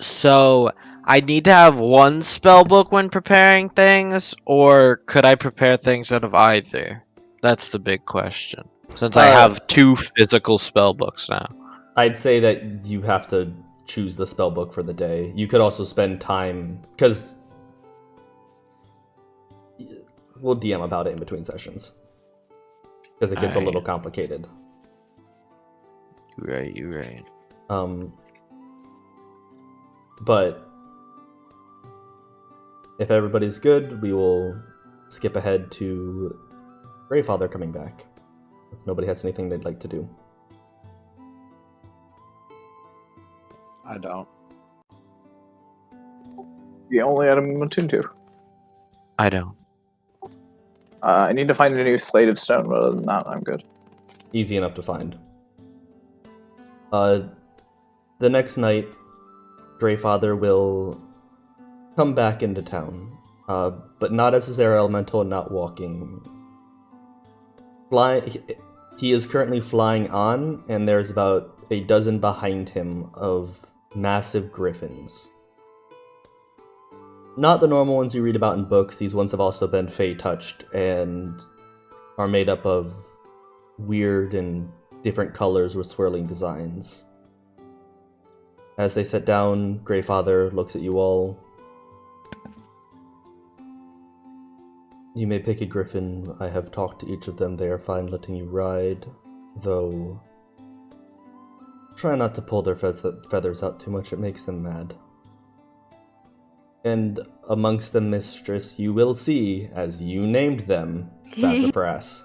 So I need to have one spell book when preparing things, or could I prepare things out of either? That's the big question. Since I have 2 physical spell books now. I'd say that you have to choose the spell book for the day. You could also spend time, because we'll DM about it in between sessions, because it gets a little complicated. You're right. But if everybody's good, we will skip ahead to Greyfather coming back. If nobody has anything they'd like to do. I don't. The only item I'm attuned to. I don't. I need to find a new slate of stone, but other than that, I'm good. Easy enough to find. The next night, Greyfather will come back into town, but not as his air elemental, not walking. He is currently flying on, and there's about a dozen behind him of massive griffins. Not the normal ones you read about in books. These ones have also been Fey-touched and are made up of weird and different colors with swirling designs. As they sit down, Greyfather looks at you all. You may pick a griffin. I have talked to each of them. They are fine letting you ride, though try not to pull their feathers out too much. It makes them mad. And amongst them, mistress, you will see, as you named them, Sassafras.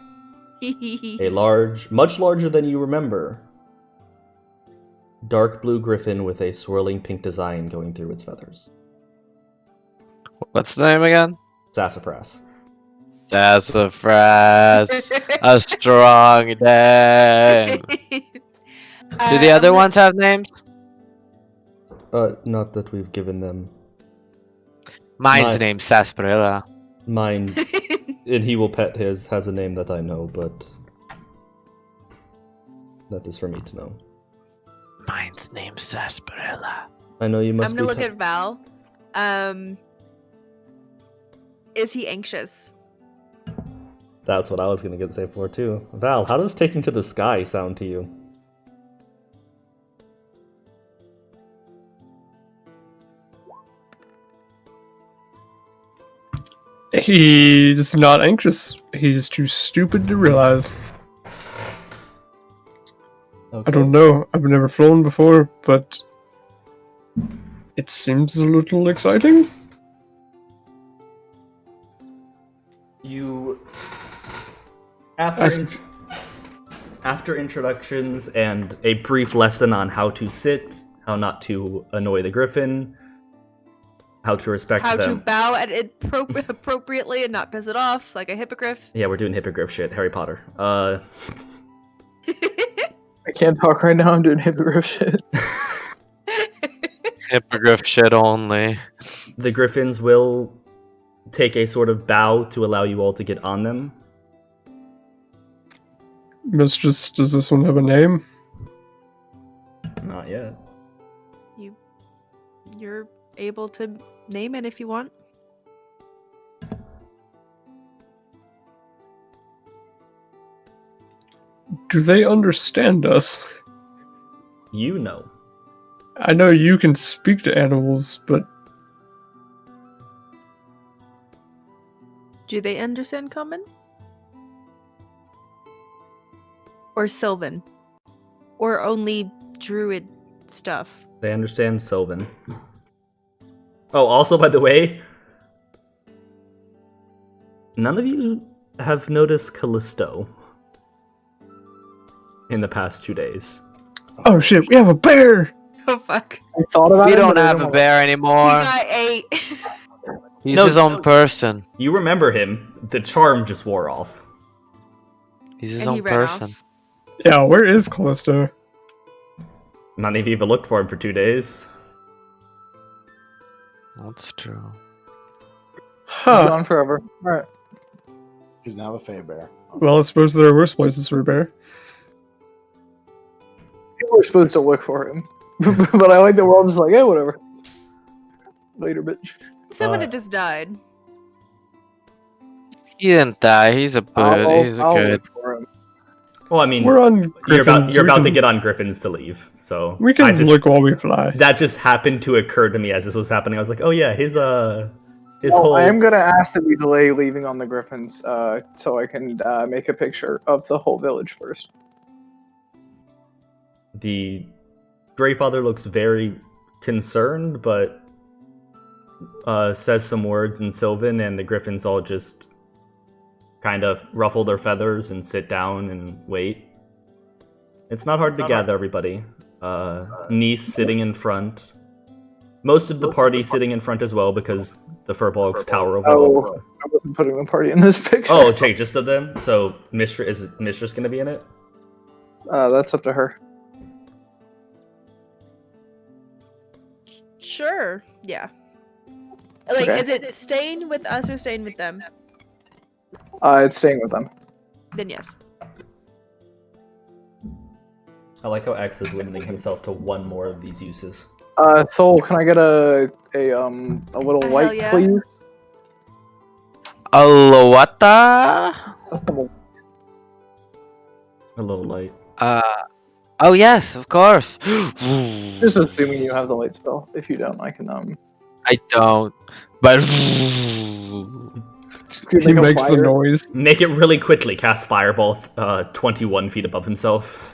A large, much larger than you remember, dark blue griffin with a swirling pink design going through its feathers. What's the name again? Sassafras. Sassafras. A strong name. Do the other ones have names? Not that we've given them. Mine's name's Sarsaparilla. Mine, and he will pet his, has a name that I know, but that is for me to know. Mine's name's Sarsaparilla. I know you must I'm be... gonna look at Val. Is he anxious? That's what I was gonna say for too. Val, how does taking to the sky sound to you? He's not anxious. He's too stupid to realize. Okay. I don't know. I've never flown before, but it seems a little exciting. You... As- After introductions and a brief lesson on how to sit, how not to annoy the griffin, how to respect How them. to bow at it appropriately and not piss it off like a hippogriff. Yeah, we're doing hippogriff shit. Harry Potter. I can't talk right now. I'm doing hippogriff shit. Hippogriff shit only. The griffins will take a sort of bow to allow you all to get on them. Mistress, does this one have a name? Not yet. You're able to name it if you want. Do they understand us? You know. I know you can speak to animals, but Do they understand Common? Or Sylvan? Or only Druid stuff? They understand Sylvan. Oh, also, by the way, none of you have noticed Callisto in the past 2 days. oh shit, we have a bear! Oh fuck. I thought about We it. don't but I have a don't bear He anymore. got 8. He's No, his own person. You remember him. The charm just wore off. He's his And he own ran person. off. Yeah, where is Callisto? None of you even looked for him for 2 days. That's true. He's Huh. gone forever. Alright. He's now a Fey bear. Well, I suppose there are worse places for a bear. We're supposed to look for him. But I like that we're all just like, yeah, whatever. Later, bitch. Someone Uh, had just died. He didn't die. He's a bird. He's a I'll good. look for him. well, I mean, We're on you're Griffins. about we to can, get on Griffins to leave. So We I can just look while we fly. that just happened to occur to me as this was happening. I was like, oh yeah, his whole I am gonna ask that we delay leaving on the Griffins, so I can make a picture of the whole village first. the Greyfather looks very concerned, but says some words in Sylvan, and the Griffins all just kind of ruffle their feathers and sit down and wait. It's not hard to gather everybody. Niece sitting in front. Most of the party sitting in front as well, because the Furbolgs tower over all. Oh, I wasn't putting the party in this picture. Oh, okay, just of them? So is Mistress gonna be in it? That's up to her. Sure. Yeah. Like, Okay. is it staying with us or staying with them? It's staying with them. Then yes. I like how X is limiting himself to one more of these uses. Soul, can I get a little Hell light, yeah. please? Alouata? That's the- A little light. Oh yes, of course. Just assuming you have the light spell. If you don't, I can I don't. But just He make a makes the fire. noise. Make it really quickly. Cast Fireball 21 feet above himself.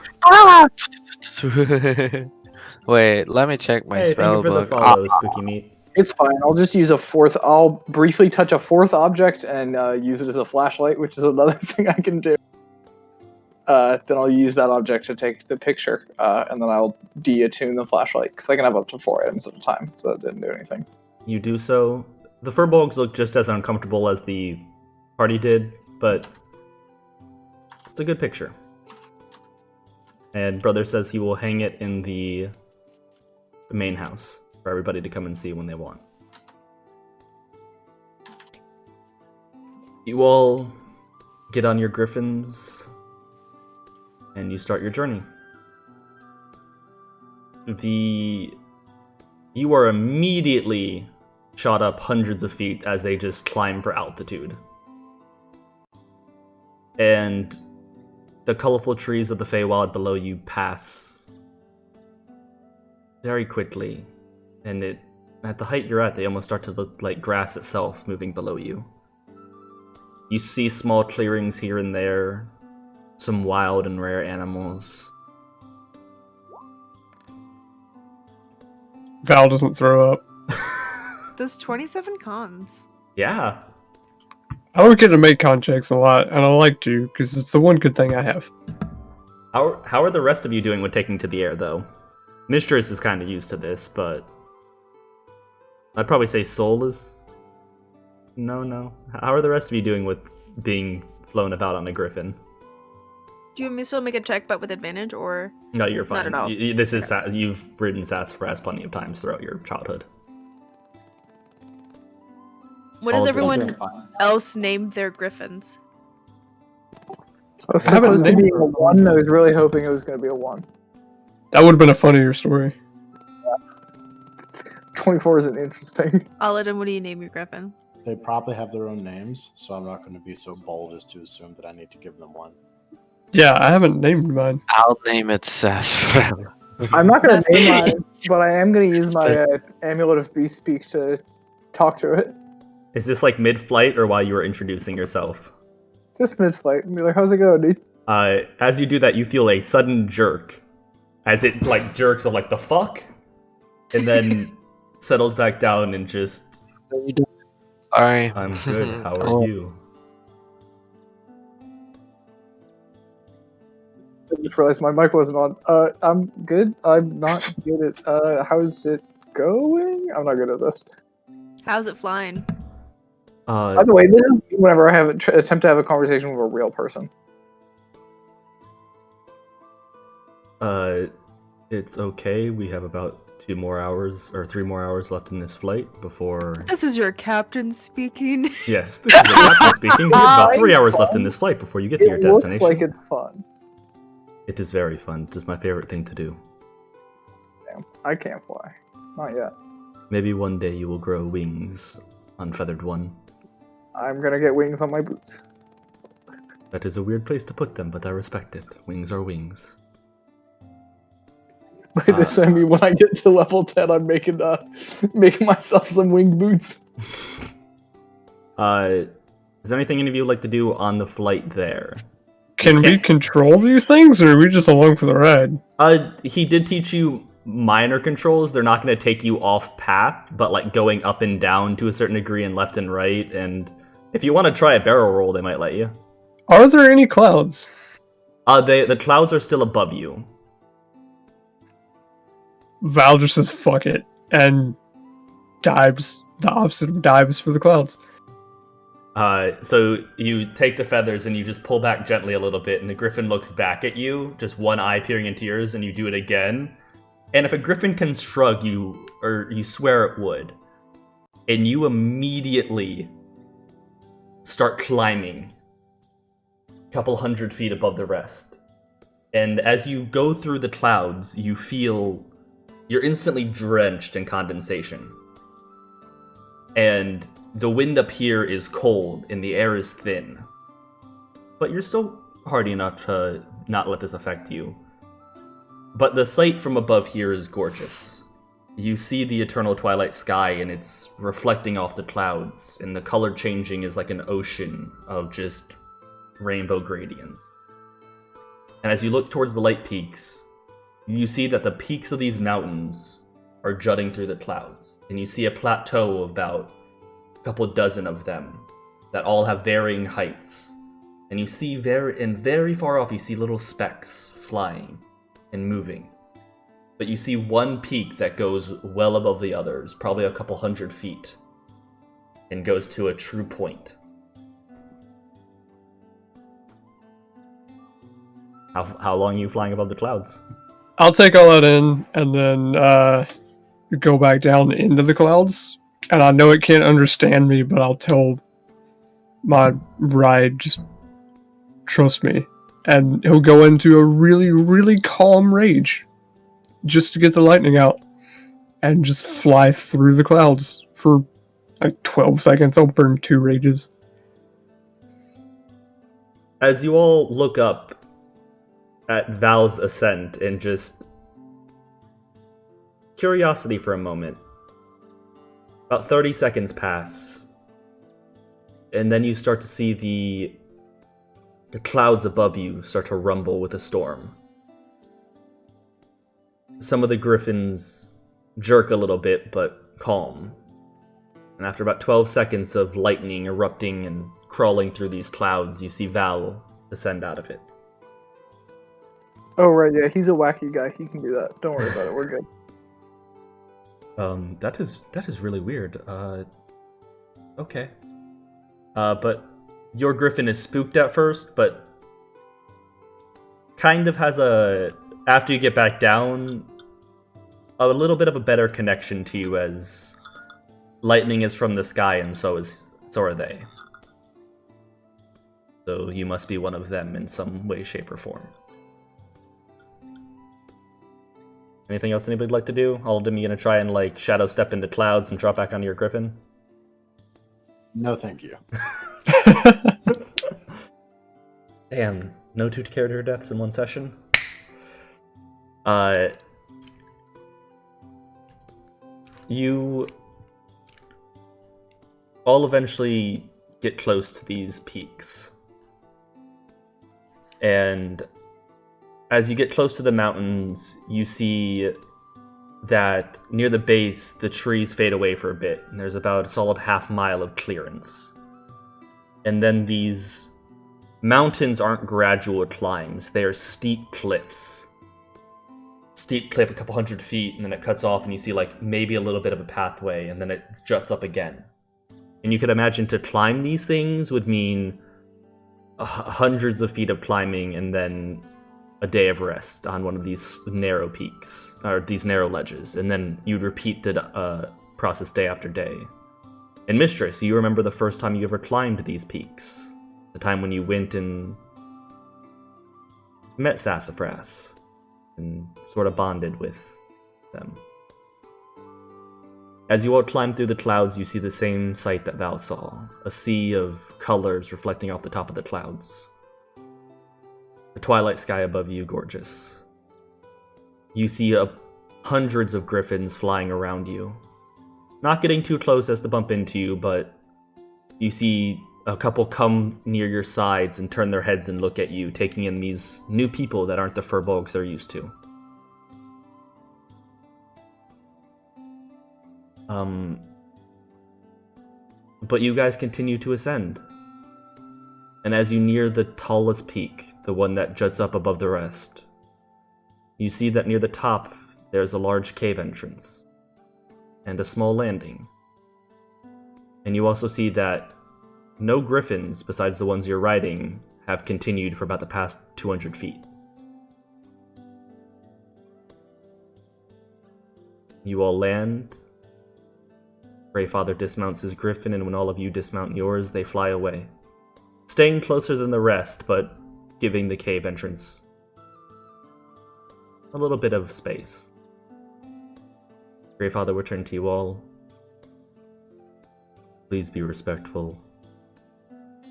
Wait, let me check my Hey, thank spell you for the book. follow, Spooky Meat. It's fine. I'll just use a fourth. I'll briefly touch a fourth object and use it as a flashlight, which is another thing I can do. Then I'll use that object to take the picture, and then I'll de-attune the flashlight because I can have up to 4 items at a time, so that didn't do anything. You do so. The Furbolgs look just as uncomfortable as the party did, but it's a good picture. And Brother says he will hang it in the main house for everybody to come and see when they want. You all get on your griffins and you start your journey. You are immediately shot up hundreds of feet as they just climb for altitude. And the colorful trees of the Feywild below you pass very quickly. And at the height you're at, they almost start to look like grass itself moving below you. You see small clearings here and there, some wild and rare animals. Val doesn't throw up. Those 27 cons. Yeah. I don't get to make con checks a lot, and I like to, because it's the one good thing I have. How are the rest of you doing with taking to the air, though? Mistress is kind of used to this, but I'd probably say Soul is... No. How are the rest of you doing with being flown about on a griffin? Do you want me to still make a check, but with advantage, or? No, you're fine. Not at all. You've ridden Sassafras plenty of times throughout your childhood. What All does good. everyone else name their griffins? I was I haven't supposed to named be a 1. I was really hoping it was going to be a 1. That would have been a funnier story. 24 isn't interesting. Aladdin, what do you name your griffin? They probably have their own names, so I'm not going to be so bold as to assume that I need to give them one. Yeah, I haven't named mine. I'll name it Sarsaparilla. I'm not going to That's name me. mine, but I am going to use my Amulet of Beast Speak to talk to it. Is this like mid-flight or while you were introducing yourself? Just mid-flight. And be like, how's it going, dude? As you do that, you feel a sudden jerk. As it like jerks of like the fuck? And then settles back down and just... Sorry. I'm good, how Oh. are you? I just realized my mic wasn't on. I'm good. I'm not good at, how's it going? I'm not good at this. How's it flying? By the way, this is whenever I have attempt to have a conversation with a real person. It's okay. We have about 3 more hours left in this flight before... This is your captain speaking. Yes, this is the captain speaking. We have about 3 hours left fun. in this flight before you get to your It looks destination. like it's fun. It is very fun. It is my favorite thing to do. Damn, I can't fly. Not yet. Maybe one day you will grow wings, unfeathered one. I'm gonna get wings on my boots. That is a weird place to put them, but I respect it. Wings are wings. By this I mean when I get to level 10, I'm making myself some winged boots. Is there anything any of you would like to do on the flight there? Can we control these things, or are we just along for the ride? He did teach you minor controls. They're not going to take you off path, but like going up and down to a certain degree and left and right. And if you want to try a barrel roll, they might let you. Are there any clouds? The clouds are still above you. Val just says fuck it and dives the opposite of dives for the clouds. So you take the feathers and you just pull back gently a little bit, and the griffin looks back at you, just one eye peering into yours, and you do it again. And if a griffin can shrug, you swear it would, and you immediately start climbing a couple 100 feet above the rest. And as you go through the clouds, you feel you're instantly drenched in condensation. And the wind up here is cold and the air is thin. But you're still hardy enough to not let this affect you. But the sight from above here is gorgeous. You see the eternal twilight sky and it's reflecting off the clouds, and the color changing is like an ocean of just rainbow gradients. And as you look towards the light peaks, you see that the peaks of these mountains are jutting through the clouds. And you see a plateau of about a couple dozen of them that all have varying heights. And you see very far off, you see little specks flying and moving. But you see one peak that goes well above the others, probably a couple 100 feet, and goes to a true point. How long are you flying above the clouds? I'll take all that in and then go back down into the clouds. And I know it can't understand me, but I'll tell my ride, just trust me. And he'll go into a really, really calm rage just to get the lightning out and just fly through the clouds for like 12 seconds. I'll burn 2 rages. As you all look up at Val's ascent and just curiosity for a moment, about 30 seconds pass, and then you start to see the clouds above you start to rumble with a storm. Some of the griffins jerk a little bit, but calm. And after about 12 seconds of lightning erupting and crawling through these clouds, you see Val descend out of it. Oh, right, yeah, he's a wacky guy. He can do that. Don't worry about it. We're good. That is really weird. Okay. But your griffin is spooked at first, but kind of has after you get back down, a little bit of a better connection to you, as lightning is from the sky and so are they. So you must be one of them in some way, shape, or form. Anything else anybody'd like to do? All of them, you gonna try and like shadow step into clouds and drop back onto your griffin? No, thank you. Damn, no 2 character deaths in one session. You all eventually get close to these peaks. And as you get close to the mountains, you see that near the base, the trees fade away for a bit, and there's about a solid half mile of clearance. And then these mountains aren't gradual climbs, they are steep cliffs. Steep cliff a couple 100 feet, and then it cuts off, and you see like maybe a little bit of a pathway, and then it juts up again. And you could imagine to climb these things would mean hundreds of feet of climbing, and then a day of rest on one of these narrow peaks, or these narrow ledges, and then you'd repeat the process day after day. And Mistress, you remember the first time you ever climbed these peaks? The time when you went and met Sassafras and sort of bonded with them. As you all climb through the clouds, you see the same sight that Val saw, a sea of colors reflecting off the top of the clouds. The twilight sky above you, gorgeous. You see hundreds of griffins flying around you. Not getting too close as to bump into you, but you see a couple come near your sides and turn their heads and look at you, taking in these new people that aren't the furbolgs they're used to. But you guys continue to ascend. And as you near the tallest peak, the one that juts up above the rest, you see that near the top there's a large cave entrance and a small landing. And you also see that no griffins, besides the ones you're riding, have continued for about the past 200 feet. You all land. Greyfather dismounts his griffin, and when all of you dismount yours, they fly away, staying closer than the rest, but giving the cave entrance a little bit of space. Greyfather will turn to you all. Please be respectful.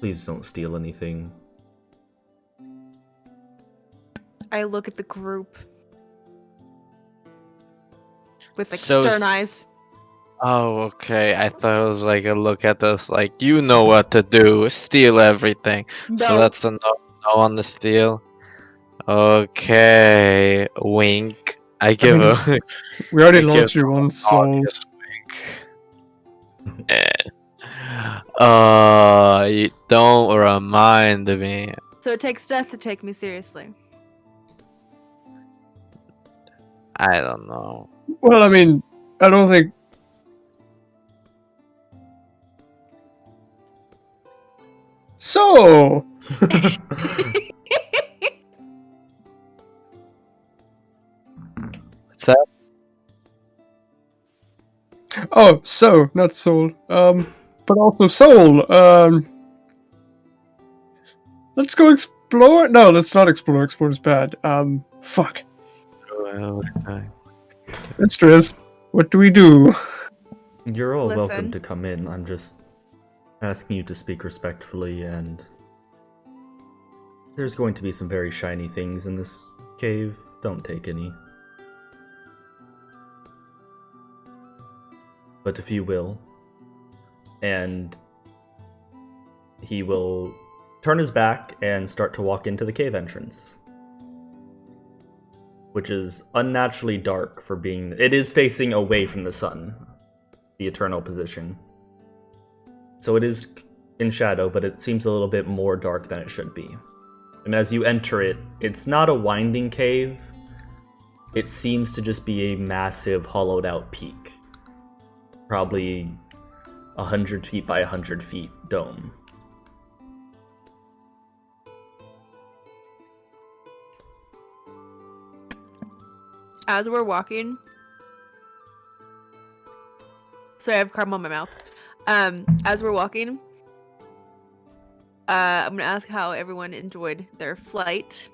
Please don't steal anything. I look at the group with like So- stern eyes. Oh, okay. I thought it was like a look at us, like, you know what to do, steal everything. So No, that's a no on the steal. Okay, wink. I give mean, a We already I give launched you one soul. obvious wink. You don't remind me. so it takes death to take me seriously. I don't know. Well, I mean, I don't think. So, What's that? oh, so not soul. But also soul. Let's go explore. No, let's not explore. Explore is bad. Fuck. Okay. Mistress, what do we do? You're all welcome Listen. to come in. I'm just asking you to speak respectfully, and there's going to be some very shiny things in this cave. Don't take any. But if you will, and he will turn his back and start to walk into the cave entrance, which is unnaturally dark for being... It is facing away from the sun, the eternal position. So it is in shadow, but it seems a little bit more dark than it should be. And as you enter it, it's not a winding cave. It seems to just be a massive hollowed out peak. Probably 100 feet by 100 feet dome. As we're walking, sorry, I have caramel in my mouth. As we're walking, I'm gonna ask how everyone enjoyed their flight,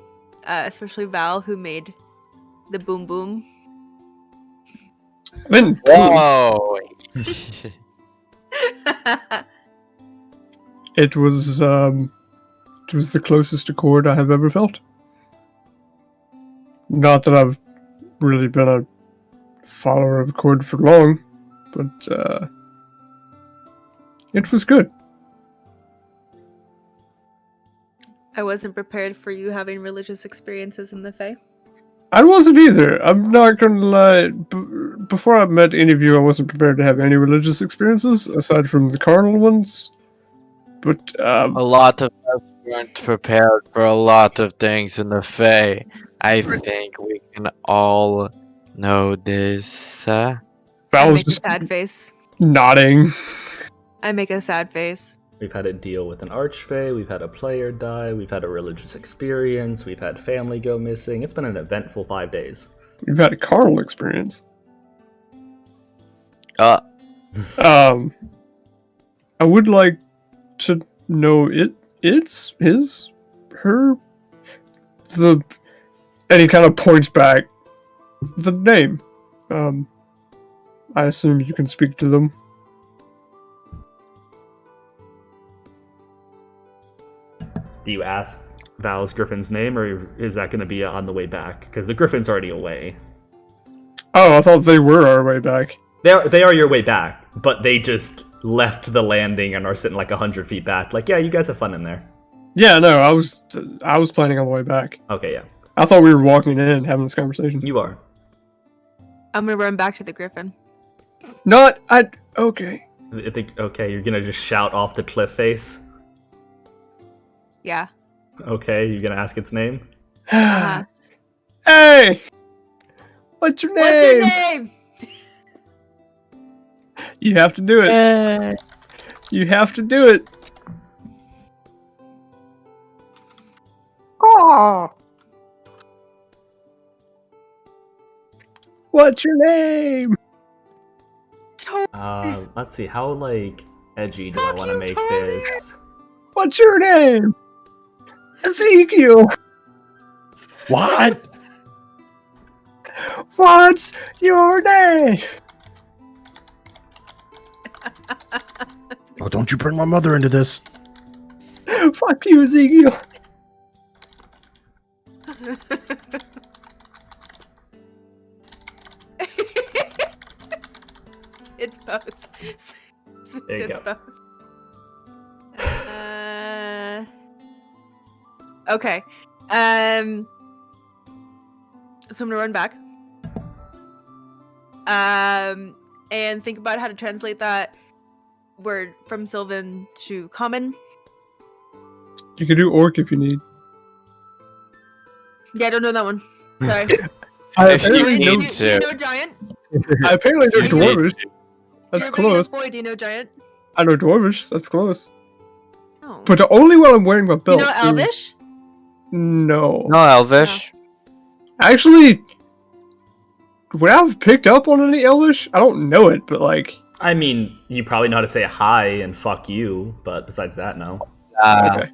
especially Val, who made the boom boom. I mean, Whoa! it was the closest accord I have ever felt. Not that I've really been a follower of accord for long, but it was good. I wasn't prepared for you having religious experiences in the Fae. I wasn't either. I'm not gonna lie. Before I met any of you, I wasn't prepared to have any religious experiences aside from the carnal ones. But A lot of us weren't prepared for a lot of things in the Fae. I think we can all know this. I Val was make a just sad face. nodding. I make a sad face. We've had to deal with an archfey, we've had a player die, we've had a religious experience, we've had family go missing. It's been an eventful 5 days. You've had a carnal experience. Uh, I would like to know it's his, her, the, and he kind of points back the name. I assume you can speak to them. Do you ask Val's Griffin's name, or is that going to be on the way back? Because the Griffin's already away. Oh, I thought they were our way back. They are your way back, but they just left the landing and are sitting like 100 feet back. Like, yeah, you guys have fun in there. Yeah, no, I was planning on the way back. Okay, yeah. I thought we were walking in having this conversation. You are. I'm gonna run back to the griffin. Okay. I think, okay, you're going to just shout off the cliff face? Yeah. Okay, you're going to ask its name? Uh-huh. Hey! What's your name? What's your name? You have to do it. You have to do it. Oh. What's your name? Let's see, how, like, edgy do I Fuck want to you, make Tony! this? What's your name? Ezekiel. What? What's your name? Oh, don't you bring my mother into this. Fuck you, Ezekiel. It's both. There you It's go. both. Okay. So I'm gonna run back. And think about how to translate that word from Sylvan to common. You can do orc if you need. Yeah, I don't know that one. Sorry. I If you apparently need know, do you to. know giant? I apparently know You need dwarvish. That's You're a big enough close. boy, do you know giant? I know dwarvish. That's close. Oh. But only while I'm wearing my You belt. know too. Elvish? No. No Elvish. Actually, would I have picked up on any Elvish? I don't know it, but like. I mean, you probably know how to say hi and fuck you, but besides that, no. Okay.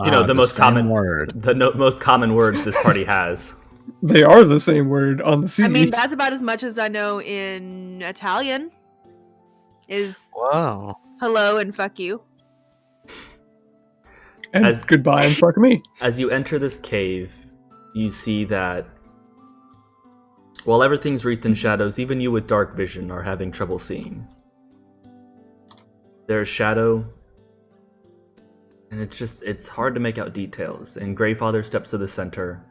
You know, the most same common word. The most common words this party has. They are the same word on the CD. I mean, that's about as much as I know in Italian. Is Wow. hello and fuck you. and as- goodbye and fuck me. As you enter this cave, you see that while everything's wreathed in shadows, even you with dark vision are having trouble seeing. There's shadow, and it's hard to make out details. And Greyfather steps to the center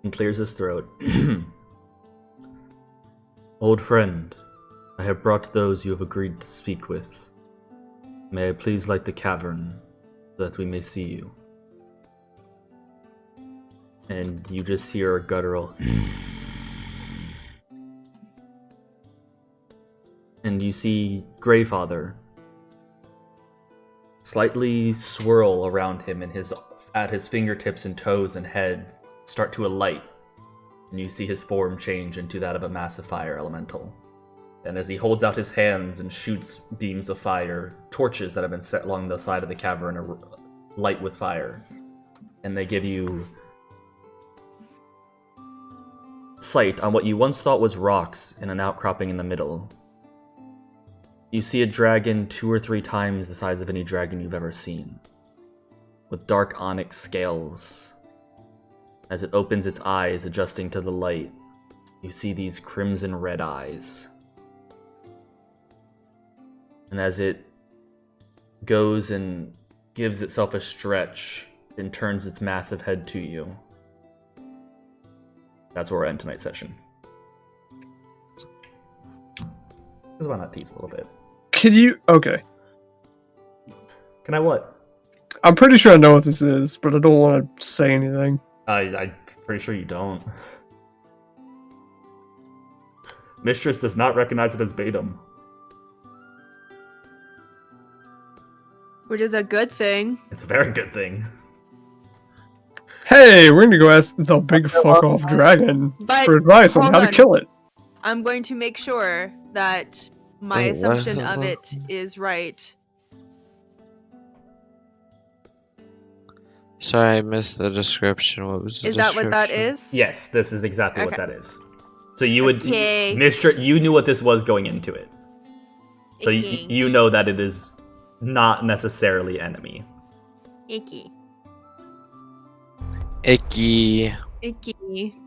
and clears his throat. Old friend, I have brought those you have agreed to speak with. May I please light the cavern so that we may see you? And you just hear a guttural. And you see Greyfather slightly swirl around him, and at his fingertips and toes and head start to alight. And you see his form change into that of a massive fire elemental. And as he holds out his hands and shoots beams of fire, torches that have been set along the side of the cavern are light with fire. And they give you sight on what you once thought was rocks in an outcropping in the middle. You see a dragon 2 or 3 times the size of any dragon you've ever seen, with dark onyx scales. As it opens its eyes, adjusting to the light, you see these crimson red eyes. And as it goes and gives itself a stretch and turns its massive head to you, that's where we're at tonight's session. Just why not tease a little bit? Can you? Okay. Can I what? I'm pretty sure I know what this is, but I don't want to say anything. I'm pretty sure you don't. Mistress does not recognize it as Batum. Which is a good thing. It's a very good thing. Hey, we're gonna go ask the big fuck off dragon But for advice on hold how to on. kill it. I'm going to make sure that my Wait, what? assumption of it is right. Sorry, I missed the description. What was the Is that what that description? is? Yes, this is exactly what Okay. that is. So you would, Okay. you knew what this was going into it. So Icky. you know that it is not necessarily enemy. Icky. Icky. Icky.